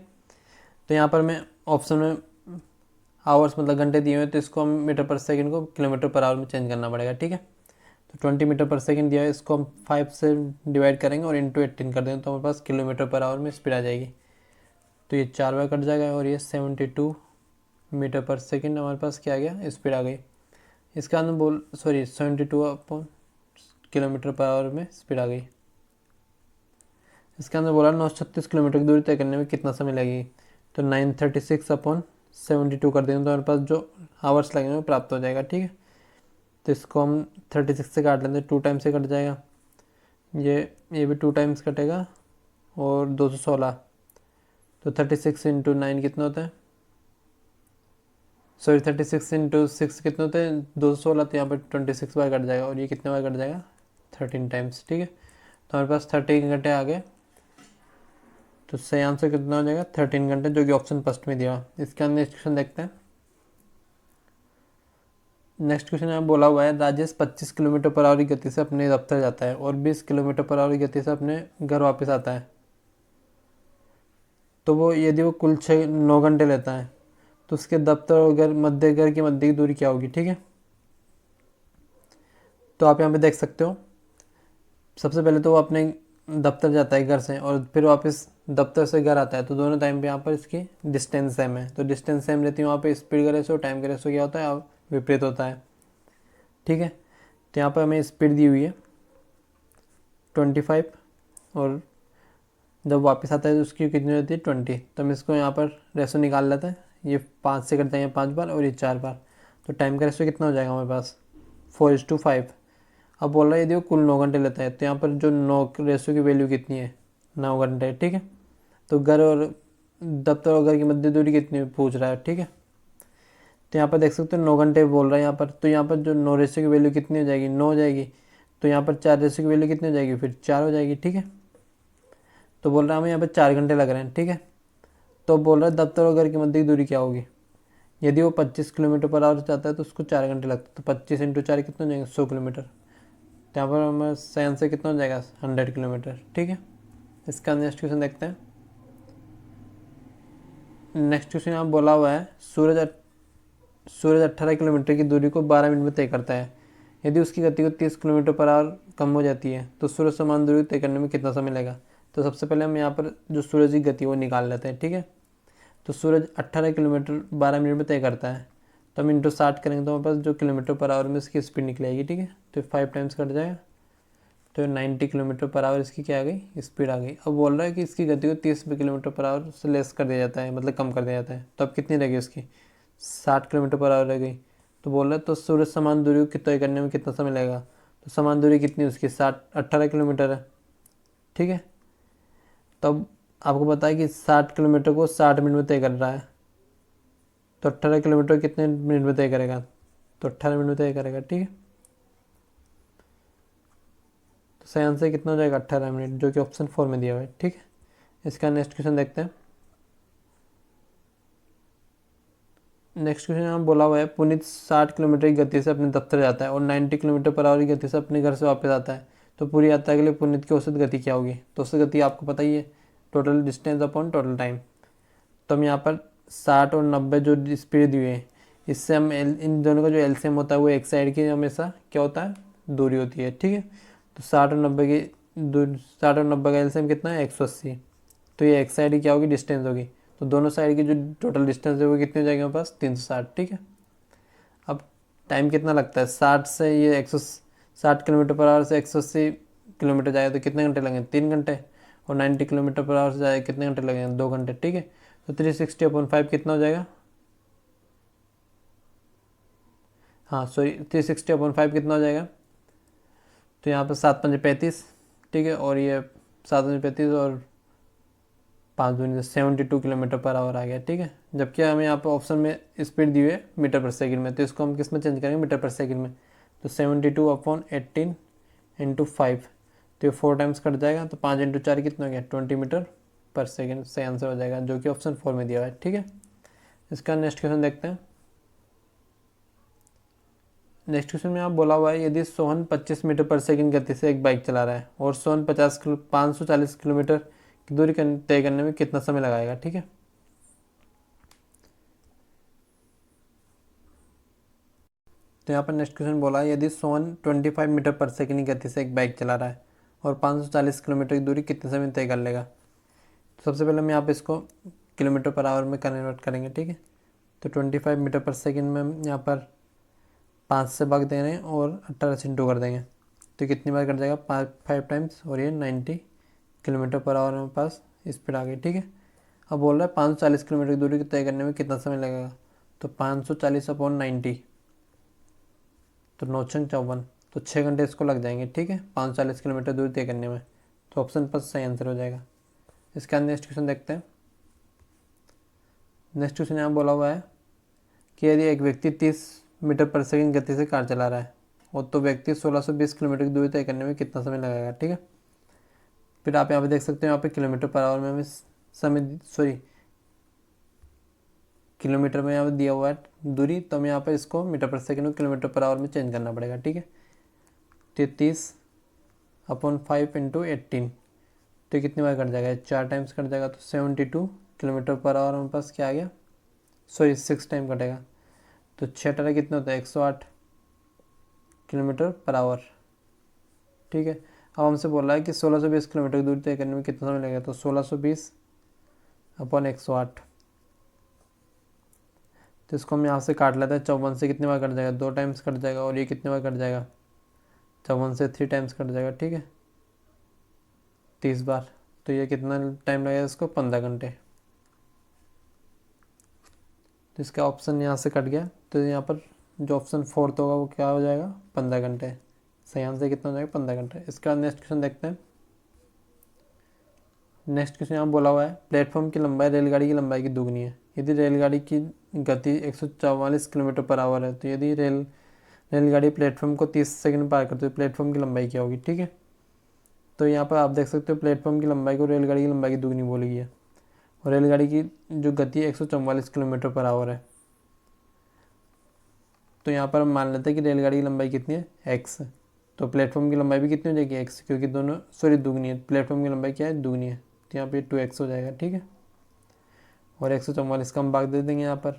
S1: तो यहाँ पर मैं ऑप्शन में आवर्स मतलब घंटे दिए हुए हैं, तो इसको हम मीटर पर सेकंड को किलोमीटर पर आवर में चेंज करना पड़ेगा। ठीक है, तो 20 मीटर पर सेकंड दिया है, इसको हम 5 से डिवाइड करेंगे और इंटू 18 कर देंगे, तो हमारे पास किलोमीटर पर आवर में स्पीड आ जाएगी। तो ये 4 बार कट जाएगा, और ये 72 मीटर पर सेकंड हमारे पास क्या आ गया? स्पीड आ गई। इसका अंदर 72 किलोमीटर पर आवर में स्पीड आ गई। इसके अंदर बोला 936 किलोमीटर की दूरी तय करने में कितना समय लगेगी, तो 936/72 कर देंगे तो हमारे पास जो आवर्स लगेंगे वो प्राप्त हो जाएगा। ठीक है, तो इसको हम 36 से काट लेंगे, 2 टाइम से कट जाएगा, ये भी 2 टाइम्स कटेगा और 216, तो 36 इंटू 9 कितना होता है, सॉरी 36 इंटू 6 कितने होते हैं 216, तो यहाँ पर 26 बार कट जाएगा और ये कितने बार कट जाएगा 13 टाइम्स। ठीक है, तो हमारे पास 13 घंटे आ गए, तो सही आंसर कितना हो जाएगा 13 घंटे, जो कि ऑप्शन फर्स्ट में दिया। इसके अंदर नेक्स्ट क्वेश्चन देखते हैं। नेक्स्ट क्वेश्चन यहाँ बोला हुआ है राजेश 25 किलोमीटर पर आवर की गति से अपने दफ्तर जाता है और 20 किलोमीटर पर आवर की गति से अपने घर वापस आता है, तो वो यदि वो कुल 9 घंटे लेता है तो उसके दफ्तर और घर की मध्य की दूरी क्या होगी। ठीक है, तो आप यहाँ पे देख सकते हो, सबसे पहले तो वो अपने दफ्तर जाता है घर से और फिर वापस दफ्तर से घर आता है, तो दोनों टाइम पे यहाँ पर इसकी डिस्टेंस सेम है, तो डिस्टेंस सेम रहती है, वहाँ पे स्पीड का रेशो टाइम का रेशो क्या होता है विपरीत होता है। ठीक है, तो यहाँ पर हमें स्पीड दी हुई है 25 और जब वापस आता है तो उसकी कितनी होती है 20, तो हम इसको यहाँ पर रेशो निकाल लेते हैं, ये 5 से कट जाएंगे 5 बार और ये 4 बार, तो टाइम का रेशो कितना हो जाएगा हमारे पास 4:5। अब बोल रहा है यदि वो कुल 9 घंटे लेता है, तो यहाँ पर जो 9 रेशो की वैल्यू कितनी है 9 घंटे। ठीक है, तो घर और दफ्तर और घर की मध्य दूरी कितनी पूछ रहा है। ठीक है, तो यहाँ पर देख सकते हो 9 घंटे बोल रहा है यहाँ पर, तो यहाँ पर जो 9 रेशो की वैल्यू कितनी हो जाएगी 9 हो जाएगी, तो यहाँ पर 4 रेशो की वैल्यू कितनी हो जाएगी फिर 4 हो जाएगी। ठीक है, तो बोल रहा है हमें यहाँ पर 4 घंटे लग रहे हैं। ठीक है, तो बोल रहा है दफ्तर और घर की मध्य की दूरी क्या होगी, यदि वो 25 किलोमीटर पर आवर जाता है तो उसको 4 घंटे लगते हैं, तो 25 इंटू 4 कितने हो जाएंगे 100 किलोमीटर, तो यहाँ पर हमें सही आंसर कितना हो जाएगा 100 किलोमीटर। ठीक है, इसका नेक्स्ट क्वेश्चन देखते हैं। नेक्स्ट क्वेश्चन यहाँ बोला हुआ है सूरज 18 किलोमीटर की दूरी को 12 मिनट में तय करता है, यदि उसकी गति को 30 किलोमीटर पर आवर कम हो जाती है तो सूरज समान दूरी तय करने में कितना समय लगेगा। तो सबसे पहले हम यहाँ पर जो सूरज की गति वो निकाल लेते हैं। ठीक है, तो सूरज 18 किलोमीटर 12 मिनट में तय करता है, तो हम इंटू 60 करेंगे तो हमारे पास जो किलोमीटर पर आवर में इसकी स्पीड निकलेगी। ठीक है, तो 5 टाइम्स कट जाएगा, तो 90 किलोमीटर पर आवर इसकी क्या आ गई स्पीड आ गई। अब बोल रहा है कि इसकी गति को 30 किलोमीटर पर आवर से लेस कर दिया जाता है, मतलब कम कर दिया जाता है, तो अब कितनी रहेगी उसकी 60 किलोमीटर पर आवर रह गई। तो बोल रहा है तो सूरज समान दूरी को तय करने में कितना समय लगेगा, तो समान दूरी कितनी उसकी 18 किलोमीटर है। ठीक है, तब आपको पता है कि 60 किलोमीटर को 60 मिनट में तय कर रहा है, तो 18 किलोमीटर कितने मिनट में तय करेगा, तो 18 मिनट में तय करेगा। ठीक है, तो सही आंसर कितना हो जाएगा 18 मिनट, जो कि ऑप्शन 4 में दिया हुआ है। ठीक है, इसका नेक्स्ट क्वेश्चन देखते हैं। नेक्स्ट क्वेश्चन यहाँ बोला हुआ है पुनीत 60 किलोमीटर की गति से अपने दफ्तर जाता है और 90 किलोमीटर पर आवर की गति से अपने घर से वापस आता है, तो पूरी यात्रा के लिए पुनीत की औसत गति क्या होगी। तो औसत गति आपको पता ही है, total distance upon total time. तो हम यहाँ पर 60 और 90 जो स्पीड दी हुई है, इससे हम इन दोनों का जो एलसीएम होता है वो एक साइड की हमेशा क्या होता है दूरी होती है। ठीक है, तो 60 और 90 की 60 और 90 का एलसीएम कितना है 180, तो ये एक साइड की क्या होगी डिस्टेंस होगी, तो दोनों साइड की जो टोटल डिस्टेंस है वो कितनी हो जाएगी हमारे पास 360। ठीक है, अब टाइम कितना लगता है 60 से ये 160 किलोमीटर पर आवर से 180 किलोमीटर जाए तो कितने घंटे लगेंगे 3 घंटे, और 90 किलोमीटर पर आवर से जाए कितने घंटे लगेंगे 2 घंटे। ठीक है, तो 360/5 कितना हो जाएगा, हाँ सॉरी 360/5 कितना हो जाएगा, तो यहाँ पर 7×5 = 35। ठीक है, और ये 7×35 और 5×72 किलोमीटर पर आवर आ गया। ठीक है, जबकि हमें यहाँ पर ऑप्शन में स्पीड दी हुई है मीटर पर सेकंड में, तो इसको हम किस में चेंज करेंगे मीटर पर सेकंड में, तो 72/18 इंटू 5, तो ये 4 टाइम्स कट जाएगा, तो 5 इंटू 4 कितना हो गया 20 मीटर पर सेकंड, सही आंसर हो जाएगा, जो कि ऑप्शन 4 में दिया हुआ है। ठीक है, इसका नेक्स्ट क्वेश्चन देखते हैं। नेक्स्ट क्वेश्चन में आप बोला हुआ है यदि सोहन 25 मीटर पर सेकंड गति से एक बाइक चला रहा है और सोहन 540 किलोमीटर की दूरी तय करने में कितना समय लगाएगा। ठीक है, तो यहाँ पर नेक्स्ट क्वेश्चन बोला है यदि सोहन 25 मीटर पर सेकंड की गति से एक बाइक चला रहा है और 540 किलोमीटर की दूरी कितने समय तय कर लेगा। तो सबसे पहले हम यहाँ पे इसको किलोमीटर पर आवर में कन्वर्ट करेंगे। ठीक है, तो 25 मीटर पर सेकंड में हम यहाँ पर 5 से भाग दे रहे हैं और 18 से इंटू कर देंगे, तो कितनी बार कट जाएगा 5 टाइम्स, और ये 90 किलोमीटर पर आवर मेरे पास स्पीड आ गई। ठीक है, अब बोल रहा है 540 किलोमीटर की दूरी तय करने में कितना समय लगेगा। तो 540/90 तो 9×54 तो 6 घंटे इसको लग जाएंगे। ठीक है, 540 किलोमीटर दूरी तय करने में। तो ऑप्शन पर सही आंसर हो जाएगा। इसके बाद नेक्स्ट क्वेश्चन देखते हैं। नेक्स्ट क्वेश्चन यहाँ बोला हुआ है कि यदि एक व्यक्ति 30 मीटर पर सेकंड गति से कार चला रहा है और तो व्यक्ति 1620 किलोमीटर की दूरी तय करने में कितना समय लगेगा। ठीक है, फिर आप यहाँ पे देख सकते हो, यहाँ पे किलोमीटर पर आवर में हमें समय किलोमीटर में यहाँ पे दिया हुआ है दूरी, तो हमें यहाँ पर इसको मीटर पर सेकंड को किलोमीटर पर आवर में चेंज करना पड़ेगा। ठीक है, 33/5 × 18 तो कितनी बार कट जाएगा, 4 टाइम्स कट जाएगा तो 72 किलोमीटर पर आवर हमारे पास क्या आ गया, 6 टाइम कटेगा तो 6 कितना होता है 108 किलोमीटर पर आवर। ठीक है, अब हमसे बोल रहा है कि 1620 किलोमीटर की दूरी तय करने में कितना समय लगेगा। तो 1620/108 तो इसको हम यहाँ से काट लेते हैं। 54 से कितनी बार कट जाएगा, 2 टाइम्स कट जाएगा। और ये कितनी बार कट जाएगा, 54 से 3 टाइम्स कट जाएगा। ठीक है, 30 बार। तो ये कितना टाइम लगेगा इसको, 15 घंटे। तो इसका ऑप्शन यहाँ से कट गया। तो यहाँ पर जो ऑप्शन 4 होगा वो क्या हो जाएगा, 15 घंटे। सही आंसर कितना हो जाएगा, 15 घंटे। इसके बाद नेक्स्ट क्वेश्चन देखते हैं। नेक्स्ट क्वेश्चन यहाँ बोला हुआ है प्लेटफॉर्म की लंबाई रेलगाड़ी की लंबाई की दुगनी है यदि रेलगाड़ी की गति 144 किलोमीटर पर आवर है। तो यदि रेलगाड़ी प्लेटफॉर्म को 30 सेकंड में पार करती है तो प्लेटफॉर्म की लंबाई क्या होगी। ठीक है, तो यहाँ पर आप देख सकते हो प्लेटफॉर्म की लंबाई को रेलगाड़ी की लंबाई की दुगनी बोली गई है और रेलगाड़ी की जो गति 144 किलोमीटर पर आवर है। तो यहाँ पर हम मान लेते हैं कि रेलगाड़ी की लंबाई कितनी है, x। तो प्लेटफॉर्म की लंबाई भी कितनी हो जाएगी, x, क्योंकि दोनों दुगनी है। प्लेटफॉर्म की लंबाई क्या है, दुगनी है। तो यहाँ पे 2x हो जाएगा। ठीक है, और 144 का हम भाग दे देंगे यहाँ पर।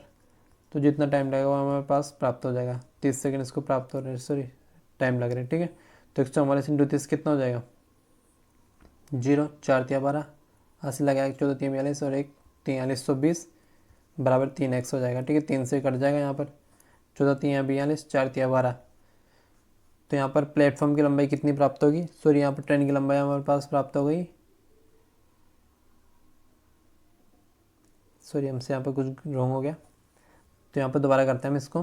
S1: तो जितना टाइम लगेगा वो हमारे पास प्राप्त हो जाएगा। 30 सेकंड इसको प्राप्त हो रहे, टाइम लग रहे। ठीक है, तो 144 × 30 कितना हो जाएगा, 0, 4 × 12 80 लगाया, 14 × 3 42 और 1 43 120 बराबर 3x हो जाएगा। ठीक है, 3 से कट जाएगा यहाँ पर, 14 × 3 42 4 × 12। तो यहाँ पर प्लेटफॉर्म की लंबाई कितनी प्राप्त होगी, यहाँ पर ट्रेन की लंबाई हमारे पास प्राप्त हो गई। हमसे यहाँ पर कुछ रॉन्ग हो गया, तो यहाँ पर दोबारा करते हैं हम इसको।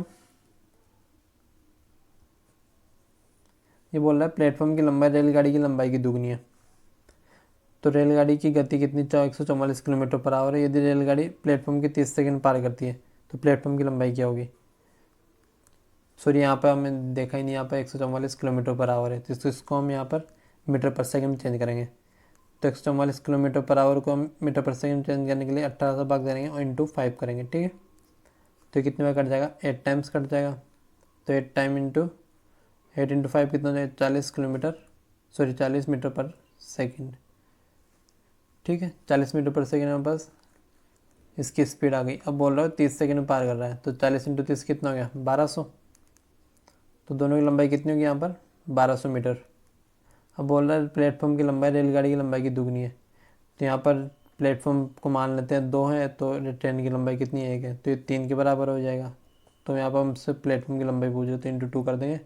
S1: ये बोल रहा है प्लेटफॉर्म की लंबाई रेलगाड़ी की लंबाई की दुगनी है। तो रेलगाड़ी की गति कितनी, 144 किलोमीटर पर आवर है। यदि रेलगाड़ी प्लेटफॉर्म की 30 सेकंड पार करती है तो प्लेटफॉर्म की लंबाई क्या होगी। यहाँ पर हमें देखा ही नहीं, यहाँ पर 144 किलोमीटर पर आवर है तो इसको हम यहाँ पर मीटर पर सेकंड में चेंज करेंगे। तो 144 किलोमीटर पर आवर को हम मीटर पर सेकंड चेंज करने के लिए 18 से भाग देंगे और इंटू 5 करेंगे। ठीक है, तो कितने बार कट जाएगा, 8 टाइम्स कट जाएगा। तो 8 टाइम इंटू 8 × 5 कितना हो जाएगा, 40 मीटर पर सेकंड। ठीक है, 40 मीटर पर सेकंड हमारे पास इसकी स्पीड आ गई। अब बोल रहा है 30 सेकंड में पार कर रहा है। तो 40 × 30 कितना हो गया, 1200। तो दोनों की लंबाई कितनी होगी यहाँ पर, 1200 मीटर। अब बोल रहा है प्लेटफॉर्म की लंबाई रेलगाड़ी की लंबाई की दुगनी है। तो यहाँ पर प्लेटफॉर्म को मान लेते हैं 2 है, तो ट्रेन की लंबाई कितनी है, 1 है, तो ये 3 के बराबर हो जाएगा। तो यहाँ पर हमसे प्लेटफॉर्म की लंबाई पूछ रहे तो इंटू 2 कर देंगे।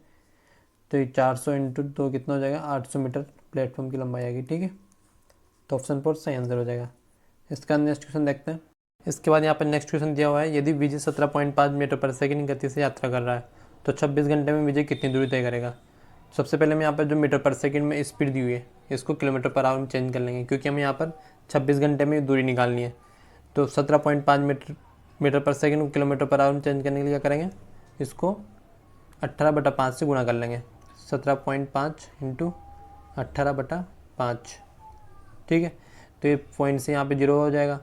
S1: तो ये 400 × 2 कितना हो जाएगा, 800 मीटर प्लेटफॉर्म की लंबाई आएगी। ठीक है, तो ऑप्शन 4 सही आंसर हो जाएगा। इसका नेक्स्ट क्वेश्चन देखते हैं। इसके बाद यहाँ पर नेक्स्ट क्वेश्चन दिया हुआ है यदि विजय 17.5 मीटर पर सेकंड गति से यात्रा कर रहा है तो 26 घंटे में विजय कितनी दूरी तय करेगा। सबसे पहले हम यहाँ पर जो मीटर पर सेकंड में स्पीड दी हुई है इसको किलोमीटर पर आवर में चेंज कर लेंगे, क्योंकि हमें यहाँ पर 26 घंटे में दूरी निकालनी है। तो 17.5 मीटर पर सेकंड को किलोमीटर पर आवर में चेंज करने के लिए क्या करेंगे, इसको 18/5 से गुणा कर लेंगे। 17.5 × 18/5। ठीक है, तो ये पॉइंट से यहाँ पे 0 हो जाएगा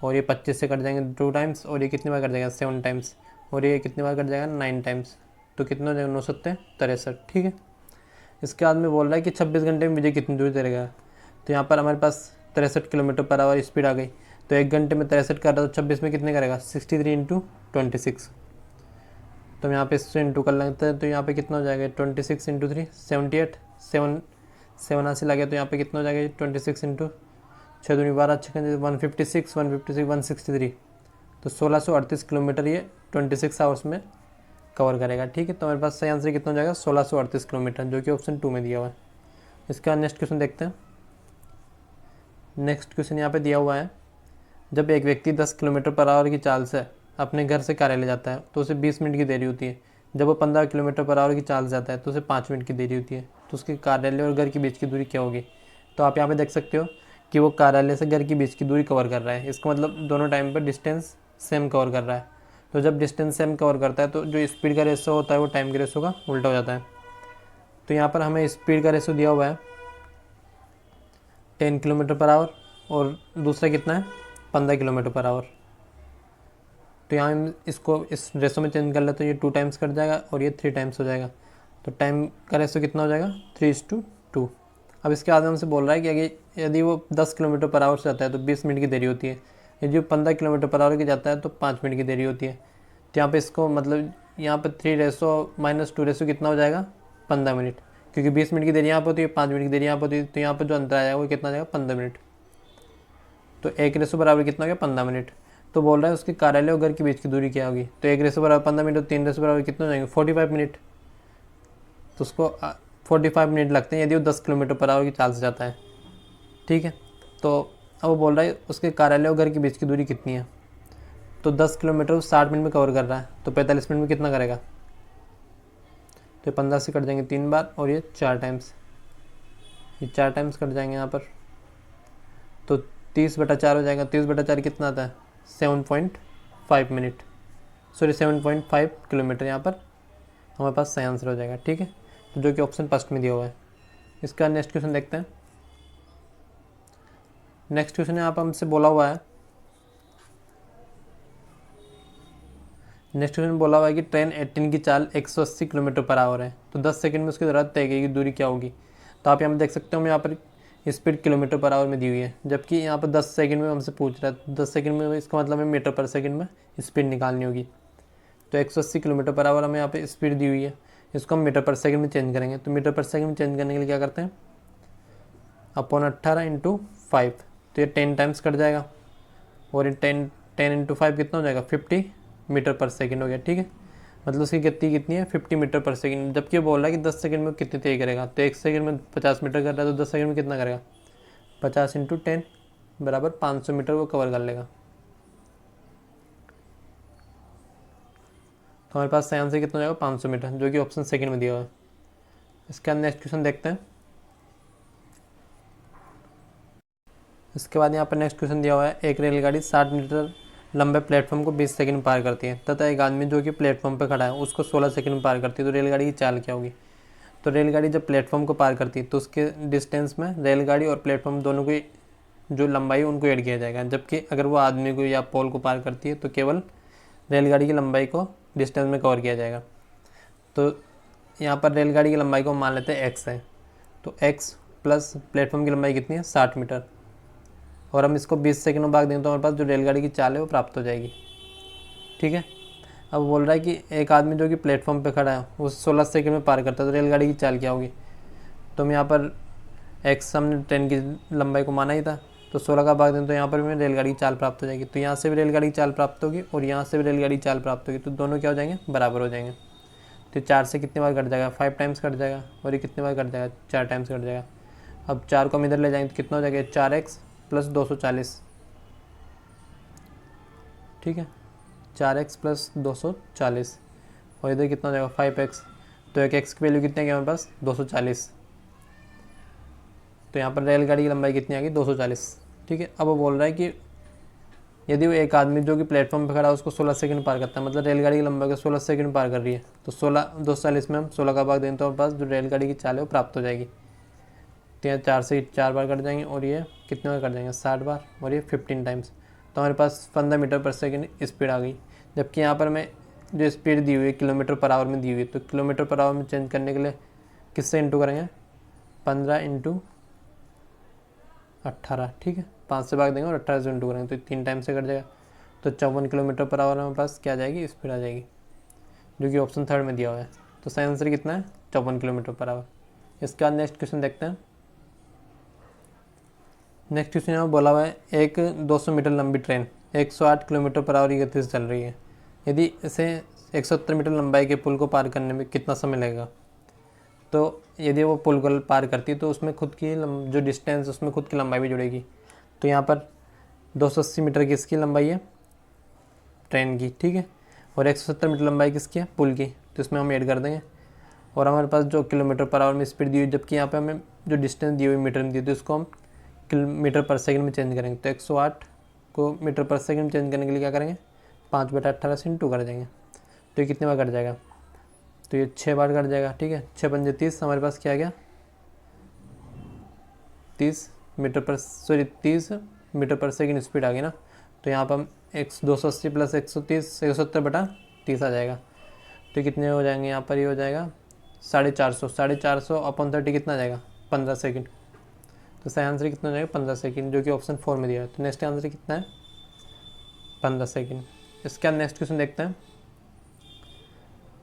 S1: और ये 25 से कट जाएंगे 2 टाइम्स और ये कितनी बार कट जाएगा, 7 टाइम्स और ये कितनी बार कट जाएगा, 9 टाइम्स। तो कितना हो जाएगा, 9 7 63। ठीक है, इसके बाद में बोल रहा है कि 26 घंटे में विजय कितनी दूरी तैरेगा। तो यहाँ पर हमारे पास 63 किलोमीटर पर आवर स्पीड आ गई। तो 1 घंटे में 63 कर रहा है तो 26 में कितने करेगा, 63 × 26। तो हम यहाँ पे इससे इंटू कर लेते हैं। तो यहाँ पे कितना हो जाएगा, 26 × 3 78 87 लगे। तो यहाँ पे कितना हो जाएगा, 26 × 6 दूनी 12 156 163। तो 1638 किलोमीटर ये 26 आवर्स में कवर करेगा। ठीक है, तो हमारे पास सही आंसर कितना हो जाएगा, 1638 किलोमीटर, जो कि ऑप्शन 2 में दिया हुआ है। इसका नेक्स्ट क्वेश्चन देखते हैं। नेक्स्ट क्वेश्चन यहाँ पे दिया हुआ है, जब एक व्यक्ति 10 किलोमीटर पर आवर की चाल से अपने घर से कार्यालय जाता है तो उसे 20 मिनट की देरी होती है। जब वो 15 किलोमीटर पर आवर की चाल से जाता है तो उसे 5 मिनट की देरी होती है। तो उसके कार्यालय और घर के बीच की दूरी क्या होगी? तो आप यहाँ पे देख सकते हो कि वो कार्यालय से घर के बीच की दूरी कवर कर रहा है। इसका मतलब दोनों टाइम पर डिस्टेंस सेम कवर कर रहा है। तो जब डिस्टेंस सेम कवर करता है तो जो स्पीड का रेशो होता है वो टाइम के रेशो का उल्टा हो जाता है। तो यहाँ पर हमें स्पीड का रेशो दिया हुआ है 10 किलोमीटर पर आवर और दूसरा कितना है 15 किलोमीटर पर आवर। तो यहाँ हम इसको इस रेशो में चेंज कर ले तो ये 2 टाइम्स कट जाएगा और ये 3 टाइम्स हो जाएगा। तो टाइम का रेशो कितना हो जाएगा 3:2। अब इसके बाद हमसे बोल रहा है कि यदि वो 10 किलोमीटर पर आवर से जाता है तो 20 मिनट की देरी होती है। यदि वो 15 किलोमीटर पर आवर की जाता है तो 5 मिनट की देरी होती है। तो यहाँ पे इसको मतलब यहाँ पर 3:-2 कितना हो जाएगा 15 मिनट, क्योंकि 20 मिनट की देरी यहाँ पर होती है, 5 मिनट की देरी यहाँ पर होती है। तो यहाँ पर जो अंतर आ जाएगा वो कितना आ जाएगा 15 मिनट। तो 1 बराबर कितना हो गया 15 मिनट। तो बोल रहा है उसके कार्यालय और घर के बीच की दूरी क्या होगी? तो 1 बराबर 15 मिनट, 3 बराबर कितने हो जाएंगे 45 मिनट। तो उसको 45 मिनट लगते हैं यदि वो 10 किलोमीटर पर आवर की चाल से जाता है। ठीक है, तो अब वो बोल रहा है उसके कार्यालय और घर के बीच की दूरी कितनी है? तो 10 किलोमीटर वो 60 मिनट में कवर कर रहा है, तो 45 मिनट में कितना करेगा? तो 15 से कट जाएंगे 3 बार और ये 4 टाइम्स, ये 4 टाइम्स कट जाएंगे यहाँ पर। तो 30/4 हो जाएगा। 30/4 कितना आता है 7.5 मिनट, सॉरी 7.5 किलोमीटर। यहाँ पर हमारे पास सही आंसर हो जाएगा। ठीक है, तो जो कि ऑप्शन फर्स्ट में दिया हुआ है। इसका नेक्स्ट क्वेश्चन देखते हैं। नेक्स्ट क्वेश्चन यहाँ पर हमसे बोला हुआ है, नेक्स्ट क्वेश्चन बोला हुआ है कि ट्रेन 18 की चाल 180 किलोमीटर पर आवर है, तो 10 सेकंड में उसकी ज़रूरत तय की दूरी क्या होगी? तो आप यहाँ पर देख सकते हो, मैं यहाँ पर स्पीड किलोमीटर पर आवर में दी हुई है, जबकि यहाँ पर 10 सेकंड में हमसे पूछ रहा है। 10 सेकंड में इसका मतलब है मीटर पर सेकंड में स्पीड निकालनी होगी। तो 180 किलोमीटर पर आवर हमें यहाँ पे स्पीड दी हुई है, इसको हम मीटर पर सेकंड में चेंज करेंगे। तो मीटर पर सेकंड में चेंज करने के लिए क्या करते हैं, अपॉन 18 × 5, तो ये 10 टाइम्स कट जाएगा और ये 10 × 5 कितना हो जाएगा 50 मीटर पर सेकंड हो गया। ठीक है, मतलब उसकी गति कितनी है 50 मीटर पर सेकंड। जबकि बोल रहा है कि 10 सेकंड में कितनी तय करेगा, तो 1 सेकंड में 50 मीटर कर रहा है, तो 10 सेकंड में कितना करेगा 50 × 10 बराबर 500 मीटर वो कवर कर लेगा। तो हमारे पास सही आंसर कितना हो जाएगा 500 मीटर, जो कि ऑप्शन सेकंड में दिया हुआ है। इसका नेक्स्ट क्वेश्चन देखते हैं। इसके बाद यहाँ पर नेक्स्ट क्वेश्चन दिया हुआ है, एक रेलगाड़ी 60 मीटर लंबे प्लेटफॉर्म को 20 सेकंड में पार करती है तथा एक आदमी जो कि प्लेटफॉर्म पर खड़ा है उसको 16 सेकंड में पार करती है, तो रेलगाड़ी की चाल क्या होगी? तो रेलगाड़ी जब प्लेटफॉर्म को पार करती है तो उसके डिस्टेंस में रेलगाड़ी और प्लेटफॉर्म दोनों की जो लंबाई उनको ऐड किया जाएगा। जबकि अगर वो आदमी को या पोल को पार करती है तो केवल रेलगाड़ी की लंबाई को डिस्टेंस में कवर किया जाएगा। तो यहाँ पर रेलगाड़ी की लंबाई को मान लेते हैं x है, तो x प्लस प्लेटफॉर्म की लंबाई कितनी है 60 मीटर, और हम इसको 20 सेकंड में भाग देंगे तो हमारे पास जो रेलगाड़ी की चाल है वो प्राप्त हो जाएगी। ठीक है, अब बोल रहा है कि एक आदमी जो कि प्लेटफॉर्म पे खड़ा है वो 16 सेकंड में पार करता है, तो रेलगाड़ी की चाल क्या होगी? तो हम यहाँ पर x हमने ट्रेन की लंबाई को माना ही था, तो 16 का भाग दें तो यहाँ पर भी रेलगाड़ी की चाल प्राप्त हो जाएगी। तो यहाँ से भी रेलगाड़ी की चाल प्राप्त होगी और यहाँ से भी रेलगाड़ी की चाल प्राप्त होगी, तो दोनों क्या हो जाएंगे बराबर हो जाएंगे। तो 4 से कितनी बार कट जाएगा 5 टाइम्स कट जाएगा, और ये कितनी बार कट जाएगा 4 टाइम्स कट जाएगा। अब 4 को हम इधर ले जाएंगे तो कितना हो जाएगा 4x + 240। ठीक है, 4x + 240, और इधर कितना हो जाएगा 5x, तो एक x की वैल्यू कितनी है हमारे पास 240। तो यहाँ पर रेलगाड़ी की लंबाई कितनी आ गई 240। ठीक है, अब वो बोल रहा है कि यदि वो एक आदमी जो कि प्लेटफॉर्म पर खड़ा है उसको 16 सेकंड पार करता है, मतलब रेलगाड़ी की लंबाई को 16 सेकंड पार कर रही है, तो 240 में हम 16 का भाग दें तो हमारे पास जो रेलगाड़ी की चाल है वो प्राप्त हो जाएगी। तो यहाँ 4 से 4 बार कट जाएंगे और ये कितने बार कट जाएंगे 60 बार, और ये 15 टाइम्स। तो हमारे पास 15 मीटर पर सेकेंड स्पीड आ गई। जबकि यहाँ पर मैं जो स्पीड दी हुई है किलोमीटर पर आवर में दी हुई है, तो किलोमीटर पर आवर में चेंज करने के लिए किससे इंटू करेंगे 15 × 18। ठीक है, 5 से भाग देंगे और 18 से इंटू करेंगे तो 3 टाइम से कट जाएगा। तो 54 किलोमीटर पर आवर हमारे पास क्या आ जाएगी स्पीड आ जाएगी, जो कि ऑप्शन थर्ड में दिया हुआ है। तो सही आंसर कितना है 54 किलोमीटर पर आवर। इसके बाद नेक्स्ट क्वेश्चन देखते हैं। नेक्स्ट क्वेश्चन यहाँ बोला हुआ है, एक 200 मीटर लंबी ट्रेन 108 किलोमीटर पर आवर की गति से चल रही है। यदि इसे 170 मीटर लंबाई के पुल को पार करने में कितना समय लगेगा? तो यदि वो पुल को पार करती है तो उसमें खुद की जो डिस्टेंस उसमें खुद की लंबाई भी जुड़ेगी। तो यहाँ पर 280 मीटर की इसकी लंबाई है ट्रेन की, ठीक है, और 170 मीटर लंबाई किसकी है, पुल की, तो इसमें हम ऐड कर देंगे। और हमारे पास जो किलोमीटर पर आवर में स्पीड दी हुई, जबकि यहाँ पे हमें जो डिस्टेंस दी हुई मीटर में दी, तो इसको हम किलोमीटर पर सेकंड में चेंज करेंगे। तो 108 को मीटर पर सेकंड में चेंज करने के लिए क्या करेंगे, 5/18 से इंटू कर देंगे। तो ये कितने बार कट जाएगा, तो ये 6 बार कट जाएगा, ठीक है। 6 पंजे 30, हमारे पास क्या आ गया, 30 मीटर पर सेकंड स्पीड आ गई ना। तो यहाँ पर हम 280 प्लस 130 170/30 आ जाएगा। तो कितने हो जाएंगे यहाँ पर, ये हो जाएगा 450 अपॉन 30 कितना आ जाएगा, 15 सेकंड। तो सही आंसर कितना हो जाएगा, 15 सेकंड, जो कि ऑप्शन 4 में दिया है। तो नेक्स्ट आंसर कितना है, 15 सेकंड। इसके बाद नेक्स्ट क्वेश्चन देखते हैं।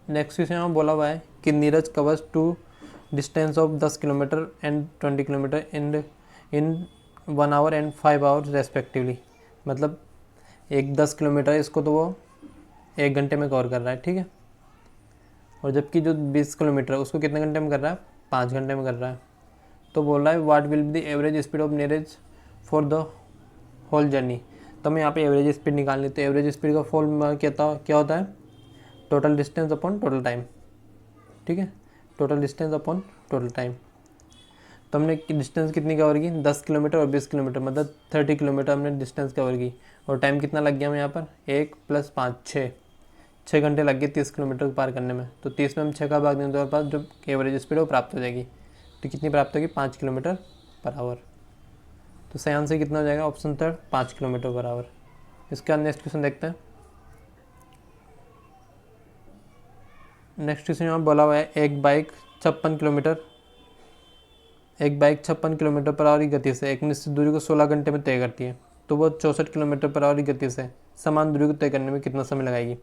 S1: नेक्स्ट क्वेश्चन में बोला हुआ है कि Neeraj covers two distance of 10 kilometre and 20 kilometre in 1 hour and 5 hours respectively. मतलब एक 10 किलोमीटर है, इसको तो वो 1 घंटे में कवर कर रहा है, ठीक है, और जबकि जो 20 किलोमीटर है उसको कितने घंटे में कर रहा है, 5 घंटे में कर रहा है। तो बोल रहा है what will be the average speed of Neeraj for the whole journey. तो हमें यहाँ पे एवरेज स्पीड निकालनी, तो एवरेज स्पीड का फॉर्मूला क्या होता है, total distance upon total time, ठीक है, total distance upon total time. तो हमने डिस्टेंस कितनी कवर की, 10 किलोमीटर और 20 किलोमीटर, मतलब 30 किलोमीटर हमने डिस्टेंस कवर की। और टाइम कितना लग गया हमें यहाँ पर, 1 + 5 6 घंटे लग गए 30 किलोमीटर को पार करने में। तो 30 में हम 6 का भाग देंगे तो हमारे पास जो एवरेज स्पीड है वो प्राप्त हो जाएगी। तो कितनी प्राप्त होगी, 5 किलोमीटर पर आवर। तो सही आंसर कितना हो जाएगा, ऑप्शन 3 5 किलोमीटर पर आवर। इसके बाद नेक्स्ट क्वेश्चन देखते हैं। नेक्स्ट क्वेश्चन में बोला हुआ है एक बाइक 56 किलोमीटर पर आवर की गति से एक निश्चित दूरी को 16 घंटे में तय करती है, तो वो 64 किलोमीटर पर आवर की गति से समान दूरी को तय करने में कितना समय लगाएगी।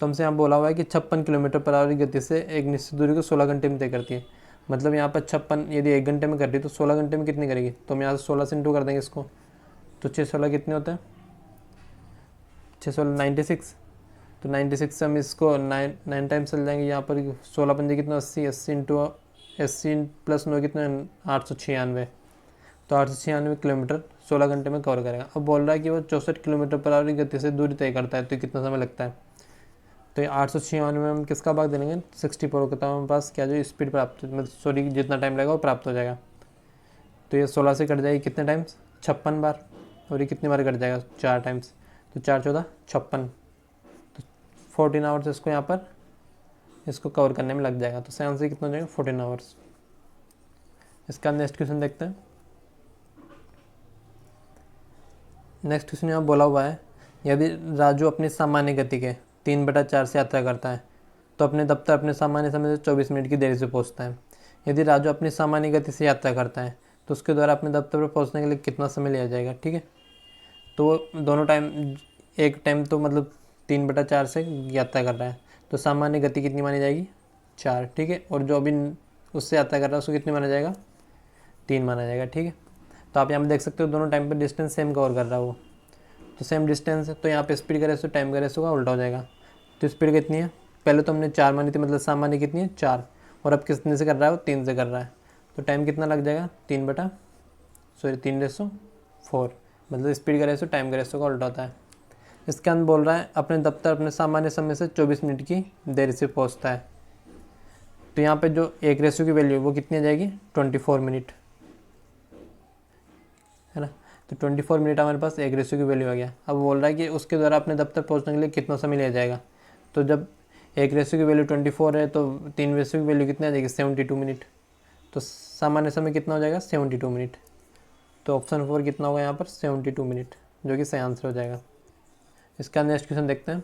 S1: तो हमसे यहाँ बोला हुआ है कि 56 किलोमीटर पर आवर की गति से एक निश्चित दूरी को 16 घंटे में तय करती है। मतलब यहाँ पर 56 यदि 1 घंटे में कर रही है तो 16 घंटे में कितनी करेगी, तो हम यहाँ से 16 से इंटू कर देंगे इसको। तो 6 16 कितने होते हैं, 6 16 96। तो 96 से हम इसको 9 टाइम्स चल जाएंगे। यहाँ पर 16 पंजे कितना, 80 इंटू 80 + 9 कितना, 896। तो 896 किलोमीटर 16 घंटे में कवर करेगा। अब बोल रहा है कि वो 64 किलोमीटर पर आवर की गति से दूरी तय करता है, तो कितना समय लगता है। तो ये 896 में हम किसका भाग दे देंगे, 64 का। हमारे पास क्या जो स्पीड प्राप्त, मतलब जितना टाइम लगेगा वो प्राप्त हो जाएगा। तो ये 16 से कट जाएगी कितने टाइम्स, 56 बार। और ये कितनी बार कट जाएगा, 4 टाइम्स। तो 4 14 56, तो 14 आवर्स इसको यहाँ पर इसको कवर करने में लग जाएगा। तो सही आंसर कितना हो जाएगा, 14 आवर्स। इसका नेक्स्ट क्वेश्चन देखते हैं। नेक्स्ट क्वेश्चन यहाँ बोला हुआ है यदि राजू अपनी सामान्य गति के 3/4 से यात्रा करता है तो अपने दफ्तर अपने सामान्य समय से 24 मिनट की देरी से पहुंचता है। यदि राजू अपनी सामान्य गति से यात्रा करता है तो उसके द्वारा अपने दफ्तर पर पहुंचने के लिए कितना समय लिया जाएगा, ठीक है। तो दोनों टाइम, एक टाइम तो मतलब 3/4 से यात्रा कर रहा है, तो सामान्य गति कितनी मानी जाएगी, 4, ठीक है। और जो अभी उससे यात्रा कर रहा है उसको कितनी माना जाएगा, 3 माना जाएगा, ठीक है। तो आप यहाँ पे देख सकते हो दोनों टाइम पर डिस्टेंस सेम कवर कर रहा है वो, तो सेम डिस्टेंस है। तो यहाँ पे स्पीड का रेशो टाइम का रेशो का उल्टा हो जाएगा। तो स्पीड कितनी है, पहले तो हमने 4 मानी थी, मतलब सामान्य कितनी है, 4, और अब कितने से कर रहा है वो 3 से कर रहा है। तो टाइम कितना लग जाएगा, 3/4, मतलब स्पीड का रेशो टाइम का रेशो का उल्टा होता है। इसके अंदर बोल रहा है अपने दफ्तर अपने सामान्य समय से 24 मिनट की देरी से पहुँचता है। तो यहाँ पे जो एक रेशो की वैल्यू है वो कितनी आ जाएगी, 24 मिनट, है ना। तो 24 मिनट हमारे पास एक रेशो की वैल्यू आ गया। अब बोल रहा है कि उसके द्वारा अपने दफ्तर पहुंचने के लिए कितना समय लिया जाएगा। तो जब एक रेशो की वैल्यू 24 है तो 3 रेशो की वैल्यू कितनी आ जाएगी, 72 मिनट। तो सामान्य समय कितना हो जाएगा, 72 मिनट। तो ऑप्शन 4 कितना होगा यहाँ पर, 72 मिनट, जो कि सही आंसर हो जाएगा। इसका नेक्स्ट क्वेश्चन देखते हैं।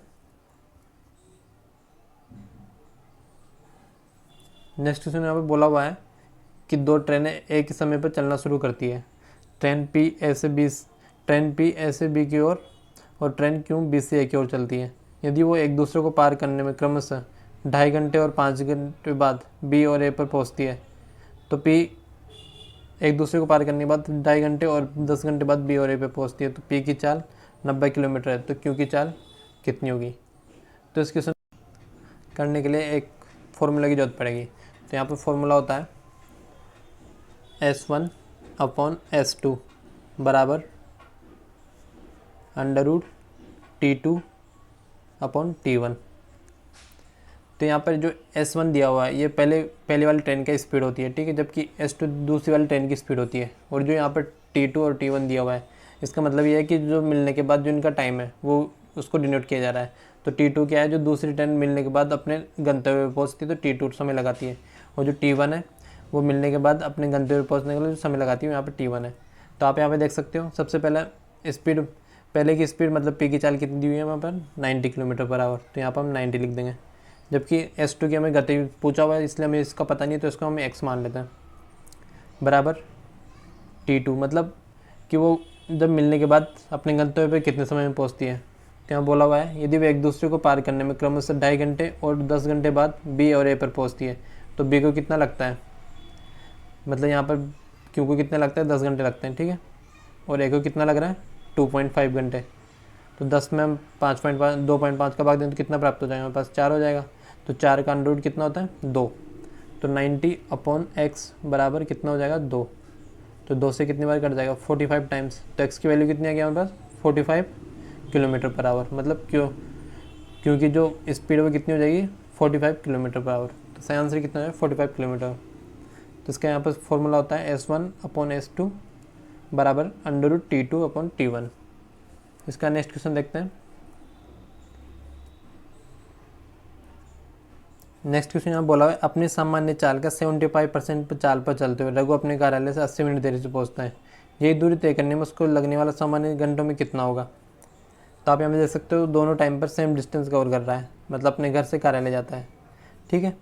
S1: नेक्स्ट क्वेश्चन यहाँ पर बोला हुआ है कि 2 ट्रेनें एक ही समय पर चलना शुरू करती है। ट्रेन पी ए से बी की ओर और ट्रेन क्यू बी से ए की ओर चलती है। यदि वो एक दूसरे को पार करने में क्रमशः 2.5 घंटे और 5 घंटे बाद बी और ए पर पहुंचती है, तो पी एक दूसरे को पार करने के बाद 2.5 घंटे और 10 घंटे बाद बी और ए पर पहुंचती है, तो पी की चाल 90 किलोमीटर है, तो क्यू की चाल कितनी होगी। तो इस क्वेश्चन करने के लिए एक फॉर्मूला की जरूरत पड़ेगी। तो यहाँ पर फॉर्मूला होता है S1/S2, बराबर √T2/T1। तो यहाँ पर जो S1 दिया हुआ है ये पहले वाली ट्रेन का स्पीड होती है, ठीक है, जबकि S2 दूसरी वाली ट्रेन की स्पीड होती है। और जो यहाँ पर T2 और T1 दिया हुआ है इसका मतलब ये है कि जो मिलने के बाद जो इनका टाइम है वो उसको डिनोट किया जा रहा है। तो T2 क्या है, जो दूसरी ट्रेन मिलने के बाद अपने गंतव्य पर पहुँचती है तो T2 समय लगाती है, और जो T1 है वो मिलने के बाद अपने गंतव्य पर पहुँचने के लिए जो समय लगाती है यहाँ पर T1 है। तो आप यहाँ पर देख सकते हो सबसे पहला स्पीड, पहले की स्पीड मतलब पी की चाल कितनी दी हुई है वहाँ पर 90 किलोमीटर/आवर, तो यहाँ पर हम 90 लिख देंगे। जबकि S2 की हमें गति पूछा हुआ है इसलिए हमें इसका पता नहीं है तो इसको हम x मान लेते हैं, बराबर T2 मतलब कि वो जब मिलने के बाद अपने गंतव्य पे कितने समय में पहुंचती है। तो यहाँ बोला हुआ है यदि वे एक दूसरे को पार करने में क्रमशः 2.5 घंटे और 10 घंटे बाद B और A पर पहुंचती है तो B को कितना लगता है, मतलब यहाँ पर Q को कितना लगता है 10 घंटे लगते हैं, ठीक है, और A को कितना लग रहा है 2.5 घंटे। तो 10 में हम 2.5 का भाग दें तो कितना प्राप्त हो जाएगा, हमारे पास 4 हो जाएगा। तो 4 का अंडर रूट कितना होता है 2, तो 90/x बराबर कितना हो जाएगा 2। तो 2 से कितनी बार कट जाएगा 45 टाइम्स। तो x की वैल्यू कितनी आ गई हमारे पास 45 किलोमीटर/आवर, मतलब क्योंकि जो स्पीड है वो कितनी हो जाएगी 45 किलोमीटर/आवर। तो सही आंसर कितना है 45 किलोमीटर। तो इसका यहाँ पर फॉर्मूला होता है S1/S2 बराबर √T2/T1। इसका नेक्स्ट क्वेश्चन देखते हैं। नेक्स्ट क्वेश्चन यहाँ बोला है अपनी सामान्य चाल का 75% चाल पर चलते हुए रघु अपने कार्यालय से 80 मिनट देरी से पहुँचता है। यही दूरी तय करने में उसको लगने वाला सामान्य घंटों में कितना होगा। तो आप यहाँ पे देख सकते हो दोनों टाइम पर सेम डिस्टेंस कवर कर रहा है, मतलब अपने घर से कार्यालय जाता है, ठीक है।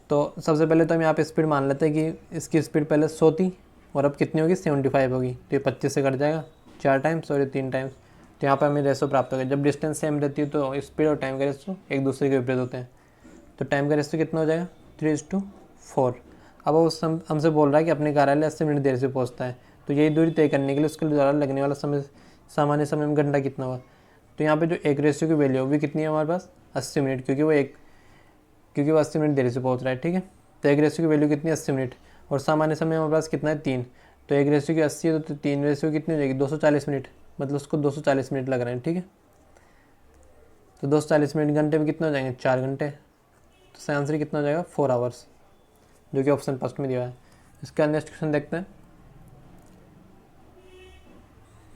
S1: तो सबसे पहले तो हम यहाँ पे स्पीड मान लेते हैं कि इसकी स्पीड पहले 100 थी और अब कितनी होगी 75 होगी। तो ये 25 से कट जाएगा 4 टाइम्स और ये 3 टाइम्स। तो यहाँ पर हमें रेशो प्राप्त होगा। जब डिस्टेंस सेम रहती है तो स्पीड और टाइम का रेशो एक दूसरे के विपरीत होते हैं। तो टाइम का रेशो कितना हो जाएगा 3:4। अब वो हमसे बोल रहा है कि अपने कार्यालय 80 मिनट देर से पहुँचता है, तो यही दूरी तय करने के लिए उसके द्वारा लगने वाला समय सामान्य समय में घंटा कितना हुआ। तो यहाँ पे जो एक रेशियो की वैल्यू है वो भी कितनी है हमारे पास 80 मिनट, क्योंकि वो 80 मिनट देरी से पहुँच रहा है, ठीक है। तो एक रेशियो की वैल्यू कितनी है 80 मिनट, और सामान्य समय हमारे पास कितना है 3। तो एक रेशियो की 80 है तो 3 रेशियो कितनी हो जाएगी 240 मिनट, मतलब उसको 240 मिनट लग रहे हैं, ठीक है। तो 240 मिनट घंटे में कितना हो जाएंगे 4 घंटे। तो सही आंसर कितना हो जाएगा 4 आवर्स, जो कि ऑप्शन फर्स्ट में दिया है। इसका नेक्स्ट क्वेश्चन देखते हैं।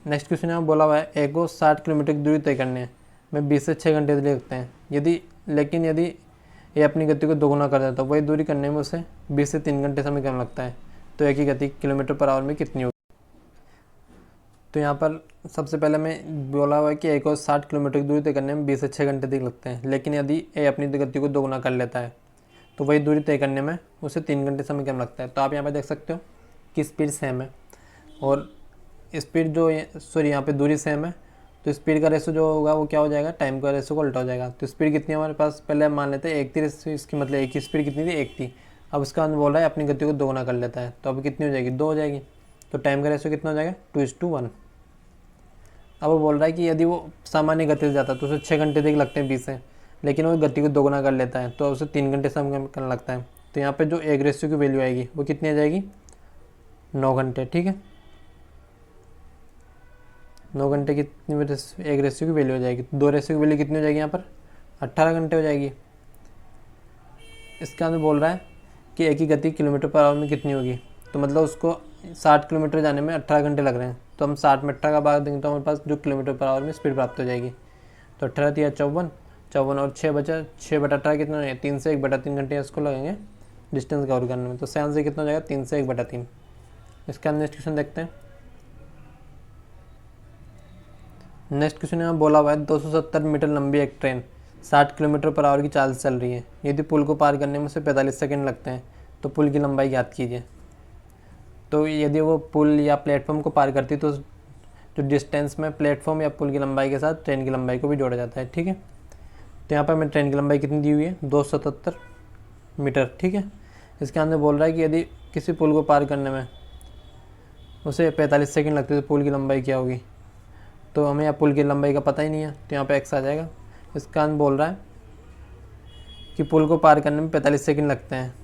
S1: नेक्स्ट क्वेश्चन यहाँ बोला हुआ है एक को 60 किलोमीटर की दूरी तय करनी है, में 20 से 6 घंटे लगते हैं। यदि ये अपनी गति को दोगुना कर देता है वही दूरी करने में उसे 20 से 3 घंटे समय कम लगता है, तो एक ही गति किलोमीटर/आवर में कितनी होगी। तो यहाँ पर सबसे पहले मैं बोला हुआ है कि ए को 60 किलोमीटर की दूरी तय करने में 20 से 6 घंटे तक लगते हैं, लेकिन यदि ए अपनी गति को दोगुना कर लेता है तो वही दूरी तय करने में उसे 3 घंटे समय कम लगता है। तो आप यहाँ पर देख सकते हो कि स्पीड सेम है और स्पीड यहाँ पे दूरी सेम है, तो स्पीड का रेशो जो होगा वो क्या हो जाएगा टाइम का रेशो को उल्टा हो जाएगा। तो स्पीड कितनी है हमारे पास, पहले हम मान लेते हैं 1 थी, इसकी मतलब एक की स्पीड कितनी थी 1 थी। अब इसका बोल रहा है अपनी गति को दोगुना कर लेता है, तो अब कितनी हो जाएगी 2 हो जाएगी। तो टाइम का रेशो कितना हो जाएगा 2:1। अब वो बोल रहा है कि यदि वो सामान्य गति से जाता है तो उसे 6 घंटे तक लगते हैं 20 से, लेकिन वो गति को दोगुना कर लेता है तो उसे 3 घंटे समय करना लगता है। तो यहाँ पे जो एक रेशियो की वैल्यू आएगी वो कितनी आ जाएगी 9 घंटे, ठीक है। 9 घंटे कितनी एक रेशियो की वैल्यू हो जाएगी, 2 रेशियो की वैल्यू कितनी हो जाएगी यहाँ पर 18 घंटे हो जाएगी। इसका अंदर बोल रहा है कि एक ही गति किलोमीटर/आवर में कितनी होगी, तो मतलब उसको 60 किलोमीटर जाने में 18 घंटे लग रहे हैं। तो हम 60 में 18 का भाग देंगे तो हमारे पास जो किलोमीटर/आवर में स्पीड प्राप्त हो जाएगी। तो 18 × 54 और 6 बचा, 6/18 कितना है 3 से 1/3 घंटे इसको लगेंगे डिस्टेंस कवर करने में। तो सही आंसर कितना हो जाएगा 3 से 1/3। इसका नेक्स्ट क्वेश्चन देखते हैं। नेक्स्ट क्वेश्चन यहाँ बोला हुआ है 270 मीटर लंबी एक ट्रेन 60 किलोमीटर/आवर की चाल से चल रही है। यदि पुल को पार करने में उसे 45 सेकंड लगते हैं तो पुल की लंबाई ज्ञात कीजिए। तो यदि वो पुल या प्लेटफॉर्म को पार करती तो जो डिस्टेंस में प्लेटफॉर्म या पुल की लंबाई के साथ ट्रेन की लंबाई को भी जोड़ा जाता है, ठीक है। तो यहाँ पर हमें ट्रेन की लंबाई कितनी दी हुई है 277 मीटर, ठीक है। इसके अंदर बोल रहा है कि यदि किसी पुल को पार करने में उसे 45 सेकंड लगते तो पुल की लंबाई क्या होगी। तो हमें यहाँ पुल की लंबाई का पता ही नहीं है, तो यहाँ पे x आ जाएगा। इसका अंदर बोल रहा है कि पुल को पार करने में 45 सेकंड लगते हैं,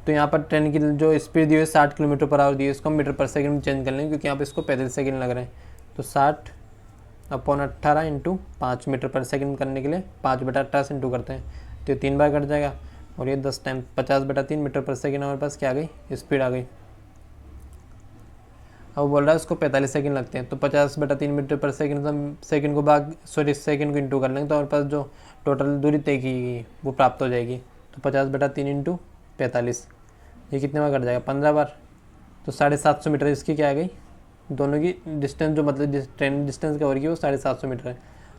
S1: तो यहाँ पर ट्रेन की जो स्पीड दी हुई है 60 किलोमीटर पर आवर दी है, इसको हम मीटर पर सेकंड में चेंज कर लेंगे क्योंकि यहाँ पे इसको 35 सेकंड लग रहे हैं। तो 60/18 इंटू 5 मीटर पर सेकंड करने के लिए 5/18 से इंटू करते हैं, तो ये 3 बार कट जाएगा और ये 10 टाइम 50/3 मीटर पर सेकंड हमारे पास क्या आ गई, स्पीड आ गई। अब बोल रहा है उसको 45 सेकंड लगते हैं, तो 50/3 मीटर पर सेकंड सेकंड को सेकंड को इंटू कर लेंगे तो हमारे पास जो टोटल दूरी तय की गई वो प्राप्त हो जाएगी। तो 50/3 इंटू 45, ये कितने बार कट जाएगा, 15 बार। तो 750 मीटर इसकी क्या आ गई, दोनों की डिस्टेंस जो मतलब ट्रेन डिस्टेंस कवर की वो 750 मीटर है।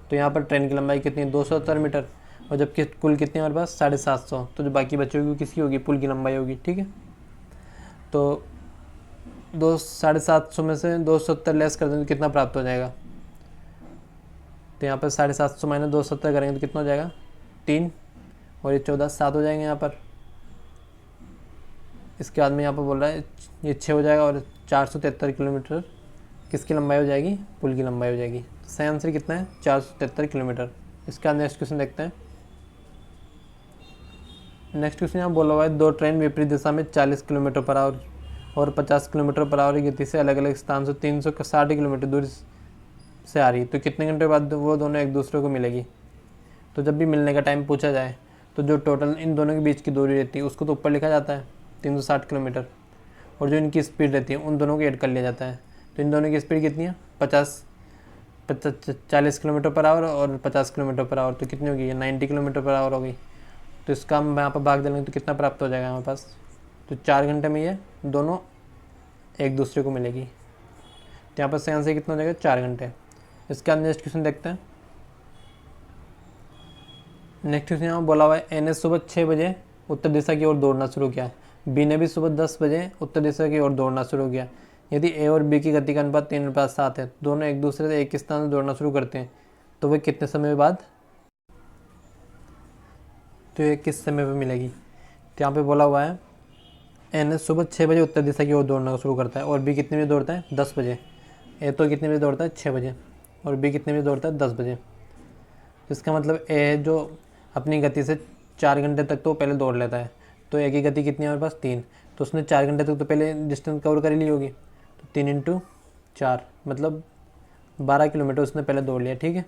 S1: तो यहाँ पर ट्रेन की लंबाई कितनी है, 270 मीटर, और जबकि कुल कितनी हमारे पास 750, तो जो बाकी बची होगी किसकी होगी, पुल की लंबाई होगी। ठीक है, तो 750 में से 270 लेस कर दें तो कितना प्राप्त हो जाएगा, तो यहाँ पर 750 माइनस 270 करेंगे तो कितना हो जाएगा, 3, और ये 14 7 हो जाएंगे यहाँ पर। इसके बाद में यहाँ पर बोल रहा है ये 6 हो जाएगा और 473 किलोमीटर किसकी लंबाई हो जाएगी, पुल की लंबाई हो जाएगी। तो सही आंसर कितना है, 473 किलोमीटर। इसका नेक्स्ट क्वेश्चन देखते हैं। नेक्स्ट क्वेश्चन यहाँ बोला हुआ है 2 ट्रेन विपरीत दिशा में 40 किलोमीटर पर आवर और 50 किलोमीटर पर आवर की गति से अलग अलग स्थान से 360 किलोमीटर दूरी से आ रही, तो कितने घंटे बाद वो दोनों एक दूसरे को मिलेगी। तो जब भी मिलने का टाइम पूछा जाए तो जो टोटल इन दोनों के बीच की दूरी रहती है उसको तो ऊपर लिखा जाता है 360 किलोमीटर, और जो इनकी स्पीड रहती है उन दोनों को ऐड कर लिया जाता है। तो इन दोनों की स्पीड कितनी है, 40 किलोमीटर पर आवर और 50 किलोमीटर पर आवर, तो कितनी होगी, 90 किलोमीटर पर आवर हो गई। तो इसका हम यहाँ पर भाग देंगे तो कितना प्राप्त हो जाएगा हमारे पास, तो 4 घंटे में ये दोनों एक दूसरे को मिलेगी। तो यहाँ पर सही आंसर कितना हो जाएगा, 4 घंटे। इसका नेक्स्ट क्वेश्चन देखते हैं। नेक्स्ट क्वेश्चन यहाँ बोला हुआ है ए ने सुबह 6 बजे उत्तर दिशा की ओर दौड़ना शुरू किया, बी ने भी सुबह 10 बजे उत्तर दिशा की ओर दौड़ना शुरू किया। यदि ए और बी की गति का अनुपात 3:7 है, दोनों एक दूसरे से एक स्थान से दौड़ना शुरू करते हैं, तो वे कितने समय बाद, तो ये किस समय पर मिलेगी। तो यहाँ पे बोला हुआ है ए ने सुबह 6 बजे उत्तर दिशा की ओर दौड़ना शुरू करता है और बी कितने बजे दौड़ता है, 10 बजे। ए तो कितने बजे दौड़ता है, 6 बजे, और बी कितने बजे दौड़ता है, 10 बजे। इसका मतलब ए जो अपनी गति से 4 घंटे तक तो पहले दौड़ लेता है, तो ए की गति कितनी है हमारे पास, 3, तो उसने 4 घंटे तक तो पहले डिस्टेंस कवर कर ली होगी, तो 3 × 4 मतलब 12 किलोमीटर उसने पहले दौड़ लिया। ठीक है,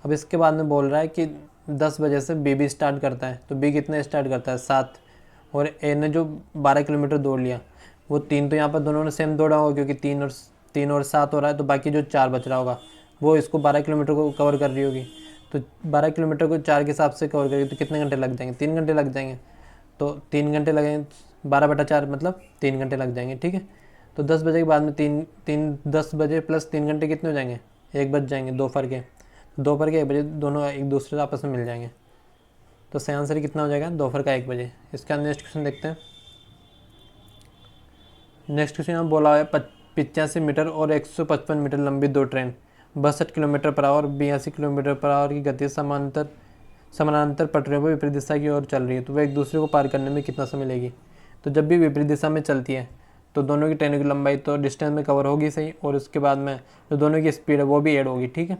S1: अब इसके बाद में बोल रहा है कि 10 बजे से बी भी स्टार्ट करता है, तो बी कितने स्टार्ट करता है, 7, और ए ने जो 12 किलोमीटर दौड़ लिया वो 3, तो यहाँ पर दोनों ने सेम दौड़ा होगा क्योंकि 3 और 7 हो रहा है, तो बाकी जो 4 बच रहा होगा वो इसको 12 किलोमीटर को कवर कर रही होगी। तो 12 किलोमीटर को 4 के हिसाब से कवर करेगी तो कितने घंटे लग जाएंगे, 3 घंटे लग जाएंगे। तो 3 घंटे लगेंगे, 12/4 मतलब 3 घंटे लग जाएंगे। ठीक है, तो 10 बजे के बाद में 10 बजे प्लस 3 घंटे कितने हो जाएंगे, 1 बज जाएंगे, दोपहर के 1 बजे दोनों एक दूसरे से आपस में मिल जाएंगे। तो सही आंसर कितना हो जाएगा, दोपहर का 1 बजे। इसका नेक्स्ट क्वेश्चन देखते हैं। नेक्स्ट क्वेश्चन यहाँ बोला है 85 मीटर और 155 मीटर लंबी 2 train 62 kilometre per hour 82 kilometre per hour की गति समानांतर पटरियों पर विपरीत दिशा की ओर चल रही है, तो वह एक दूसरे को पार करने में कितना समय लेगी। तो जब भी विपरीत दिशा में चलती है तो दोनों की ट्रेनों की लंबाई तो डिस्टेंस में कवर होगी सही, और उसके बाद में जो दोनों की स्पीड है वो भी ऐड होगी। ठीक है,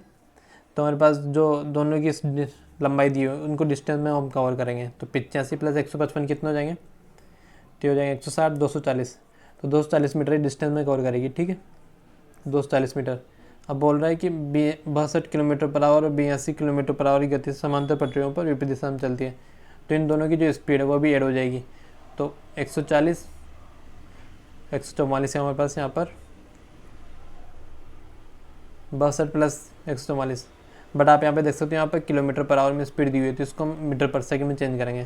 S1: तो हमारे पास जो दोनों की लंबाई दी हो उनको डिस्टेंस में हम कवर करेंगे, तो 85 + 155 कितने हो जाएंगे, तो हो जाएंगे 160 240, तो 240 मीटर डिस्टेंस में कवर करेगी। ठीक है, 240 मीटर। अब बोल रहा है कि 62 किलोमीटर पर आवर और 82 किलोमीटर पर आवर की गति से समांतर पटरियों पर विपरीत दिशा में चलती है, तो इन दोनों की जो स्पीड है वो भी ऐड हो जाएगी। तो 140 144 है हमारे पास यहाँ पर, 62 + 144, बट आप यहाँ पे देख सकते हो यहाँ पर किलोमीटर पर आवर में स्पीड दी हुई है, तो इसको हम मीटर पर सेकंड में चेंज करेंगे।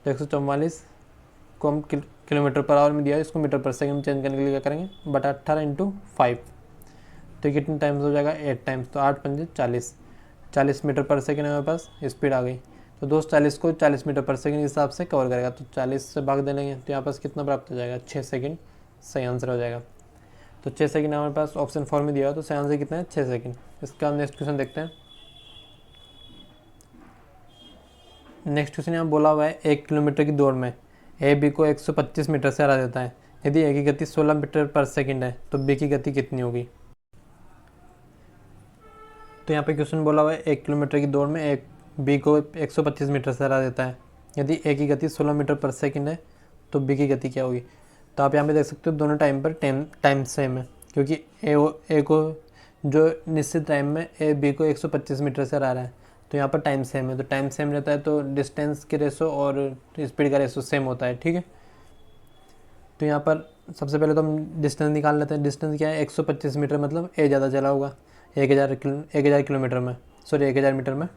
S1: तो 144 को हम किलोमीटर पर आवर में दिया है, इसको मीटर पर सेकंड में चेंज करने के लिए क्या करेंगे, 18 × 5, तो कितने टाइम्स हो जाएगा, 8 टाइम्स, तो 8 × 5 = 40 मीटर पर सेकंड हमारे पास स्पीड आ गई। तो 240 को 40 मीटर पर सेकंड के हिसाब से कवर करेगा, तो 40 से भाग दे लेंगे, तो यहाँ पास कितना प्राप्त हो जाएगा, 6 सेकंड सही आंसर हो जाएगा। तो 6 सेकंड हमारे पास ऑप्शन 4 में दिया हुआ, तो सही आंसर कितना है, 6 सेकंड। इसका नेक्स्ट क्वेश्चन देखते हैं। नेक्स्ट क्वेश्चन यहाँ बोला हुआ है 1 किलोमीटर की दौड़ में ए बी को 125 मीटर से हरा देता है, यदि ए की गति 16 मीटर पर सेकंड है तो बी की गति कितनी होगी। तो यहाँ पे क्वेश्चन बोला हुआ है 1 किलोमीटर की दौड़ में एक बी को 125 मीटर से हरा देता है, यदि ए की गति 16 मीटर पर सेकंड है तो बी की गति क्या होगी। तो आप यहाँ पे देख सकते हो दोनों टाइम पर टाइम सेम है, क्योंकि ए को जो निश्चित टाइम में ए बी को 125 मीटर से हरा रहा है, तो यहाँ पर टाइम सेम है। तो टाइम सेम रहता है तो डिस्टेंस के रेशो और स्पीड का रेशो सेम होता है, ठीक है। तो यहाँ पर सबसे पहले तो हम डिस्टेंस निकाल लेते हैं। डिस्टेंस क्या है, 125 मीटर, मतलब ए ज़्यादा चला होगा 1000 किलोमीटर में, सॉरी 1000 मीटर में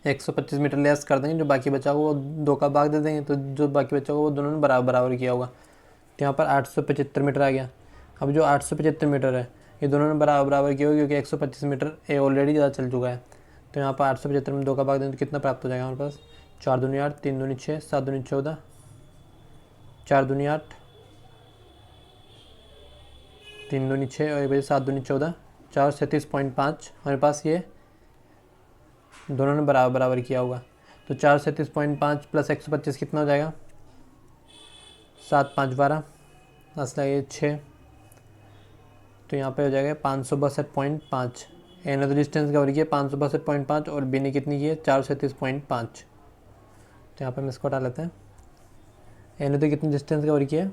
S1: 125 मीटर लेस कर देंगे, जो बाकी बचा होगा वो 2 का भाग दे देंगे, तो जो बाकी बचा होगा वो दोनों ने बराबर बराबर किया होगा। तो यहाँ पर 875 मीटर आ गया। अब जो 875 मीटर है ये दोनों ने बराबर बराबर किया होगा, क्योंकि 125 मीटर ए ऑलरेडी ज़्यादा चल चुका है। तो यहाँ पर 875 में 2 का भाग दें तो कितना प्राप्त हो जाएगा हमारे पास, 4 दूनी 8, 3 दूनी 6, 7 दूनी 14, 4 दूनी 8, 3 दूनी 6 और 1 7 दूनी 14, 437.5 हमारे पास ये दोनों ने बराबर बराबर किया होगा। तो 437.5 प्लस 125 कितना हो जाएगा, 7 5 12, असला ये 6, तो यहाँ पे हो जाएगा 562.5। ए ने तो डिस्टेंस कवर किया 562.5 और बी ने कितनी की है 437.5। तो यहाँ पे हम इसको हटा लेते हैं। ए ने तो कितनी डिस्टेंस कवर किया है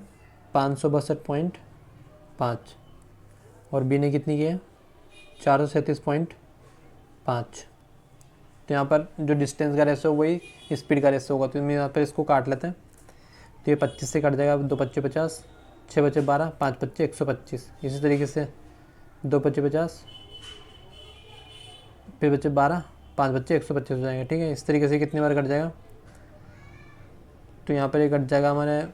S1: 562.5 और बी ने कितनी की है 437.5। तो यहाँ पर जो डिस्टेंस का रेशो वही स्पीड का रेशो होगा। तो हम यहाँ पर इसको काट लेते हैं। तो ये 25 से कट जाएगा, 2 25 50, 6 बचे 12, 5 बचे 125। इसी तरीके से 2 25 50, फिर बचे 12, 5 बच्चे 125 हो जाएंगे, ठीक है। इस तरीके से कितनी बार कट जाएगा, तो यहाँ पर ये कट जाएगा हमारे,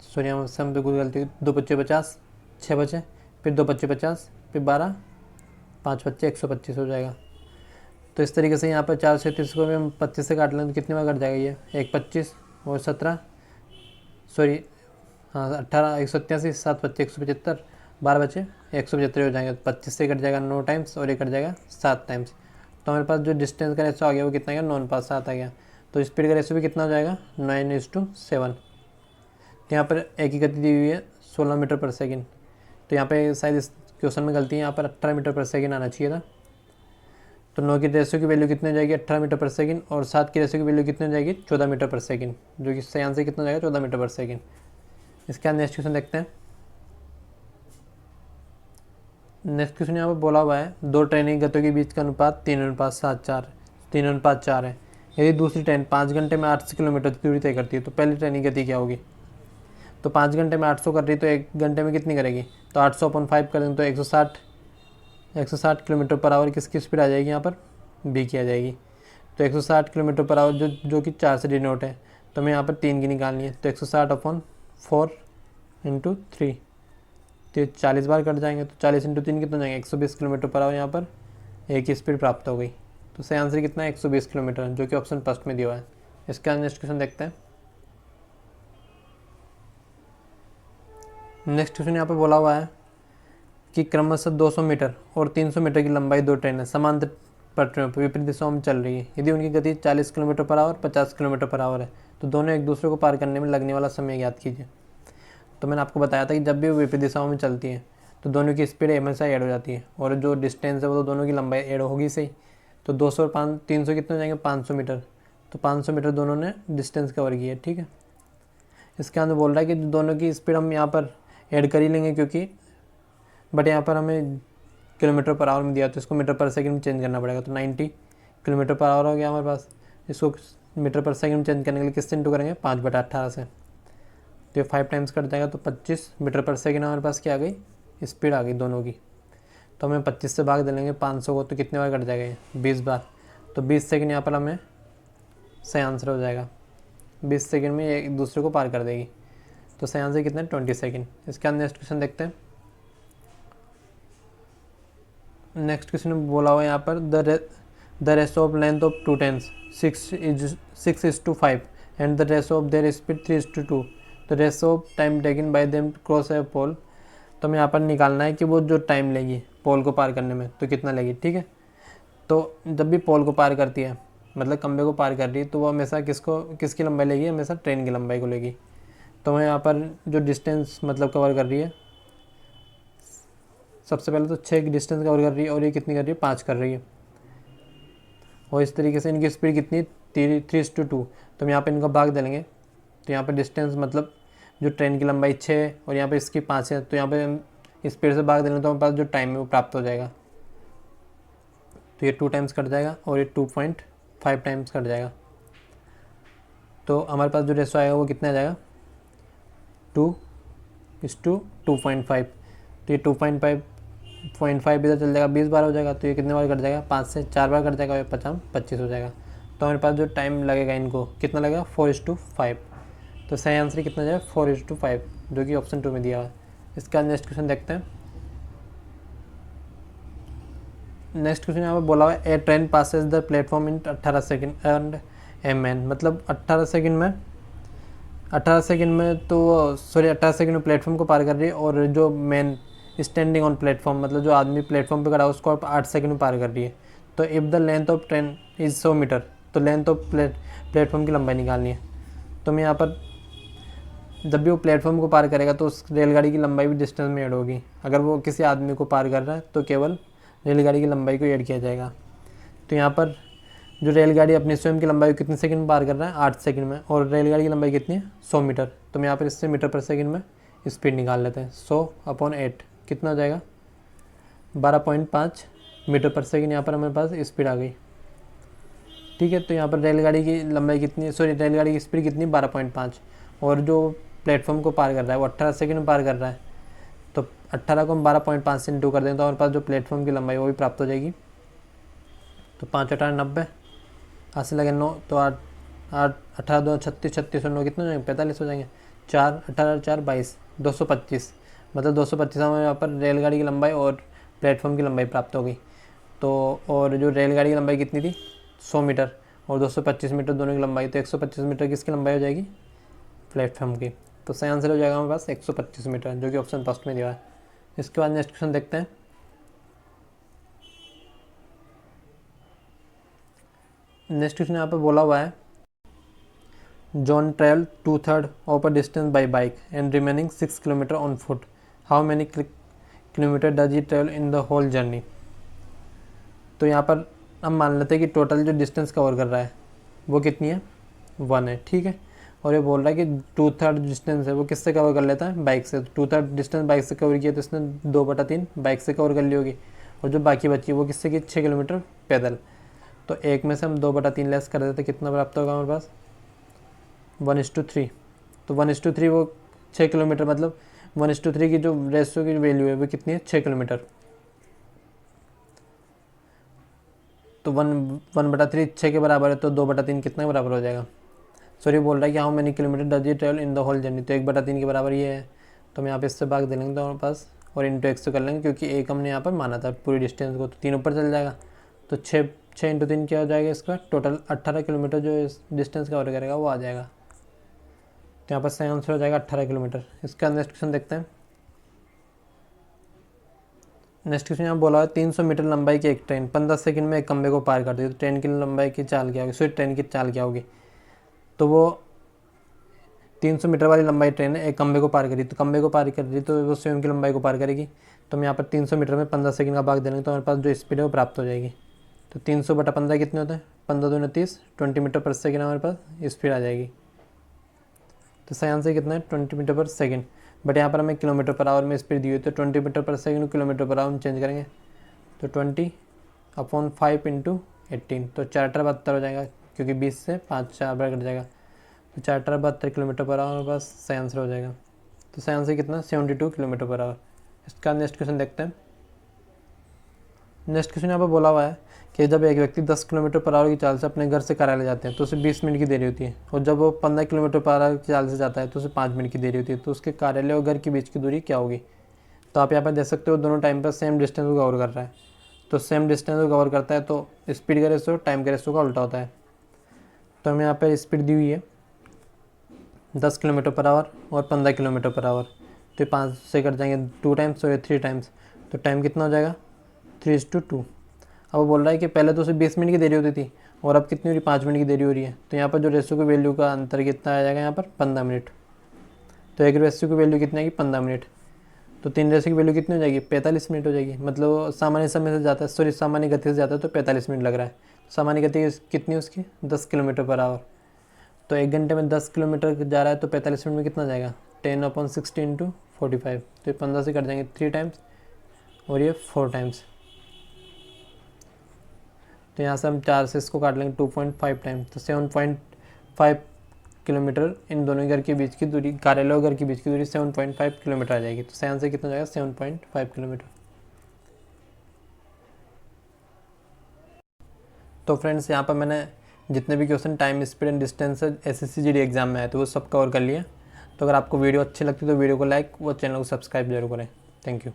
S1: सॉरी यहाँ से हम पे कोई गलती, 2 बच्चे 50, 6 बचे, फिर 2 बच्चे 50, फिर 12, 5 बच्चे 125 हो जाएगा। तो इस तरीके से यहाँ पर 437 को भी हम 25 से काट लें तो कितनी बार कट जाएगा ये, 1 25 और 17, सॉरी हाँ 18, 187, 7 बच्चे 175, 12 बचे 175 हो जाएंगे। 25 से कट जाएगा 9 टाइम्स और ये कट जाएगा 7 टाइम्स। तो हमारे पास जो डिस्टेंस का रेशो आ गया वो कितना आ गया, 9 पास 7 आ गया। तो स्पीड का रेशो भी कितना हो जाएगा, 9:7। तो यहाँ पर एक ही गति दी हुई है 16 मीटर पर सेकेंड। तो यहाँ पे शायद इस क्वेश्चन में गलती है, यहाँ पर 18 मीटर पर सेकेंड आना चाहिए था। तो 9 की रेशो की वैल्यू कितनी हो जाएगी 18 मीटर पर सेकेंड, और 7 की रेशो की वैल्यू कितनी हो जाएगी 14 मीटर पर सेकेंड, जो कि सही आंसर कितना हो जाएगा 14 मीटर पर सेकेंड। इसके बाद नेक्स्ट क्वेश्चन देखते हैं। नेक्स्ट क्वेश्चन यहाँ पर बोला हुआ है 2 ट्रेनिंग गतियों के बीच का अनुपात 3:4 है। यदि दूसरी ट्रेन 5 घंटे में 800 किलोमीटर की दूरी तय करती है तो पहली ट्रेनिंग गति क्या होगी। तो 5 घंटे में 800 कर रही तो 1 घंटे में कितनी करेगी, तो 800/5 कर देंगे तो 160 किलोमीटर पर आवर किसकी स्पीड आ जाएगी, यहाँ पर बी की आ जाएगी। तो 160 किलोमीटर पर आवर जो कि 4 से डिनोट है, तो हमें यहाँ पर 3 की निकालनी है। तो 160/4 × 3, तो 40 बार कट जाएंगे। तो 40 × 3 कितना जाएंगे, 120 किलोमीटर पर आवर यहाँ पर एक की स्पीड प्राप्त हो गई। तो सही आंसर कितना है 120 किलोमीटर, जो कि ऑप्शन फर्स्ट में दिया हुआ है। इसके बाद नेक्स्ट क्वेश्चन देखते हैं। नेक्स्ट क्वेश्चन यहाँ पर बोला हुआ है कि क्रमशः 200 मीटर और 300 मीटर की लंबाई 2 ट्रेनें समांतर पटरियों पर विपरीत दिशाओं में चल रही है। यदि उनकी गति 40 kilometre per hour 50 kilometre per hour है तो दोनों एक दूसरे को पार करने में लगने वाला समय ज्ञात कीजिए। तो मैंने आपको बताया था कि जब भी वो विपरीत दिशाओं में चलती है तो दोनों की स्पीड हमेशा ऐड हो जाती है, और जो डिस्टेंस है वो तो दोनों की लंबाई ऐड होगी सही। तो 200 और 300 कितने हो जाएंगे 500 मीटर। तो 500 मीटर दोनों ने डिस्टेंस कवर की है, ठीक है। इसके अंदर बोल रहा है कि दोनों की स्पीड हम यहाँ पर ऐड कर ही लेंगे, क्योंकि बट यहाँ पर हमें किलोमीटर पर आवर में दिया तो इसको मीटर पर सेकंड में चेंज करना पड़ेगा। तो 90 किलोमीटर पर आवर हो गया हमारे पास, इसको मीटर पर सेकंड में चेंज करने के लिए किससे इंटू करेंगे 5/18 से। तो ये 5 टाइम्स कट जाएगा, तो 25 मीटर पर सेकंड हमारे पास क्या आ गई, स्पीड आ गई दोनों की। तो हमें 25 से भाग दे लेंगे 500 को, तो कितने बार कट जाएगा ये 20 बार। तो 20 सेकंड यहाँ पर हमें सही आंसर हो जाएगा। 20 सेकंड में ये एक दूसरे को पार कर देगी। तो सही आंसर कितना है 20 सेकंड। इसके बाद नेक्स्ट क्वेश्चन देखते हैं। नेक्स्ट क्वेश्चन में बोला हुआ है यहाँ पर the ratio of length of 2 trains 6:5 and the ratio of their speed 3:2, the ratio of time taken by them to cross a pole. तो हमें यहाँ पर निकालना है कि वो जो टाइम लेगी पोल को पार करने में तो कितना लेगी, ठीक है। तो जब भी पोल को पार करती है, मतलब खंबे को पार कर रही है, तो वो हमेशा किसकी लंबाई लेगी, हमेशा ट्रेन की लंबाई को लेगी। तो हमें यहाँ पर जो डिस्टेंस मतलब कवर कर रही है, सबसे पहले तो 6 की डिस्टेंस कवर कर रही है, और ये कितनी कर रही है 5 कर रही है। और इस तरीके से इनकी स्पीड कितनी 3:2। तो हम यहाँ पे इनका भाग दे लेंगे। तो यहाँ पे डिस्टेंस मतलब जो ट्रेन की लंबाई 6 है और यहाँ पे इसकी 5 है, तो यहाँ पे हम स्पीड से भाग देंगे तो हमारे पास जो टाइम है वो प्राप्त हो जाएगा। तो ये 2 टाइम्स कट जाएगा और ये 2.5 टाइम्स कट जाएगा। तो हमारे पास जो रेशो आएगा वो कितना आ जाएगा 2:2.5। तो ये 2.5 इधर चल जाएगा, 20 बार हो जाएगा। तो ये कितने बार कट जाएगा 5 से 4 बार कट जाएगा, 25 हो जाएगा। तो हमारे पास जो टाइम लगेगा इनको कितना लगेगा 4:5। तो सही आंसर कितना जाएगा 4:5, जो कि ऑप्शन 2 में दिया हुआ है। इसका नेक्स्ट क्वेश्चन देखते हैं। नेक्स्ट क्वेश्चन यहाँ पर बोला हुआ है a train passes the platform in 18 second and एम मतलब 18 सेकेंड में तो 18 सेकेंड में प्लेटफॉर्म को पार कर रही है, और जो मेन स्टैंडिंग ऑन प्लेटफॉर्म मतलब जो आदमी प्लेटफॉर्म पे खड़ा है उसको आप 8 सेकेंड में पार कर रही है। तो if the length of train is 100 metre, तो लेंथ ऑफ प्लेटफॉर्म की लंबाई निकालनी है। तो मैं यहाँ पर जब भी वो प्लेटफॉर्म को पार करेगा तो उस रेलगाड़ी की लंबाई भी डिस्टेंस में ऐड होगी। अगर वो किसी आदमी को पार कर रहा है तो केवल रेलगाड़ी की लंबाई को ऐड किया जाएगा। तो यहाँ पर जो रेलगाड़ी अपनी स्वयं की लंबाई को कितने सेकंड में पार कर रहा है 8 सेकंड में, और रेलगाड़ी की लंबाई कितनी है 100 मीटर। तो मैं यहाँ पर इससे मीटर पर सेकंड में स्पीड निकाल लेते हैं। 100/8 कितना हो जाएगा 12.5 मीटर पर सेकंड। यहाँ पर हमारे पास स्पीड आ गई। ठीक है, तो यहाँ पर रेलगाड़ी की लंबाई कितनी, रेलगाड़ी की स्पीड कितनी 12.5, और जो प्लेटफॉर्म को पार कर रहा है वो 18 सेकंड में पार कर रहा है। तो 18 को हम 12.5 से इंटू कर दें तो हमारे पास जो प्लेटफॉर्म की लंबाई वो भी प्राप्त हो जाएगी। तो 5×8 = 90, 8 से लगे 9, तो 8 18 2 36, 36 और 9 कितने हो जाएंगे 45 हो जाएंगे। 4 18 4 22, 225, मतलब 225 हमें यहाँ पर रेलगाड़ी की लंबाई और प्लेटफॉर्म की लंबाई प्राप्त हो गई। तो और जो रेलगाड़ी की लंबाई कितनी थी 100 मीटर और 225 मीटर दोनों की लंबाई, तो 125 मीटर किसकी लंबाई हो जाएगी प्लेटफॉर्म की। तो सही आंसर हो जाएगा हमारे पास 125 मीटर, जो कि ऑप्शन फर्स्ट में दिया है। इसके बाद नेक्स्ट क्वेश्चन देखते हैं। नेक्स्ट क्वेश्चन यहाँ पर बोला हुआ है John travel 2/3 of a distance by bike and remaining 6 kilometre on foot, how many kilometre does he travel in the whole journey. तो यहाँ पर हम मान लेते हैं कि टोटल जो डिस्टेंस कवर कर रहा है वो कितनी है 1 है। ठीक है, और ये बोल रहा है कि 2/3 डिस्टेंस है वो किससे कवर कर लेता है बाइक से। 2/3 डिस्टेंस बाइक से कवर किया तो इसने 2/3 बाइक से कवर कर ली होगी, और जो बाकी बची वो किससे की 6 किलोमीटर पैदल। तो एक में से हम 2/3 लेस कर देते कितना प्राप्त होगा हमारे पास 1:3। तो 1:3 वो 6 किलोमीटर, मतलब 1:3 की जो रेशियो की वैल्यू है वो कितनी है 6 किलोमीटर। तो 1/3 6 के बराबर है, तो 2/3 कितना बराबर हो जाएगा। सॉरी बोल रहा है कि how many kilometre does he travel in the whole journey, तो 1/3 के बराबर ये है। तो हम यहाँ पे इससे भाग दे लेंगे तो हमारे पास, और इंटू x कर लेंगे क्योंकि एक हमने यहाँ पर माना था पूरी डिस्टेंस को, तो 3 ऊपर चल जाएगा। तो 6 × 3 क्या हो जाएगा इसका टोटल 18 किलोमीटर जो डिस्टेंस कवर करेगा वो आ जाएगा। तो यहाँ पर सही आंसर हो जाएगा 18 किलोमीटर। इसका नेक्स्ट क्वेश्चन देखते हैं। नेक्स्ट क्वेश्चन यहाँ बोला है 300 मीटर लंबाई की एक ट्रेन 15 सेकंड में एक खंबे को पार करती है, तो ट्रेन की लंबाई की चाल क्या होगी, ट्रेन की चाल क्या होगी। तो वो 300 मीटर वाली लंबाई ट्रेन है, एक खंबे को पार करी, तो खंबे को पार कर रही तो वो स्वयं की लंबाई को पार करेगी। तो हम यहाँ पर 300 मीटर में 15 सेकंड का भाग देंगे तो हमारे पास जो स्पीड है वो प्राप्त हो जाएगी। तो 300/15 कितने होते हैं 15×2 = 30, 20 मीटर पर सेकेंड हमारे पास स्पीड आ जाएगी। तो सही आंसर कितना है 20 मीटर पर सेकेंड, बट यहाँ पर हमें किलोमीटर पर आवर में स्पीड दी हुई, तो 20 मीटर पर सेकेंड किलोमीटर पर आवर हम चेंज करेंगे। तो 20/5 × 18, तो 4×72 हो जाएगा, क्योंकि 20 से 5 4 बार कट जाएगा। तो 4×72 किलोमीटर पर आवर हमारे पास सही आंसर हो जाएगा। तो सही आंसर कितना 72 किलोमीटर पर आवर। इसका नेक्स्ट क्वेश्चन देखते हैं। नेक्स्ट क्वेश्चन यहाँ पर बोला हुआ है कि जब एक व्यक्ति 10 किलोमीटर पर आवर की चाल से अपने घर से कार्यालय जाते हैं तो उसे 20 मिनट की देरी होती है, और जब वो 15 किलोमीटर पर आवर की चाल से जाता है तो उसे 5 मिनट की देरी होती है। तो उसके कार्यालय और घर के बीच की दूरी क्या होगी। तो आप यहाँ पर देख सकते हो दोनों टाइम पर सेम डिस्टेंस को कवर कर रहा है, तो सेम डिस्टेंस को कवर करता है तो स्पीड का रेशो टाइम के रेशो का उल्टा होता है। तो हमें यहाँ पर स्पीड दी हुई है 10 किलोमीटर पर आवर और 15 किलोमीटर पर आवर, तो 5 से कट जाएंगे 2 टाइम्स और ये 3 टाइम्स, तो टाइम कितना हो जाएगा 3:2। अब वो बोल रहा है कि पहले तो उसे 20 मिनट की देरी होती थी और अब कितनी हो रही 5 मिनट की देरी हो रही है। तो यहाँ पर जो रेशियो की वैल्यू का अंतर कितना आ जाएगा यहाँ पर 15 मिनट। तो एक रेशियो की वैल्यू कितनी आएगी 15 मिनट। तो 3 रेशो की वैल्यू कितनी हो जाएगी, 45 मिनट हो जाएगी। मतलब सामान्य समय से जाता है, सॉरी सामान्य गति से जाता है तो 45 मिनट लग रहा है। सामान्य गति कितनी है उसकी, 10 किलोमीटर पर आवर। तो 1 घंटे में 10 किलोमीटर जा रहा है तो 45 मिनट में कितना जाएगा, 10/60 इंटू 45। तो ये 15 से कट जाएंगे 3 टाइम्स और ये 4 टाइम्स। तो यहाँ से हम 4 से इसको काट लेंगे 2.5 टाइम्स, तो 7.5 किलोमीटर इन दोनों घर के बीच की दूरी, कार्यालय और घर के बीच की दूरी 7.5 किलोमीटर आ जाएगी। तो 7 से कितना जाएगा, 7.5 किलोमीटर। तो फ्रेंड्स यहाँ पर मैंने जितने भी question time, speed and distance SSC GD exam में आए तो वो सब कवर कर लिया। तो अगर आपको वीडियो अच्छी लगती है तो वीडियो को लाइक व चैनल को सब्सक्राइब जरूर करें। Thank you.